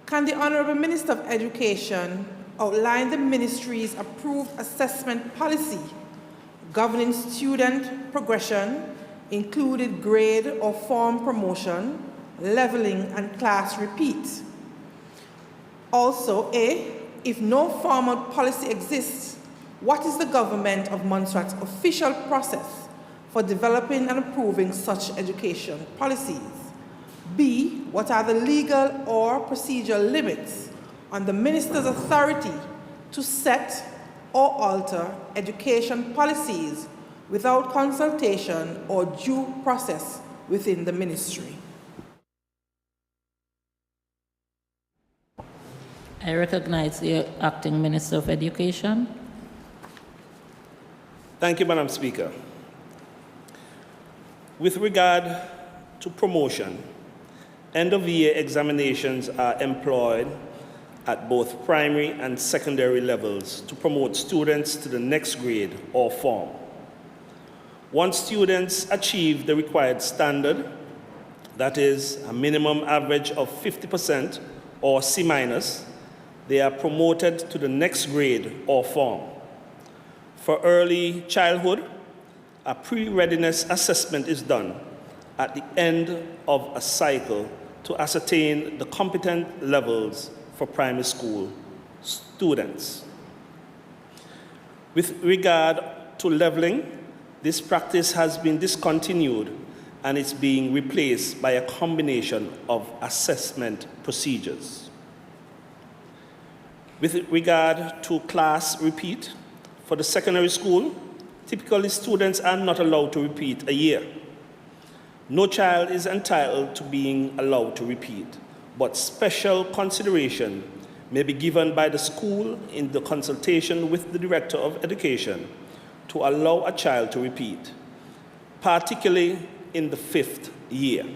Can the Honorable Minister of Education outline the ministry's approved assessment policy governing student progression, including grade or form promotion, leveling, and class repeat? Also, A, if no formal policy exists, what is the government of Montserrat's official process for developing and approving such education policies? B, what are the legal or procedural limits on the minister's authority to set or alter education policies without consultation or due process within the ministry? I recognize the Acting Minister of Education. Thank you, Madam Speaker. With regard to promotion, end-of-year examinations are employed at both primary and secondary levels to promote students to the next grade or form. Once students achieve the required standard, that is a minimum average of 50% or C-, they are promoted to the next grade or form. For early childhood, a pre-readiness assessment is done at the end of a cycle to ascertain the competent levels for primary school students. With regard to leveling, this practice has been discontinued and is being replaced by a combination of assessment procedures. With regard to class repeat, for the secondary school, typically students are not allowed to repeat a year. No child is entitled to being allowed to repeat, but special consideration may be given by the school in the consultation with the Director of Education to allow a child to repeat, particularly in the 5th year.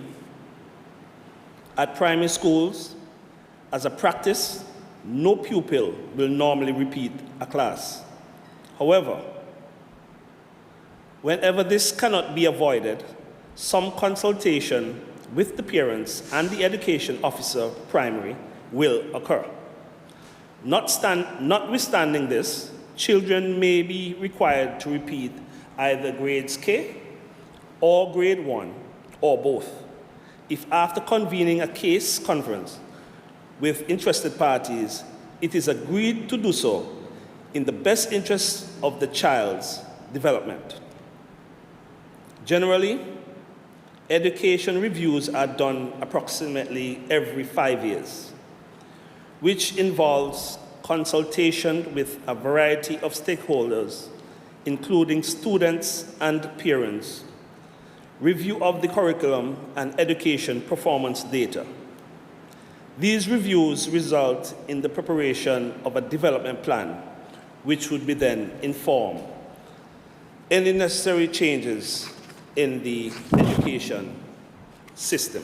At primary schools, as a practice, no pupil will normally repeat a class. However, whenever this cannot be avoided, some consultation with the parents and the education officer primary will occur. Notwithstanding this, children may be required to repeat either grades K or grade 1 or both, if after convening a case conference with interested parties, it is agreed to do so in the best interest of the child's development. Generally, education reviews are done approximately every 5 years, which involves consultation with a variety of stakeholders, including students and parents, review of the curriculum and education performance data. These reviews result in the preparation of a development plan, which would be then inform any necessary changes in the education system.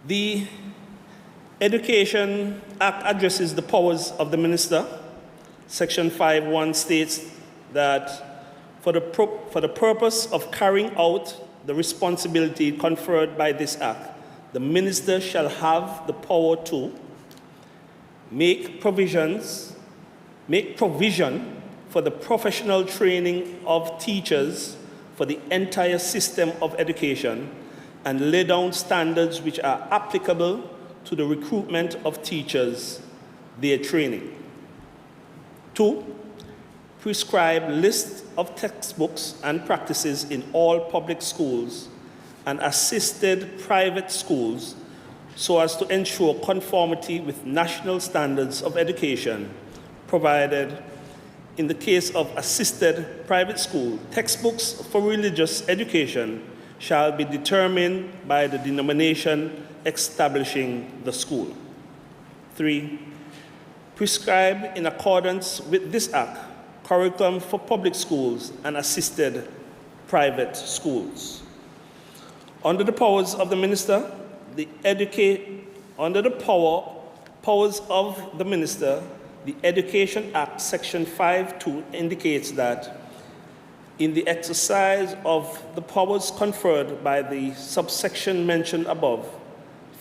The Education Act addresses the powers of the minister. Section 5.1 states that for the purpose of carrying out the responsibility conferred by this Act, the Minister shall have the power to make provision for the professional training of teachers for the entire system of education and lay down standards which are applicable to the recruitment of teachers, their training. 2, prescribe lists of textbooks and practices in all public schools and assisted private schools so as to ensure conformity with national standards of education provided. In the case of assisted private school, textbooks for religious education shall be determined by the denomination establishing the school. 3, prescribe in accordance with this Act curriculum for public schools and assisted private schools. Under the powers of the Minister, powers of the Minister, the Education Act, Section 5.2 indicates that in the exercise of the powers conferred by the subsection mentioned above,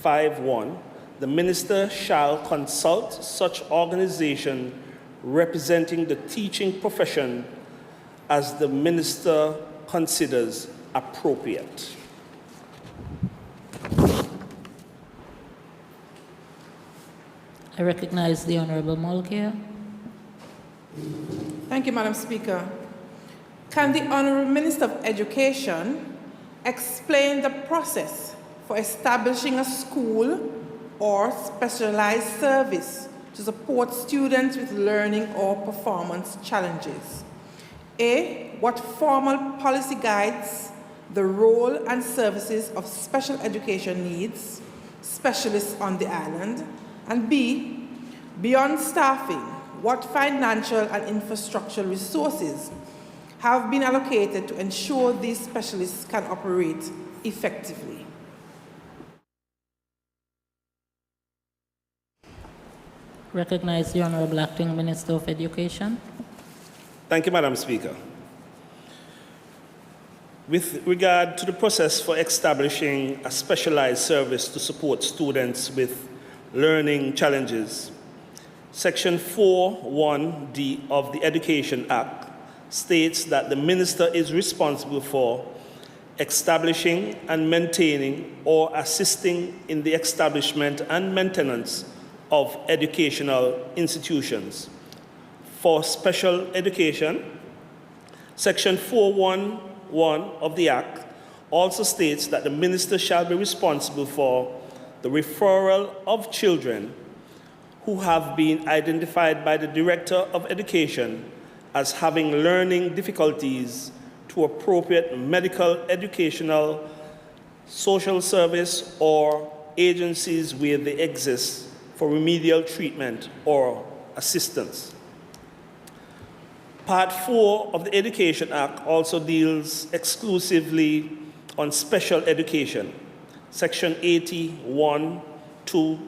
5.1, the Minister shall consult such organization representing the teaching profession as the Minister considers appropriate. I recognize the Honorable Mulcair. Thank you, Madam Speaker. Can the Honorable Minister of Education explain the process for establishing a school or specialized service to support students with learning or performance challenges? A, what formal policy guides the role and services of special education needs specialists on the island? And B, beyond staffing, what financial and infrastructural resources have been allocated to ensure these specialists can operate effectively? Recognize the Honorable Acting Minister of Education. Thank you, Madam Speaker. With regard to the process for establishing a specialized service to support students with learning challenges, Section 4.1d of the Education Act states that the Minister is responsible for establishing and maintaining or assisting in the establishment and maintenance of educational institutions. For special education, Section 4.1.1 of the Act also states that the Minister shall be responsible for the referral of children who have been identified by the Director of Education as having learning difficulties to appropriate medical, educational, social service, or agencies where they exist for remedial treatment or assistance. Part 4 of the Education Act also deals exclusively on special education. Section 81, 2,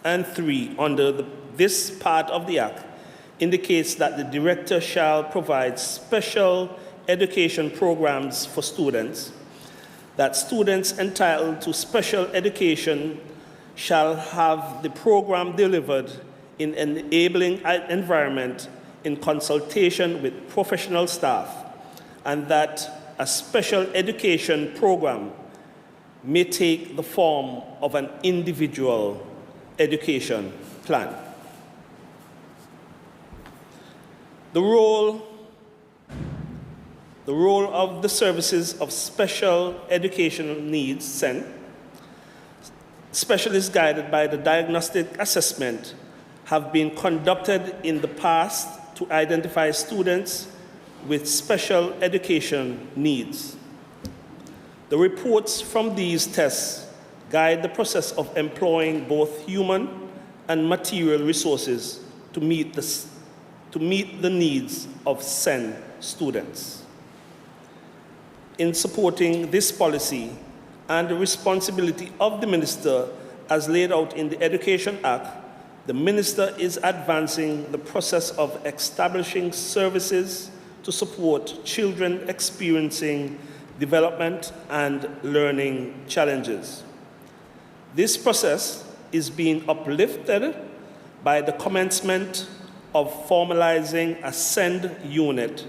and 3 under this part of the Act indicates that the Director shall provide special education programs for students, that students entitled to special education shall have the program delivered in an enabling environment in consultation with professional staff, and that a special education program may take the form of an individual education plan. The role of the Services of Special Educational Needs, SEN, specialists guided by the diagnostic assessment, have been conducted in the past to identify students with special education needs. The reports from these tests guide the process of employing both human and material resources to meet the needs of SEN students. In supporting this policy and the responsibility of the Minister as laid out in the Education Act, the Minister is advancing the process of establishing services to support children experiencing development, and learning challenges. This process is being uplifted by the commencement of formalizing a SEND unit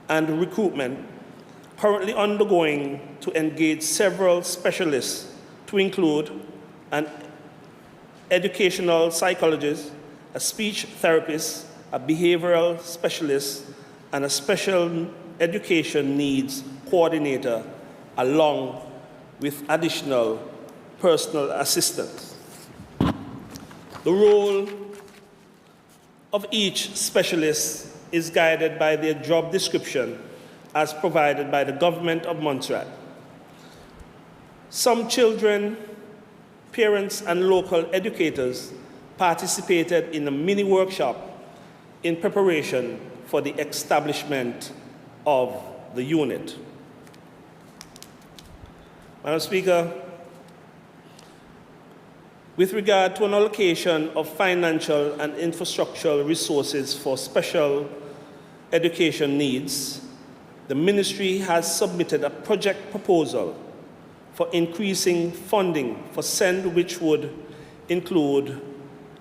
and recruitment currently undergoing to engage several specialists to include an educational psychologist, a speech therapist, a behavioral specialist, and a special education needs coordinator, along with additional personal assistance. The role of each specialist is guided by their job description as provided by the government of Montserrat. Some children, parents, and local educators participated in a mini workshop in preparation for the establishment of the unit. Madam Speaker, with regard to an allocation of financial and infrastructural resources for special education needs, the Ministry has submitted a project proposal for increasing funding for SEND, which would include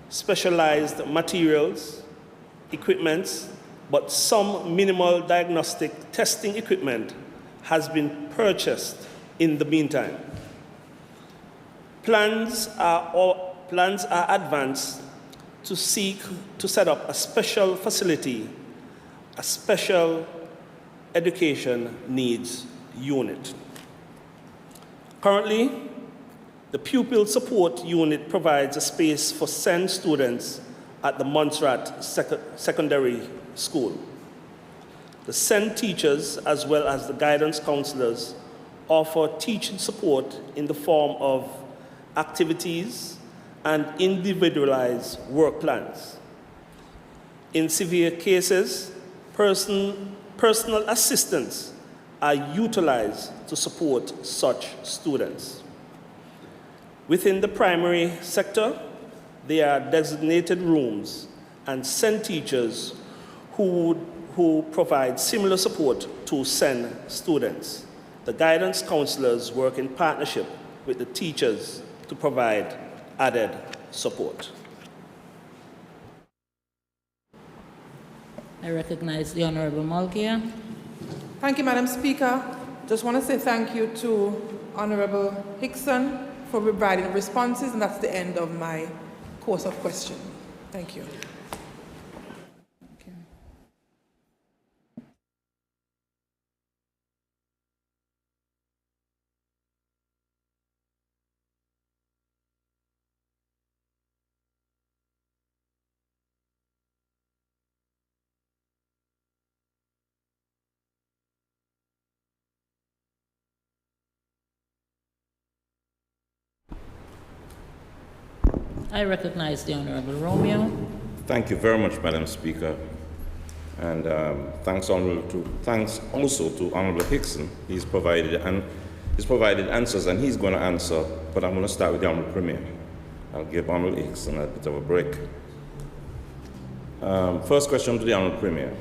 specialized materials, equipments, but some minimal diagnostic testing equipment has been purchased in the meantime. Plans are advanced to seek to set up a special facility, a special education needs unit. Currently, the Pupil Support Unit provides a space for SEND students at the Montserrat Secondary School. The SEND teachers, as well as the guidance counselors, offer teaching support in the form of activities and individualized work plans. In severe cases, personal assistants are utilized to support such students. Within the primary sector, there are designated rooms and SEND teachers who provide similar support to SEND students. The guidance counselors work in partnership with the teachers to provide added support. I recognize the Honorable Mulcair. Thank you, Madam Speaker. Just want to say thank you to Honorable Hickson for providing responses, and that's the end of my course of questioning. Thank you. I recognize the Honorable Romeo. Thank you very much, Madam Speaker. And thanks also to Honorable Hickson. He's provided answers, and he's going to answer, but I'm going to start with the Honorable Premier. I'll give Honorable Hickson a bit of a break. First question to the Honorable Premier.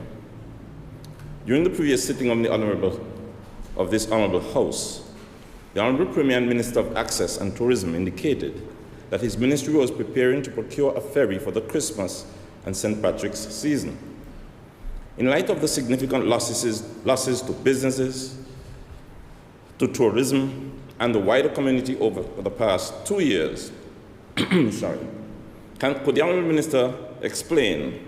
During the previous sitting of this Honorable House, the Honorable Premier and Minister of Access and Tourism indicated that his ministry was preparing to procure a ferry for the Christmas and St. Patrick's season. In light of the significant losses to businesses, to tourism, and the wider community over the past 2 years, could the Honourable Minister explain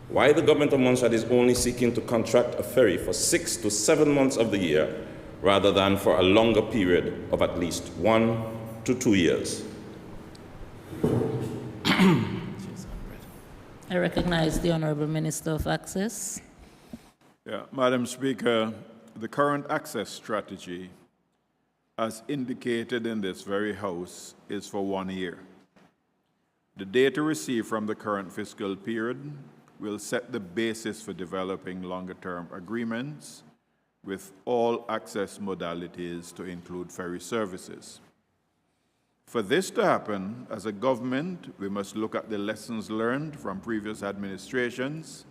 why the government of Montserrat is only seeking to contract a ferry for 6 to 7 months of the year, rather than for a longer period of at least 1 to 2 years? I recognize the Honorable Minister of Access. Yeah, Madam Speaker, the current access strategy, as indicated in this very House, is for 1 year. The data received from the current fiscal period will set the basis for developing longer-term agreements with all access modalities to include ferry services. For this to happen, as a government, we must look at the lessons learned from previous administrations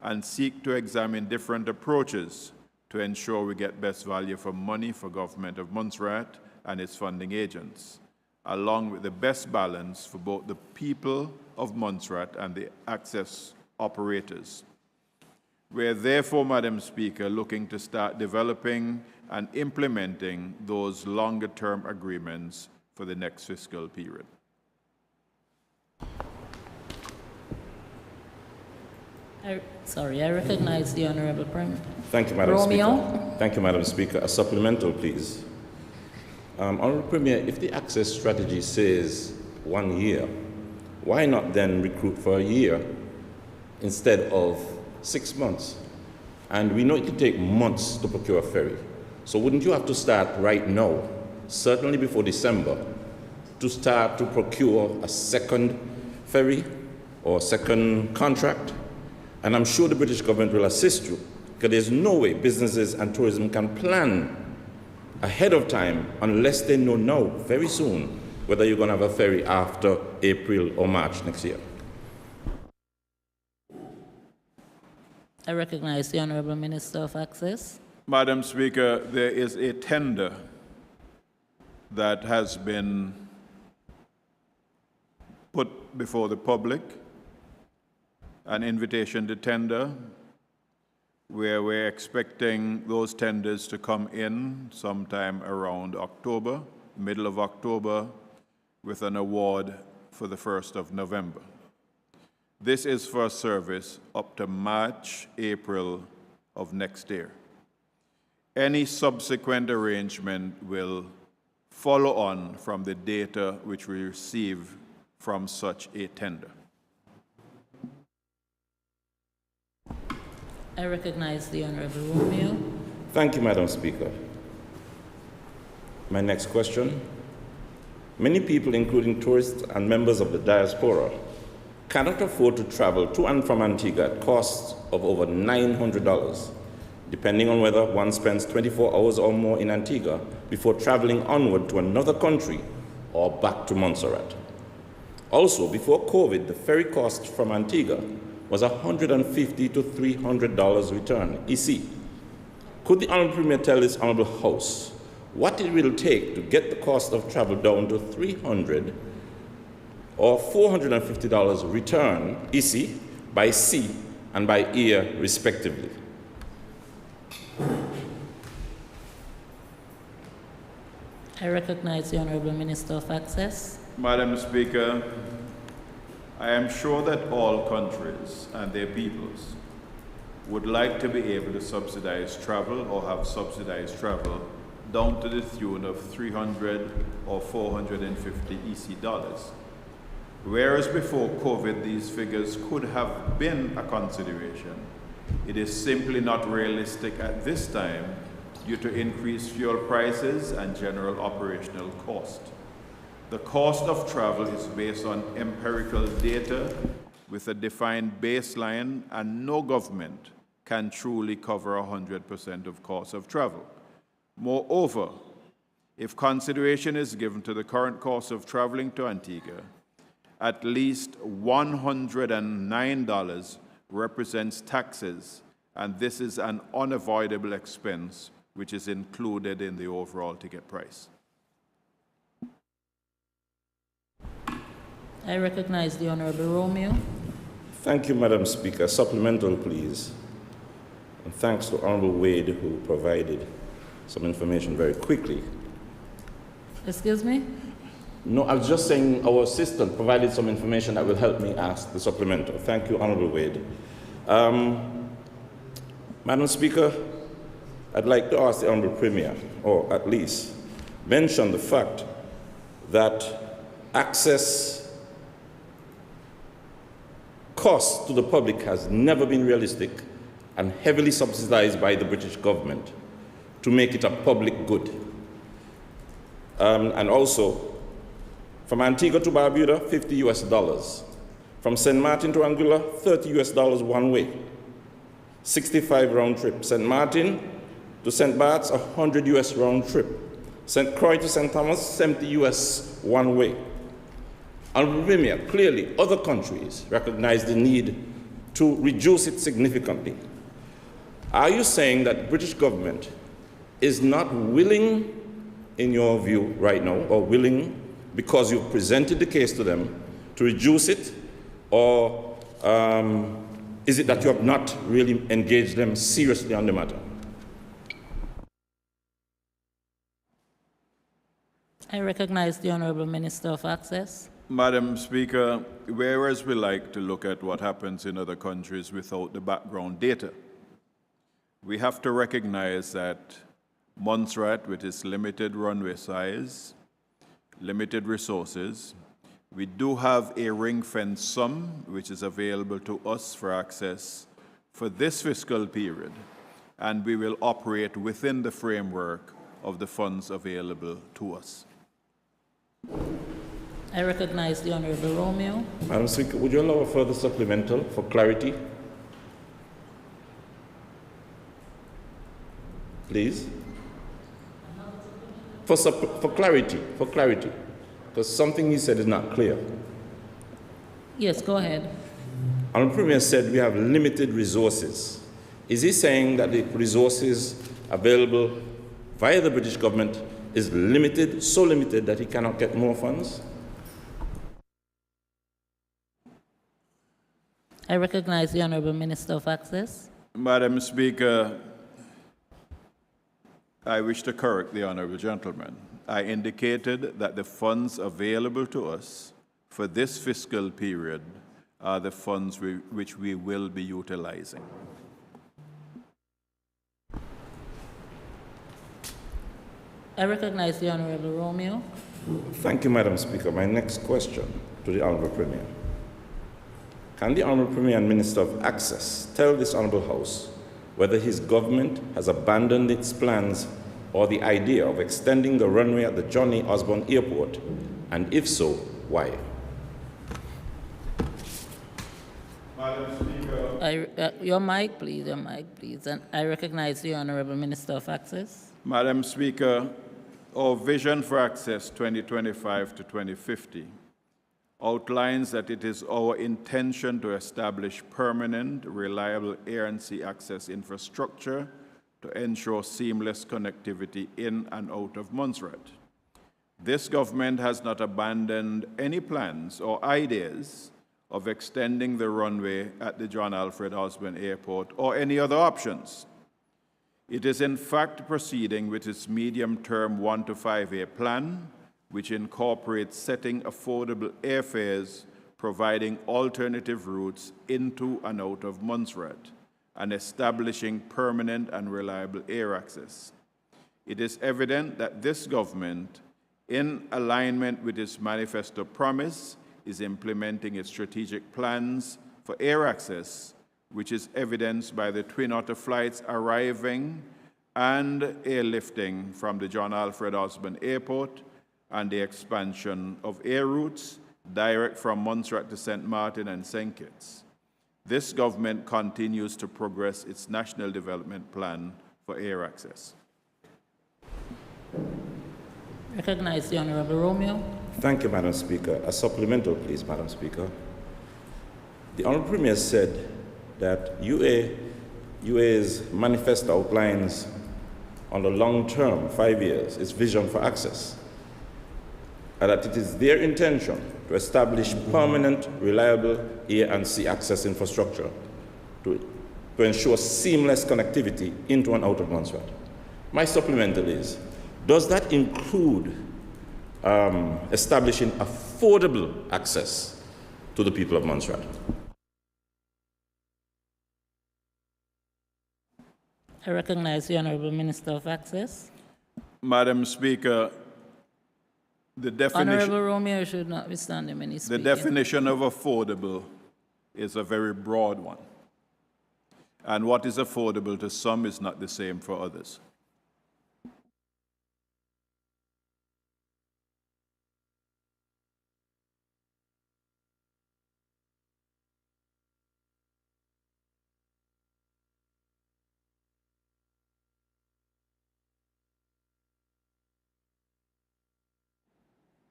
and seek to examine different approaches to ensure we get best value for money for Government of Montserrat and its funding agents, along with the best balance for both the people of Montserrat and the access operators. We are therefore, Madam Speaker, looking to start developing and implementing those longer-term agreements for the next fiscal period. I recognize the Honorable Prime. Thank you, Madam Romeo. Speaker. Thank you, Madam Speaker. A supplemental, please. Honorable Premier, if the access strategy says 1 year, why not then recruit for a year instead of 6 months? And we know it could take months to procure a ferry. So wouldn't you have to start right now, certainly before December, to start to procure a second ferry or second contract? And I'm sure the British government will assist you, because there's no way businesses and tourism can plan ahead of time unless they know now, very soon, whether you're going to have a ferry after April or March next year. I recognize the Honorable Minister of Access. Madam Speaker, there is a tender that has been put before the public, an invitation to tender, where we're expecting those tenders to come in sometime around October, middle of October, with an award for the 1st of November. This is for service up to March, April of next year. Any subsequent arrangement will follow on from the data which we receive from such a tender. I recognize the Honorable Romeo. Thank you, Madam Speaker. My next question. Many people, including tourists and members of the diaspora, cannot afford to travel to and from Antigua at costs of over $900, depending on whether one spends 24 hours or more in Antigua before traveling onward to another country or back to Montserrat. Also, before COVID, the ferry cost from Antigua was $150 to $300 return, EC. Could the Honorable Premier tell this Honorable House what it will take to get the cost of travel down to $300 or $450 return, EC, by sea and by air, respectively? I recognize the Honorable Minister of Access. Madam Speaker, I am sure that all countries and their peoples would like to be able to subsidize travel or have subsidized travel down to the tune of $300 or $450 EC dollars. Whereas before COVID, these figures could have been a consideration, it is simply not realistic at this time due to increased fuel prices and general operational cost. The cost of travel is based on empirical data with a defined baseline, and no government can truly cover 100% of costs of travel. Moreover, if consideration is given to the current cost of traveling to Antigua, at least $109 represents taxes, and this is an unavoidable expense which is included in the overall ticket price. I recognize the Honorable Romeo. Thank you, Madam Speaker. Supplemental, please. And thanks to Honorable Wade, who provided some information very quickly. Excuse me? No, I was just saying our assistant provided some information that will help me ask the supplemental. Thank you, Honorable Wade. Madam Speaker, I'd like to ask the Honorable Premier, or at least mention the fact that access cost to the public has never been realistic and heavily subsidized by the British government to make it a public good. And also, from Antigua to Barbuda, $50 US. From St. Martin to Anguilla, $30 US one way, 65 round trip. St. Martin to St. Bart's, 100 US round trip. St. Croix to St. Thomas, 70 US one way. Honorable Premier, clearly other countries recognize the need to reduce it significantly. Are you saying that the British government is not willing, in your view right now, or willing because you've presented the case to them to reduce it, or is it that you have not really engaged them seriously on the matter? I recognize the Honourable Minister of Access. Madam Speaker, whereas we like to look at what happens in other countries without the background data, we have to recognize that Montserrat, with its limited runway size, limited resources, we do have a ring-fence sum which is available to us for access for this fiscal period, and we will operate within the framework of the funds available to us. I recognize the Honourable Romeo. Madam Speaker, would you allow a further supplemental for clarity? Please. For clarity, because something he said is not clear. Yes, go ahead. Honourable Premier said we have limited resources. Is he saying that the resources available via the British government is limited, so limited that he cannot get more funds? I recognize the Honourable Minister of Access. Madam Speaker, I wish to correct the Honourable Gentleman. I indicated that the funds available to us for this fiscal period are the funds which we will be utilizing. I recognize the Honourable Romeo. Thank you, Madam Speaker. My next question to the Honourable Premier. Can the Honourable Premier and Minister of Access tell this Honourable House whether his government has abandoned its plans or the idea of extending the runway at the John A. Osborne Airport, and if so, why? Madam Speaker. Your mic, please, And I recognize the Honourable Minister of Access. Madam Speaker, our Vision for Access 2025 to 2050 outlines that it is our intention to establish permanent, reliable air and sea access infrastructure to ensure seamless connectivity in and out of Montserrat. This government has not abandoned any plans or ideas of extending the runway at the John Alfred Osborne Airport or any other options. It is in fact proceeding with its medium-term 1 to 5-year plan, which incorporates setting affordable airfares, providing alternative routes into and out of Montserrat, and establishing permanent and reliable air access. It is evident that this government, in alignment with its manifesto promise, is implementing its strategic plans for air access, which is evidenced by the Twin Otter flights arriving and airlifting from the John Alfred Osborne Airport, and the expansion of air routes direct from Montserrat to St. Martin and St. Kitts. This government continues to progress its National Development Plan for air access. Recognize the Honourable Romeo. Thank you, Madam Speaker. A supplemental, please, Madam Speaker. The Honourable Premier said that UA's manifesto outlines on the long term, 5 years, its vision for access, and that it is their intention to establish permanent, reliable air and sea access infrastructure to ensure seamless connectivity into and out of Montserrat. My supplemental is, does that include establishing affordable access to the people of Montserrat? I recognize the Honourable Minister of Access. Madam Speaker, the definition... Honourable Romeo should not be standing when he's speaking. The definition of affordable is a very broad one. And what is affordable to some is not the same for others.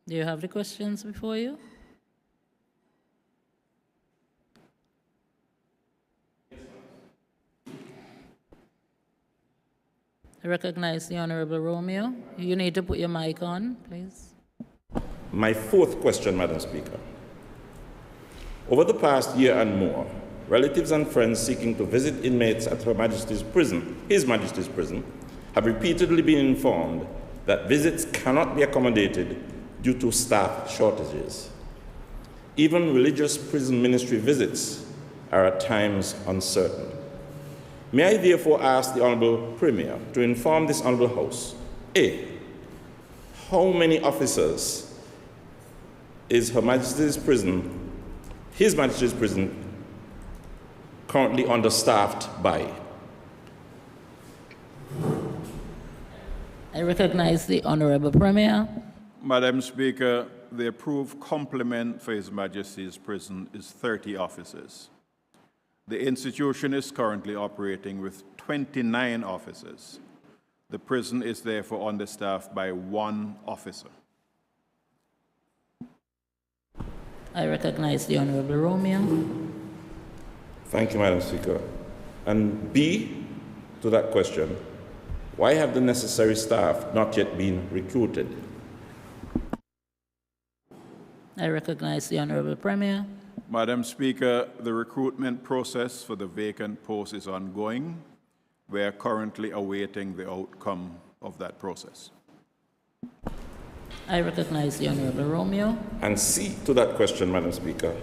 Do you have the questions before you? I recognize the Honorable Romeo. You need to put your mic on, please. My fourth question, Madam Speaker. Over the past year and more, relatives and friends seeking to visit inmates at Her Majesty's Prison, His Majesty's Prison, have repeatedly been informed that visits cannot be accommodated due to staff shortages. Even religious prison ministry visits are at times uncertain. May I therefore ask the Honourable Premier to inform this Honourable House, A, how many officers is Her Majesty's Prison, His Majesty's Prison, currently understaffed by? I recognize the Honorable Premier. Madam Speaker, the approved complement for His Majesty's Prison is 30 officers. The institution is currently operating with 29 officers. The prison is therefore understaffed by 1 officer. I recognize the Honorable Romeo. Thank you, Madam Speaker. And B, to that question, why have the necessary staff not yet been recruited? I recognize the Honorable Premier. Madam Speaker, the recruitment process for the vacant post is ongoing. We are currently awaiting the outcome of that process. I recognize the Honorable Romeo. And C, to that question, Madam Speaker,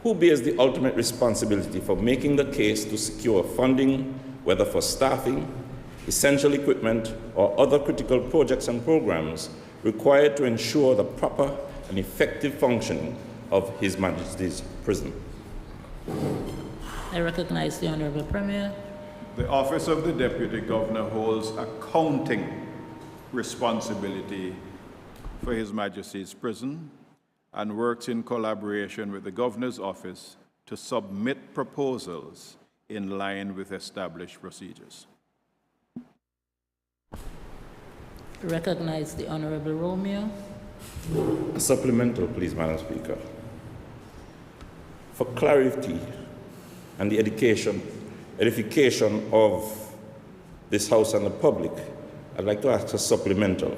who bears the ultimate responsibility for making the case to secure funding, whether for staffing, essential equipment, or other critical projects and programs required to ensure the proper and effective functioning of His Majesty's Prison? I recognize the Honorable Premier. The Office of the Deputy Governor holds accounting responsibility for His Majesty's Prison and works in collaboration with the Governor's Office to submit proposals in line with established procedures. Recognize the Honorable Romeo. A supplemental, please, Madam Speaker. For clarity and the edification of this House and the public, I'd like to ask a supplemental.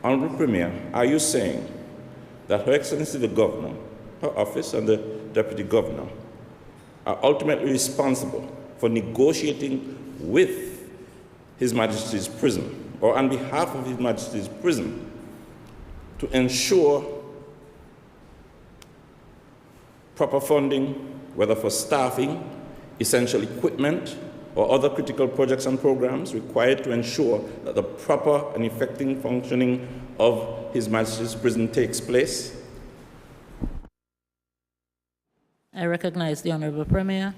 Honourable Premier, are you saying that Her Excellency the Governor, her office and the Deputy Governor are ultimately responsible for negotiating with His Majesty's Prison, or on behalf of His Majesty's Prison, to ensure proper funding, whether for staffing, essential equipment, or other critical projects and programs required to ensure that the proper and effective functioning of His Majesty's Prison takes place? I recognize the Honorable Premier.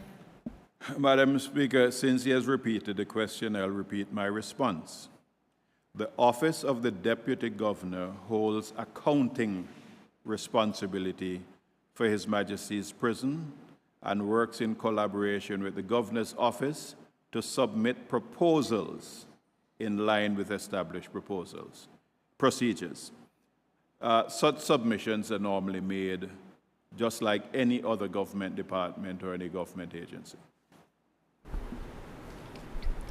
Madam Speaker, since he has repeated the question, I'll repeat my response. The Office of the Deputy Governor holds accounting responsibility for His Majesty's Prison and works in collaboration with the Governor's Office to submit proposals in line with established procedures. Such submissions are normally made just like any other government department or any government agency.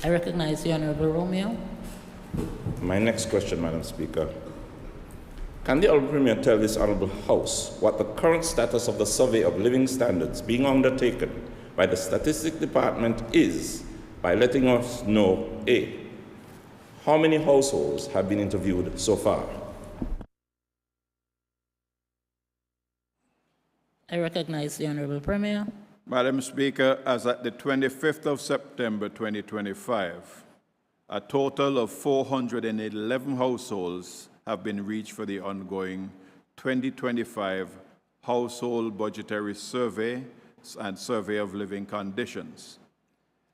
I recognize the Honorable Romeo. My next question, Madam Speaker. Can the Honourable Premier tell this Honourable House what the current status of the survey of living standards being undertaken by the Statistics Department is by letting us know, A, how many households have been interviewed so far? I recognize the Honorable Premier. Madam Speaker, as at the 25th of September 2025, a total of 411 households have been reached for the ongoing 2025 Household Budgetary Survey and Survey of Living Conditions.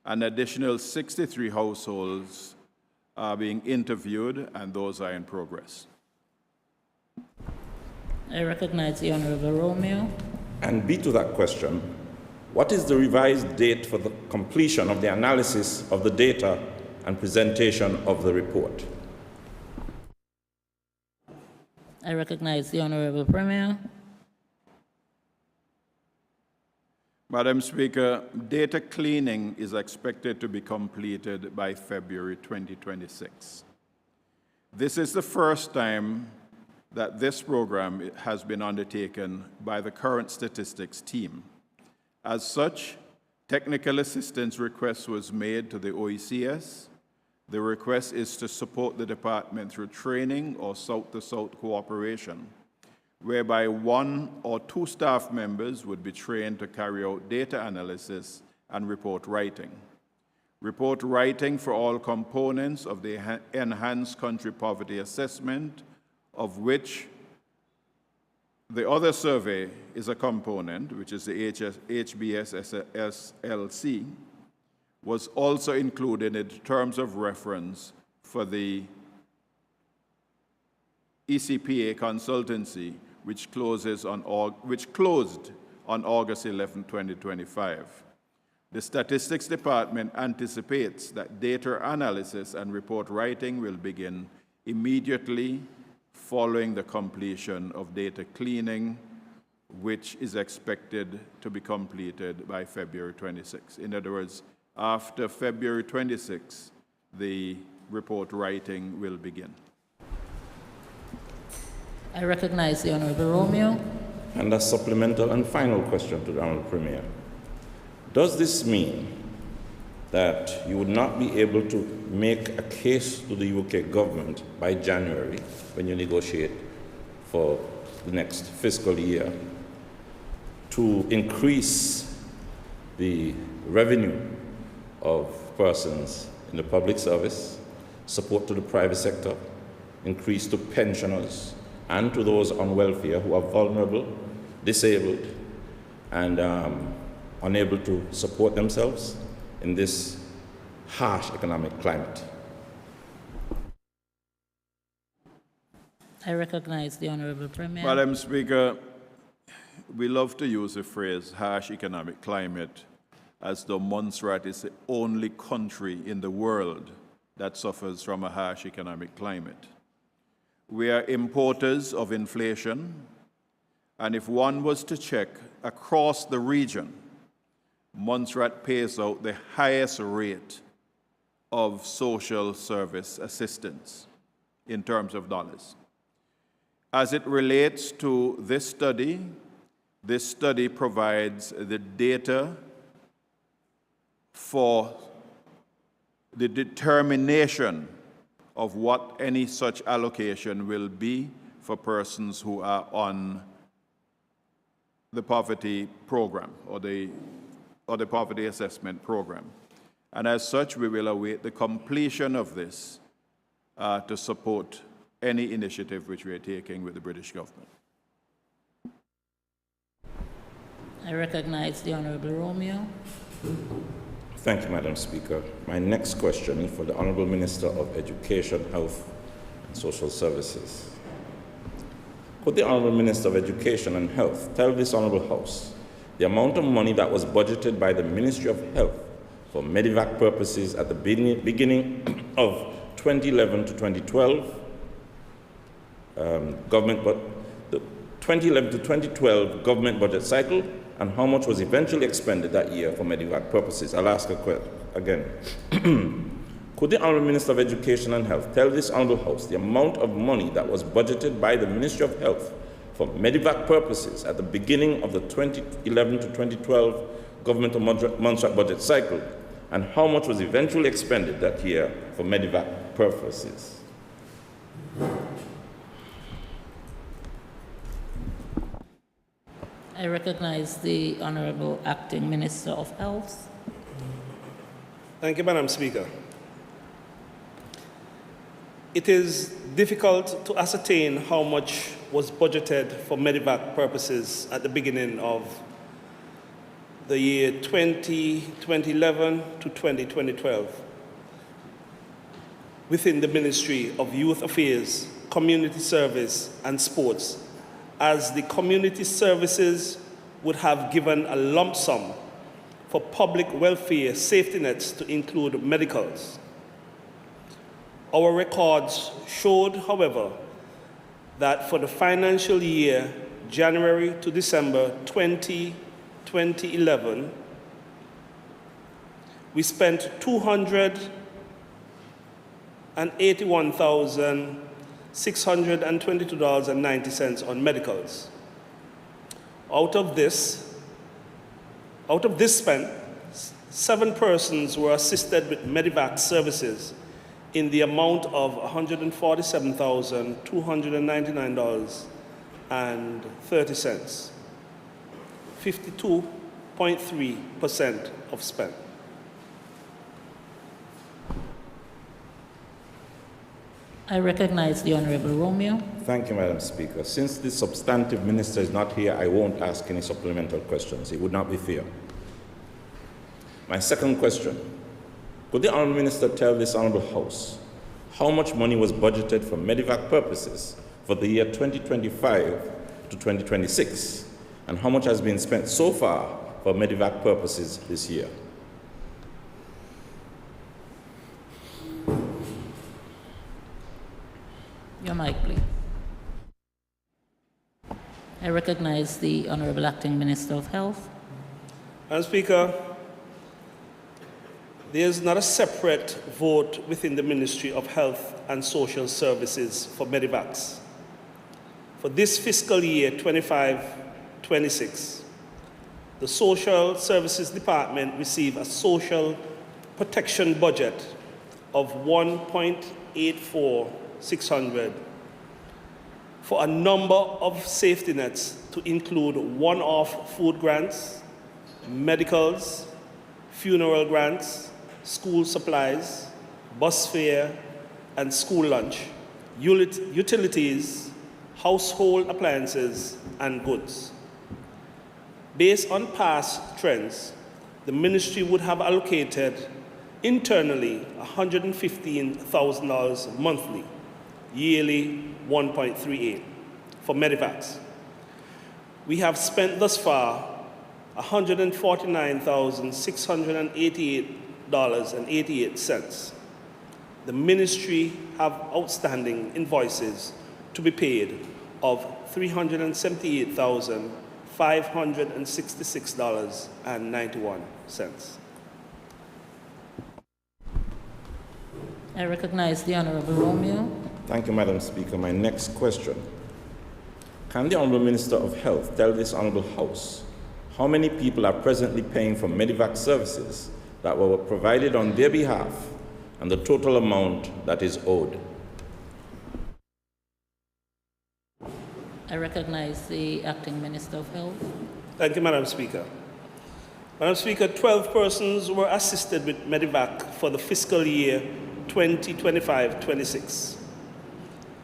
An additional 63 households are being interviewed, and those are in progress. I recognize the Honorable Romeo. And B, to that question, what is the revised date for the completion of the analysis of the data and presentation of the report? I recognize the Honorable Premier. Madam Speaker, data cleaning is expected to be completed by February 2026. This is the first time that this program has been undertaken by the current statistics team. As such, technical assistance request was made to the OECS. The request is to support the department through training or South-to-South cooperation, whereby 1 or 2 staff members would be trained to carry out data analysis and report writing. Report writing for all components of the Enhanced Country Poverty Assessment, of which the other survey is a component, which is the HBS-SLC, was also included in terms of reference for the ECPA consultancy, which closed on August 11, 2025. The Statistics Department anticipates that data analysis and report writing will begin immediately following the completion of data cleaning, which is expected to be completed by February 26. In other words, after February 26, the report writing will begin. I recognize the Honorable Romeo. And a supplemental and final question to the Honorable Premier. Does this mean that you would not be able to make a case to the UK government by January when you negotiate for the next fiscal year to increase the revenue of persons in the public service, support to the private sector, increase to pensioners, and to those on welfare who are vulnerable, disabled, and unable to support themselves in this harsh economic climate? I recognize the Honorable Premier. Madam Speaker, we love to use the phrase harsh economic climate as though Montserrat is the only country in the world that suffers from a harsh economic climate. We are importers of inflation, and if one was to check across the region, Montserrat pays out the highest rate of social service assistance in terms of dollars. As it relates to this study provides the data for the determination of what any such allocation will be for persons who are on the poverty program or the poverty assessment program. And as such, we will await the completion of this to support any initiative which we are taking with the British government. I recognize the Honorable Romeo. Thank you, Madam Speaker. My next question is for the Honorable Minister of Education, Health and Social Services. Could the Honorable Minister of Education and Health tell this Honorable House the amount of money that was budgeted by the Ministry of Health for Medivac purposes at the beginning of 2011 to 2012, the 2011 to 2012 government budget cycle, and how much was eventually expended that year for Medivac purposes? I'll ask a question again. Could the Honourable Minister of Education and Health tell this Honourable House the amount of money that was budgeted by the Ministry of Health for Medivac purposes at the beginning of the 2011 to 2012 government of Montserrat budget cycle, and how much was eventually expended that year for Medivac purposes? I recognize the Honorable Acting Minister of Health. Thank you, Madam Speaker. It is difficult to ascertain how much was budgeted for Medivac purposes at the beginning of the year 2011 to 2012 within the Ministry of Youth Affairs, Community Service and Sports, as the community services would have given a lump sum for public welfare safety nets to include medicals. Our records showed, however, that for the financial year January to December 2011 2011, we spent $281,622.90 on medicals. Out of this spend, 7 persons were assisted with medevac services in the amount of $147,299.30, 52.3% of spend. I recognize the Honorable Romeo. Thank you, Madam Speaker. Since the substantive minister is not here, I won't ask any supplemental questions. It would not be fair. My second question, could the Honourable Minister tell this Honourable House how much money was budgeted for medevac purposes for the year 2025 to 2026, and how much has been spent so far for medevac purposes this year? Your mic, please. I recognize the Honorable Acting Minister of Health. Madam Speaker, there is not a separate vote within the Ministry of Health and Social Services for medevacs. For this fiscal year 25-26, the Social Services Department received a social protection budget of $1.84600 for a number of safety nets to include one-off food grants, medicals, funeral grants, school supplies, bus fare and school lunch, utilities, household appliances, and goods. Based on past trends, the ministry would have allocated internally $115,000 monthly, yearly 1.38 for medevacs. We have spent thus far $149,688.88. The ministry have outstanding invoices to be paid of $378,566.91. I recognize the Honorable Romeo. Thank you, Madam Speaker. My next question. Can the Honourable Minister of Health tell this Honourable House how many people are presently paying for medevac services that were provided on their behalf and the total amount that is owed? I recognize the Acting Minister of Health. Thank you, Madam Speaker. Madam Speaker, 12 persons were assisted with medevac for the fiscal year 2025-26.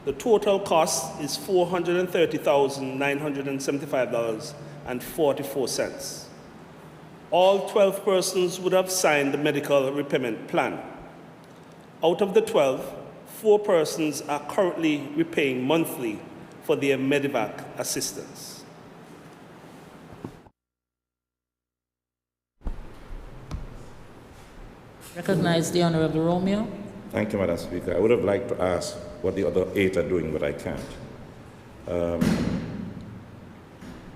The total cost is $430,975.44. All 12 persons would have signed the medical repayment plan. Out of the 12, 4 persons are currently repaying monthly for their medevac assistance. Recognize the Honorable Romeo. Thank you, Madam Speaker. I would have liked to ask what the other 8 are doing, but I can't.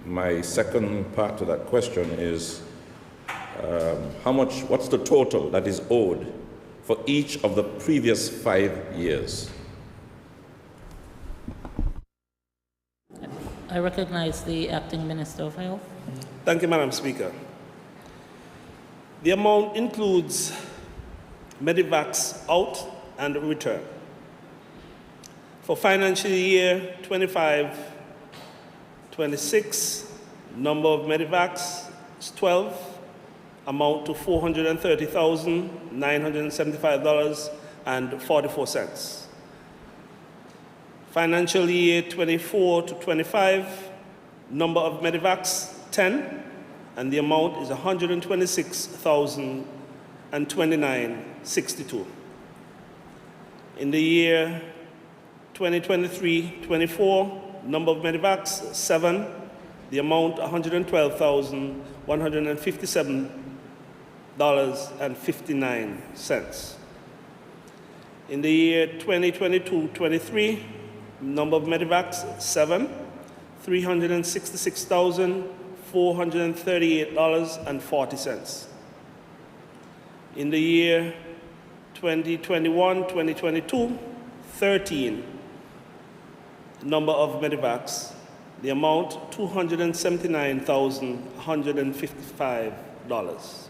My second part to that question is what's the total that is owed for each of the previous 5 years? I recognize the Acting Minister of Health. Thank you, Madam Speaker. The amount includes medevacs out and return. For financial year 25-26, number of medevacs is 12, amount to $430,975.44. Financial year 24-25, number of medevacs 10, and the amount is $126,029.62. In the year 2023-24, number of medevacs 7, the amount $112,157.59. In the year 2022-23, number of medevacs 7, $366,400 $438.40. In the year 2021-2022, 13 number of medevacs, the amount $279,155.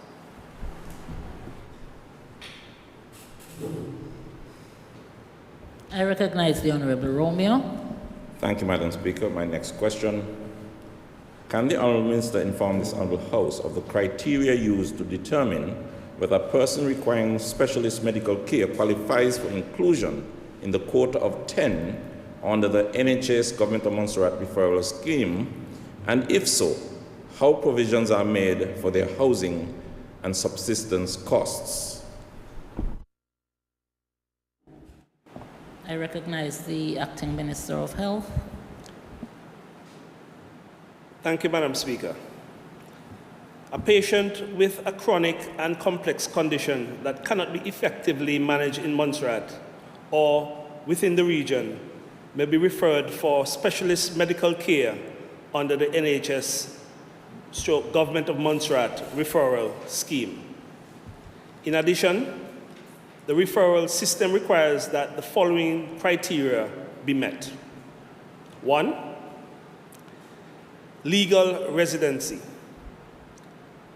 I recognize the Honorable Romeo. Thank you, Madam Speaker. My next question. Can the Honourable Minister inform this Honourable House of the criteria used to determine whether a person requiring specialist medical care qualifies for inclusion in the quota of 10 under the NHS Government of Montserrat referral scheme, and if so, how provisions are made for their housing and subsistence costs? I recognize the Acting Minister of Health. Thank you, Madam Speaker. A patient with a chronic and complex condition that cannot be effectively managed in Montserrat or within the region may be referred for specialist medical care under the NHS/Government of Montserrat referral scheme. In addition, the referral system requires that the following criteria be met. 1, legal residency.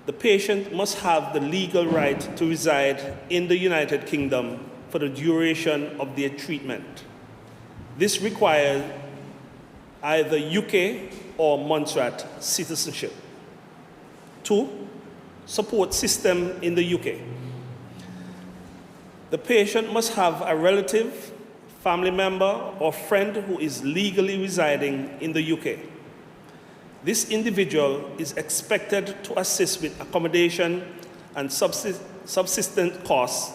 The patient must have the legal right to reside in the United Kingdom for the duration of their treatment. This requires either UK or Montserrat citizenship. 2, support system in the UK. The patient must have a relative, family member, or friend who is legally residing in the UK. This individual is expected to assist with accommodation and subsistence costs,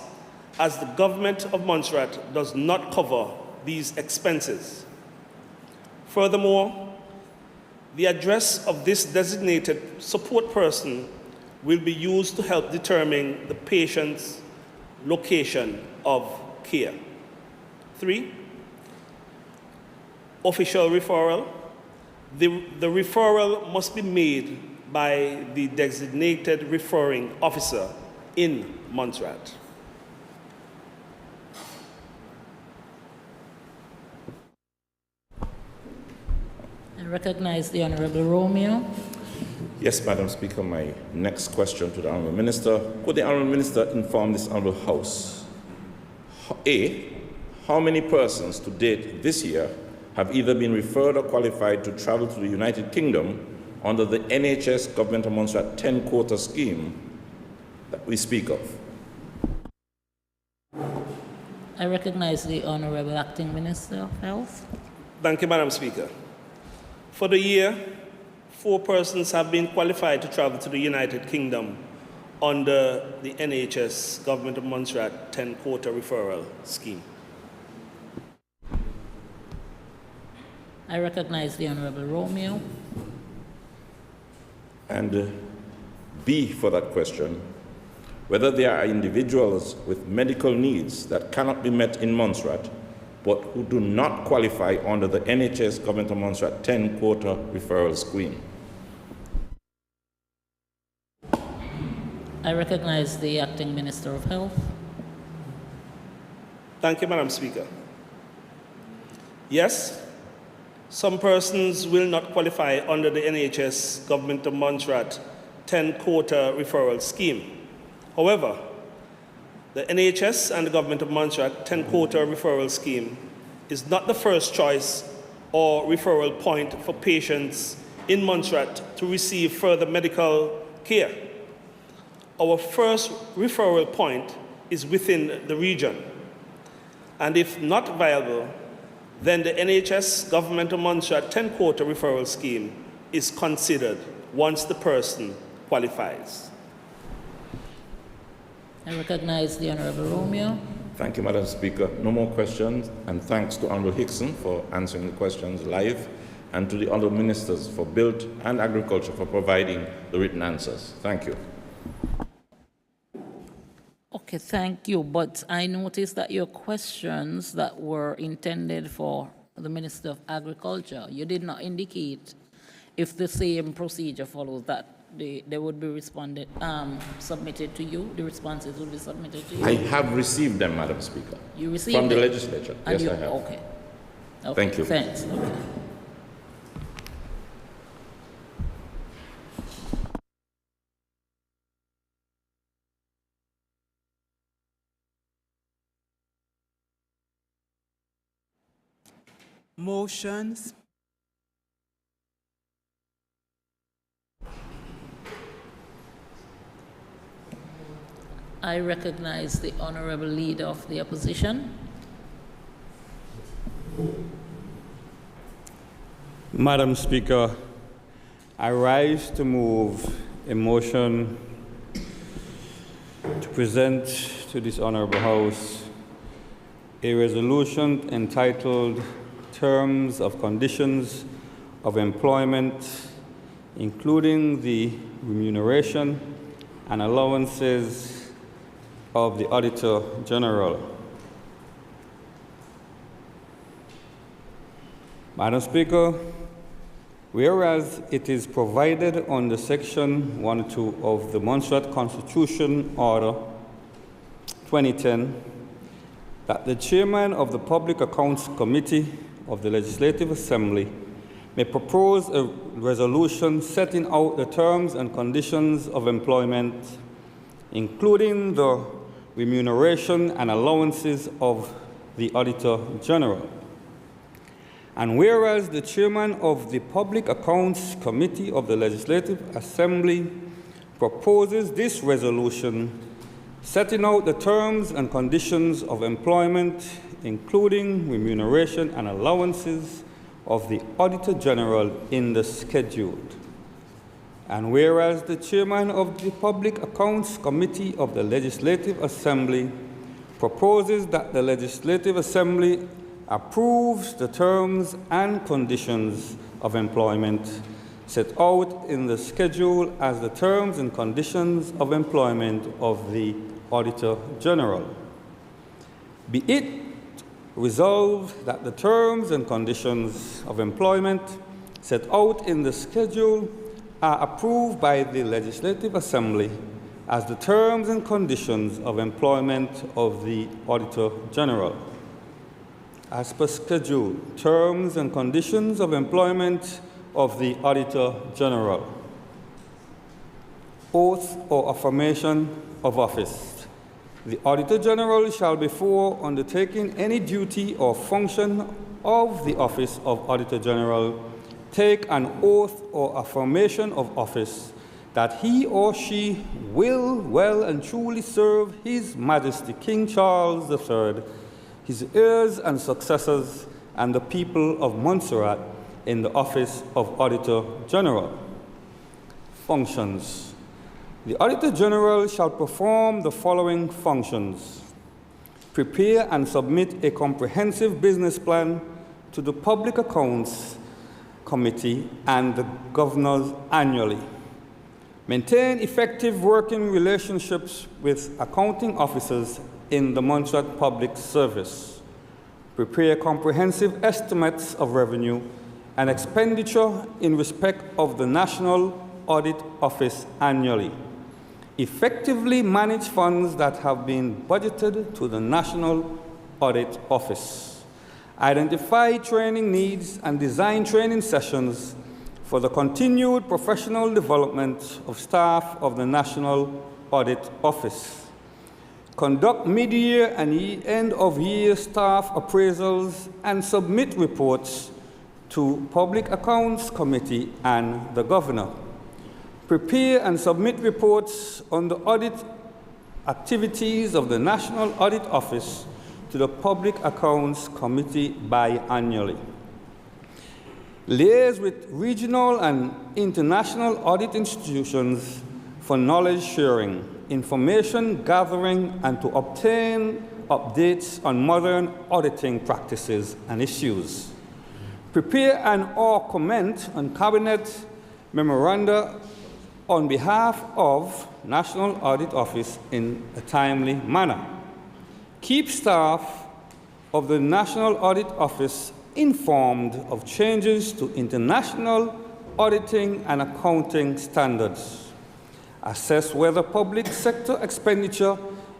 as the Government of Montserrat does not cover these expenses. Furthermore, the address of this designated support person will be used to help determine the patient's location of care. 3, official referral. The referral must be made by the designated referring officer in Montserrat. I recognize the Honorable Romeo. Yes, Madam Speaker, my next question to the Honourable Minister. Could the Honourable Minister inform this Honourable House, A, how many persons to date this year have either been referred or qualified to travel to the United Kingdom under the NHS Government of Montserrat 10 quota scheme that we speak of? I recognize the Honorable Acting Minister of Health. Thank you, Madam Speaker. For the year, 4 persons have been qualified to travel to the United Kingdom under the NHS Government of Montserrat 10 quota referral scheme. I recognize the Honorable Romeo. And B for that question, whether there are individuals with medical needs that cannot be met in Montserrat, but who do not qualify under the NHS Government of Montserrat 10 quota referral scheme. I recognize the Acting Minister of Health. Thank you, Madam Speaker. Yes, some persons will not qualify under the NHS Government of Montserrat 10 quota referral scheme. However, the NHS and the Government of Montserrat 10 quota referral scheme is not the first choice or referral point for patients in Montserrat to receive further medical care. Our first referral point is within the region, and if not viable, then the NHS Government of Montserrat 10 quota referral scheme is considered once the person qualifies. I recognize the Honorable Romeo. Thank you, Madam Speaker. No more questions, and thanks to Honourable Hickson for answering the questions live, and to the Honourable Ministers for Build and Agriculture for providing the written answers. Thank you. Okay, thank you. But I noticed that your questions that were intended for the Minister of Agriculture, you did not indicate if the same procedure follows that, they would be submitted to you? The responses will be submitted to you? I have received them, Madam Speaker. You received from the them? legislature. And Yes, I have. Okay. Thank you. Thanks. Okay. Motions. I recognize the Honorable Leader of the Opposition. Madam Speaker, I rise to move a motion to present to this Honorable House a resolution entitled Terms of Conditions of Employment, including the remuneration and allowances of the Auditor General. Madam Speaker, whereas it is provided under Section 102 of the Montserrat Constitution Order 2010 that the Chairman of the Public Accounts Committee of the Legislative Assembly may propose a resolution setting out the terms and conditions of employment, including the remuneration and allowances of the Auditor General. And whereas the Chairman of the Public Accounts Committee of the Legislative Assembly proposes this resolution setting out the terms and conditions of employment, including remuneration and allowances of the Auditor General in the schedule. And whereas the Chairman of the Public Accounts Committee of the Legislative Assembly proposes that the Legislative Assembly approves the terms and conditions of employment set out in the schedule as the terms and conditions of employment of the Auditor General. Be it resolved that the terms and conditions of employment set out in the schedule are approved by the Legislative Assembly as the terms and conditions of employment of the Auditor General. As per schedule, terms and conditions of employment of the Auditor General. Oath or affirmation of office. The Auditor General shall, before undertaking any duty or function of the office of Auditor General, take an oath or affirmation of office that he or she will well and truly serve His Majesty King Charles III, his heirs and successors, and the people of Montserrat in the office of Auditor General. Functions. The Auditor General shall perform the following functions: prepare and submit a comprehensive business plan to the Public Accounts Committee and the Governors annually. Maintain effective working relationships with accounting officers in the Montserrat Public Service. Prepare comprehensive estimates of revenue and expenditure in respect of the National Audit Office annually. Effectively manage funds that have been budgeted to the National Audit Office. Identify training needs and design training sessions for the continued professional development of staff of the National Audit Office. Conduct mid-year and end-of-year staff appraisals and submit reports to Public Accounts Committee and the Governor. Prepare and submit reports on the audit activities of the National Audit Office to the Public Accounts Committee biannually. Liaise with regional and international audit institutions for knowledge sharing, information gathering, and to obtain updates on modern auditing practices and issues. Prepare and/or comment on Cabinet memoranda on behalf of National Audit Office in a timely manner. Keep staff of the National Audit Office informed of changes to international auditing and accounting standards, assess whether public sector expenditure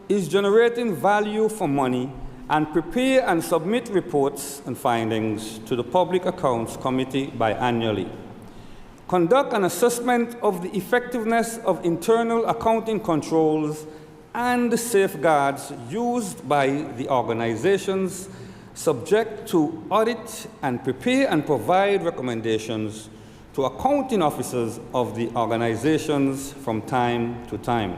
is generating value for money, and prepare and submit reports and findings to the Public Accounts Committee biannually. Conduct an assessment of the effectiveness of internal accounting controls and the safeguards used by the organizations subject to audit, and prepare and provide recommendations to accounting officers of the organizations from time to time.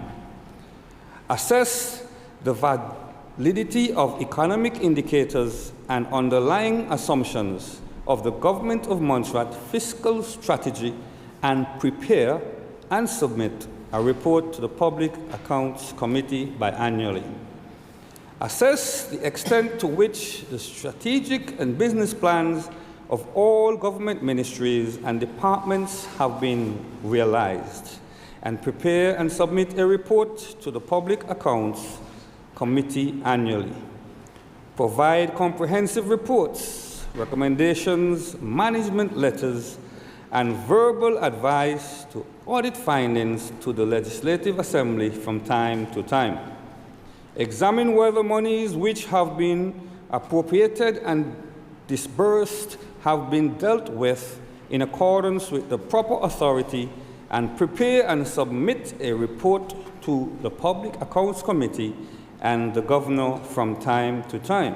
Assess the validity of economic indicators and underlying assumptions of the Government of Montserrat fiscal strategy, and prepare and submit a report to the Public Accounts Committee biannually. Assess the extent to which the strategic and business plans of all government ministries and departments have been realized, and prepare and submit a report to the Public Accounts Committee annually. Provide comprehensive reports, recommendations, management letters, and verbal advice to audit findings to the Legislative Assembly from time to time. Examine whether monies which have been appropriated and disbursed have been dealt with in accordance with the proper authority, and prepare and submit a report to the Public Accounts Committee and the Governor from time to time.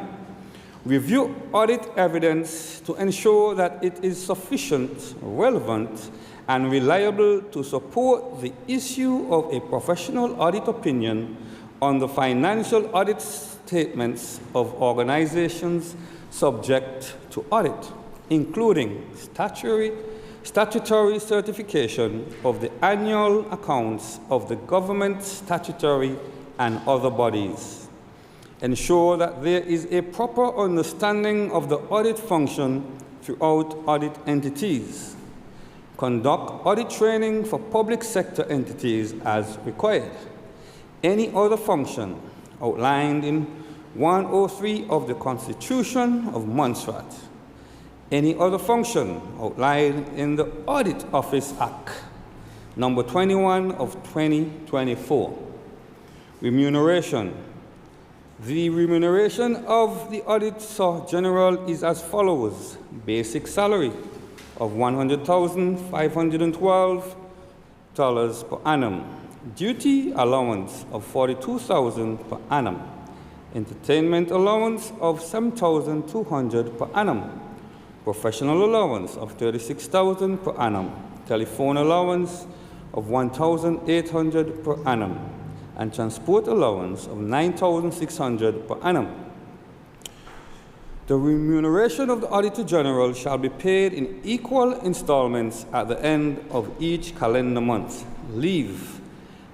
Review audit evidence to ensure that it is sufficient, relevant, and reliable to support the issue of a professional audit opinion on the financial audit statements of organizations subject to audit, including statutory certification of the annual accounts of the government, statutory, and other bodies. Ensure that there is a proper understanding of the audit function throughout audit entities. Conduct audit training for public sector entities as required. Any other function outlined in 103 of the Constitution of Montserrat. Any other function outlined in the Audit Office Act, number 21 of 2024. Remuneration. The remuneration of the Auditor General is as follows: basic salary of $100,512 per annum, duty allowance of $42,000 per annum, entertainment allowance of $7,200 per annum, professional allowance of $36,000 per annum, telephone allowance of $1,800 per annum, and transport allowance of $9,600 per annum. The remuneration of the Auditor General shall be paid in equal installments at the end of each calendar month. Leave.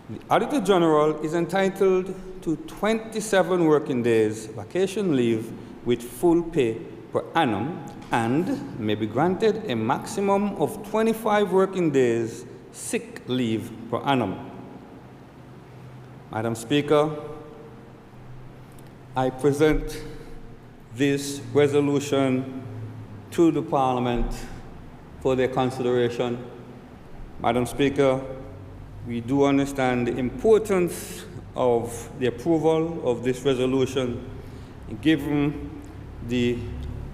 The Auditor General is entitled to 27 working days vacation leave with full pay per annum, and may be granted a maximum of 25 working days sick leave per annum. Madam Speaker, I present this resolution to the Parliament for their consideration. Madam Speaker, we do understand the importance of the approval of this resolution, given the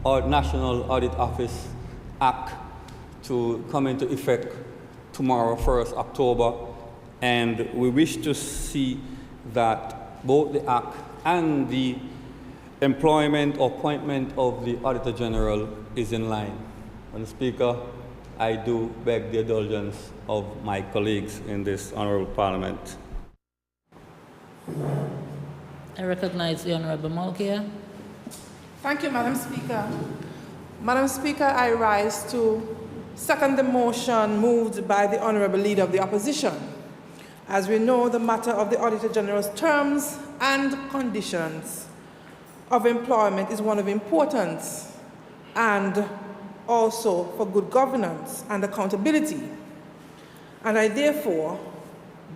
National Audit Office Act to come into effect tomorrow, 1st October, and we wish to see that both the Act and the employment or appointment of the Auditor General is in line. Madam Speaker, I do beg the indulgence of my colleagues in this Honourable Parliament. I recognize the Honourable Mulcair. Thank you, Madam Speaker. Madam Speaker, I rise to second the motion moved by the Honourable Leader of the Opposition. As we know, the matter of the Auditor General's terms and conditions of employment is one of importance, and also for good governance and accountability. And I therefore,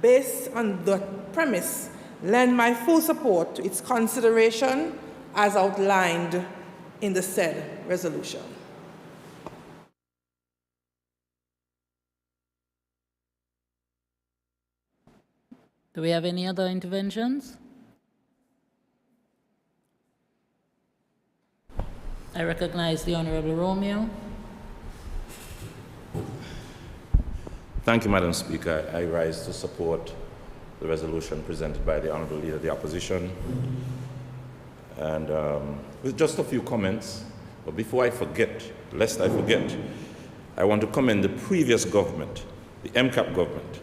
based on the premise, lend my full support to its consideration as outlined in the said resolution. Do we have any other interventions? I recognize the Honorable Romeo. Thank you, Madam Speaker. I rise to support the resolution presented by the Honorable Leader of the Opposition. And with just a few comments, but before I forget, lest I forget, I want to commend the previous government, the MCAP government,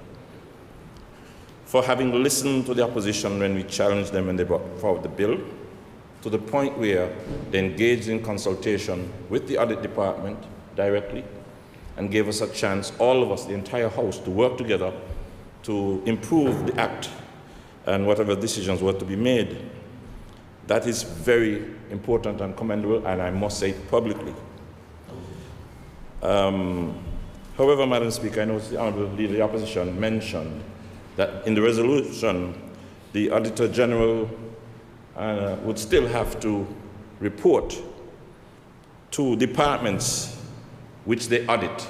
for having listened to the opposition when we challenged them when they brought forward the bill, to the point where they engaged in consultation with the audit department directly and gave us a chance, all of us, the entire House, to work together to improve the Act and whatever decisions were to be made. That is very important and commendable, and I must say it publicly. However, Madam Speaker, I noticed the Honourable Leader of the Opposition mentioned that in the resolution, the Auditor General would still have to report to departments which they audit,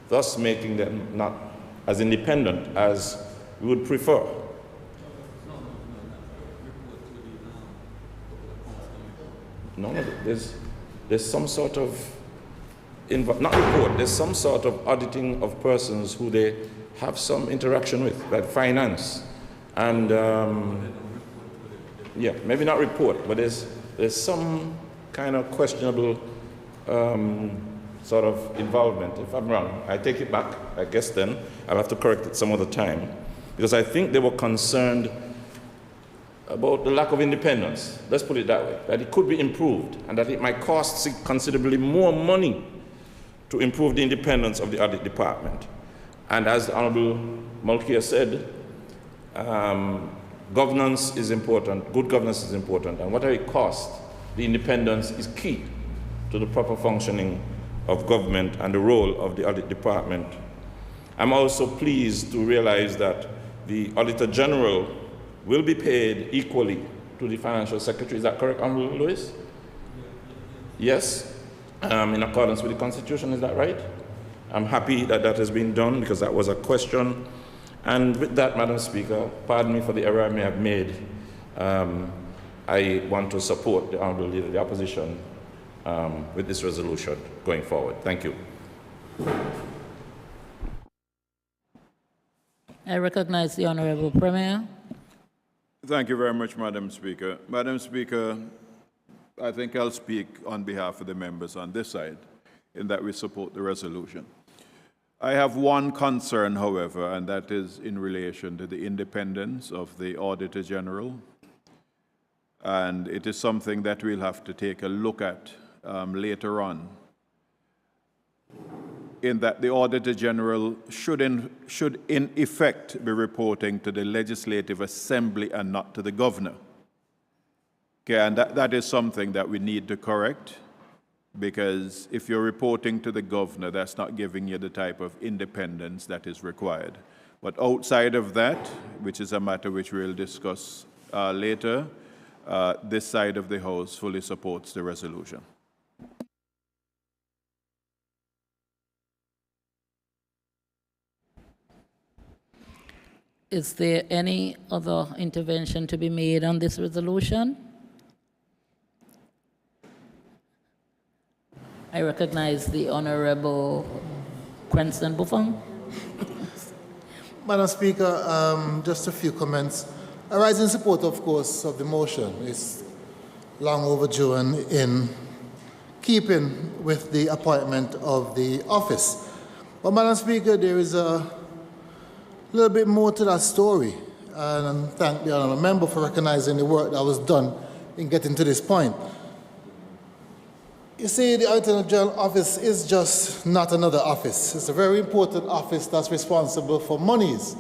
thus making them not as independent as we would prefer. No, there's some sort of, not report, there's some sort of auditing of persons who they have some interaction with, like finance. And yeah, maybe not report, but there's some kind of questionable sort of involvement. If I'm wrong, I take it back. I guess then I'll have to correct it some other time, because I think they were concerned about the lack of independence. Let's put it that way, that it could be improved and that it might cost considerably more money to improve the independence of the audit department. And as the Honorable Mulcair said, governance is important, good governance is important, and whatever it costs, the independence is key to the proper functioning of government and the role of the audit department. I'm also pleased to realize that the Auditor General will be paid equally to the Financial Secretary. Is that correct, Honorable Lewis? Yes, in accordance with the Constitution, is that right? I'm happy that that has been done, because that was a question. And with that, Madam Speaker, pardon me for the error I may have made. I want to support the Honourable Leader of the Opposition with this resolution going forward. Thank you. I recognize the Honourable Premier. Thank you very much, Madam Speaker. Madam Speaker, I think I'll speak on behalf of the members on this side, in that we support the resolution. I have one concern, however, and that is in relation to the independence of the Auditor General. And it is something that we'll have to take a look at later on, in that the Auditor General should in effect be reporting to the Legislative Assembly and not to the Governor. Okay, and that is something that we need to correct, because if you're reporting to the Governor, that's not giving you the type of independence that is required. But outside of that, which is a matter which we'll discuss later, this side of the House fully supports the resolution. Is there any other intervention to be made on this resolution? I recognize the Honourable Cranston Buffon. Madam Speaker, just a few comments. I rise in support, of course, of the motion. It's long overdue and in keeping with the appointment of the office. But, Madam Speaker, there is a little bit more to that story. And thank the Honourable Member for recognizing the work that was done in getting to this point. You see, the Auditor General Office is just not another office. It's a very important office that's responsible for monies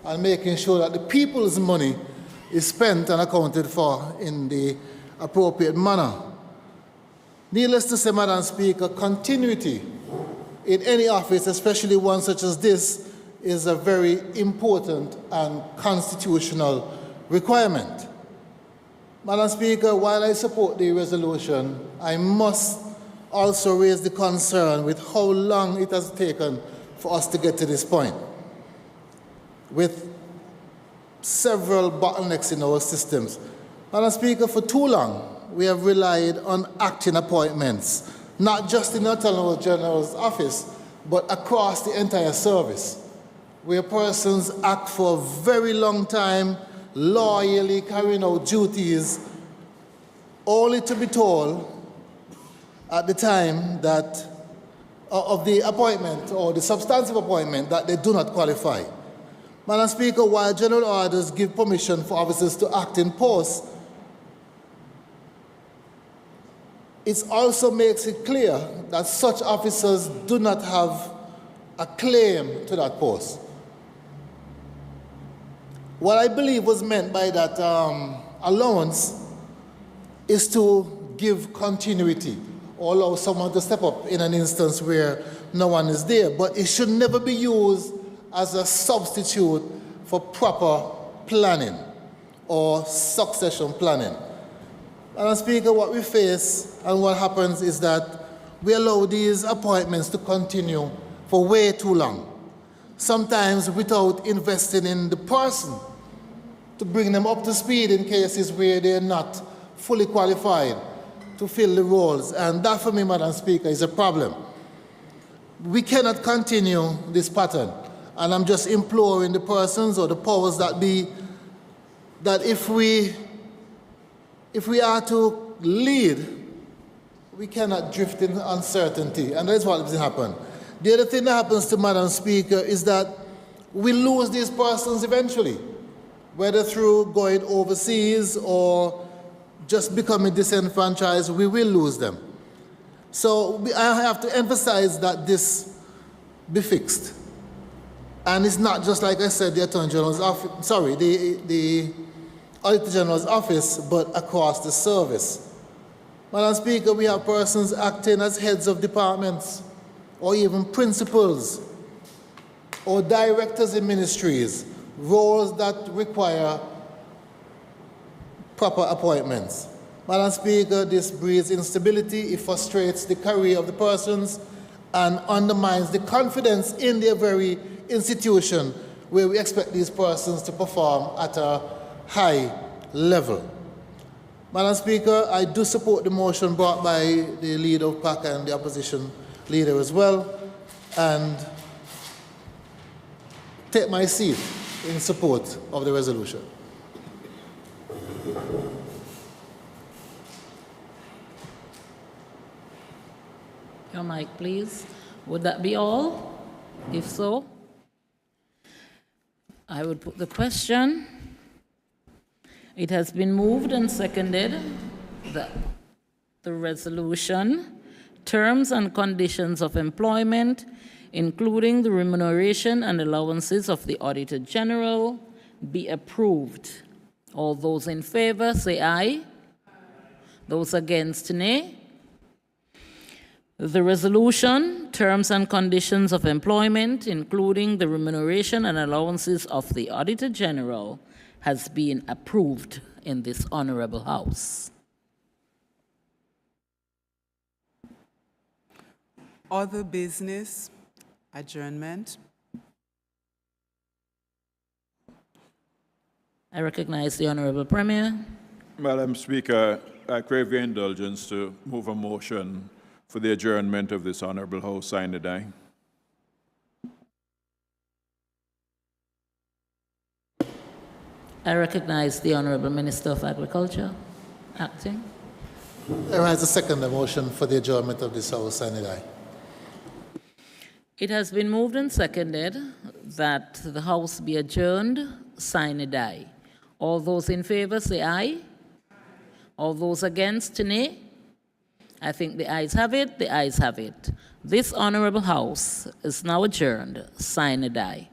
and making sure that the people's money is spent and accounted for in the appropriate manner. Needless to say, Madam Speaker, continuity in any office, especially one such as this, is a very important and constitutional requirement. Madam Speaker, while I support the resolution, I must also raise the concern with how long it has taken for us to get to this point. With several bottlenecks in our systems. Madam Speaker, for too long, we have relied on acting appointments, not just in the Attorney General's office, but across the entire service, where persons act for a very long time, loyally carrying out duties, only to be told at the time that of the appointment or the substantive appointment that they do not qualify. Madam Speaker, while general orders give permission for officers to act in posts, it also makes it clear that such officers do not have a claim to that post. What I believe was meant by that allowance is to give continuity or allow someone to step up in an instance where no one is there, but it should never be used as a substitute for proper planning or succession planning. Madam Speaker, what we face and what happens is that we allow these appointments to continue for way too long, sometimes without investing in the person to bring them up to speed in cases where they're not fully qualified to fill the roles. And that, for me, Madam Speaker, is a problem. We cannot continue this pattern. And I'm just imploring the persons or the powers that be that if we are to lead, we cannot drift in uncertainty. And that's what will happen. The other thing that happens to Madam Speaker is that we lose these persons eventually, whether through going overseas or just becoming disenfranchised, we will lose them. So I have to emphasize that this be fixed. And it's not just, like I said, the Attorney General's office, the Auditor General's office, but across the service. Madam Speaker, we have persons acting as heads of departments or even principals or directors in ministries, roles that require proper appointments. Madam Speaker, this breeds instability, it frustrates the career of the persons and undermines the confidence in their very institution where we expect these persons to perform at a high level. Madam Speaker, I do support the motion brought by the leader of PAC and the opposition leader as well, and take my seat in support of the resolution. Your mic, please. Would that be all? If so, I would put the question. It has been moved and seconded that the resolution, terms and conditions of employment, including the remuneration and allowances of the Auditor General, be approved. All those in favor say aye. Those against, nay. The resolution, terms and conditions of employment, including the remuneration and allowances of the Auditor General, has been approved in this Honorable House. Other business, adjournment. I recognize the Honorable Premier. Madam Speaker, I crave your indulgence to move a motion for the adjournment of this Honorable House, sine die. I recognize the Honorable Minister of Agriculture, acting. I rise to second the motion for the adjournment of this House, sine die. It has been moved and seconded that the House be adjourned, sine die. All those in favor say aye. All those against, nay. I think the ayes have it, the ayes have it. This Honorable House is now adjourned, sine die.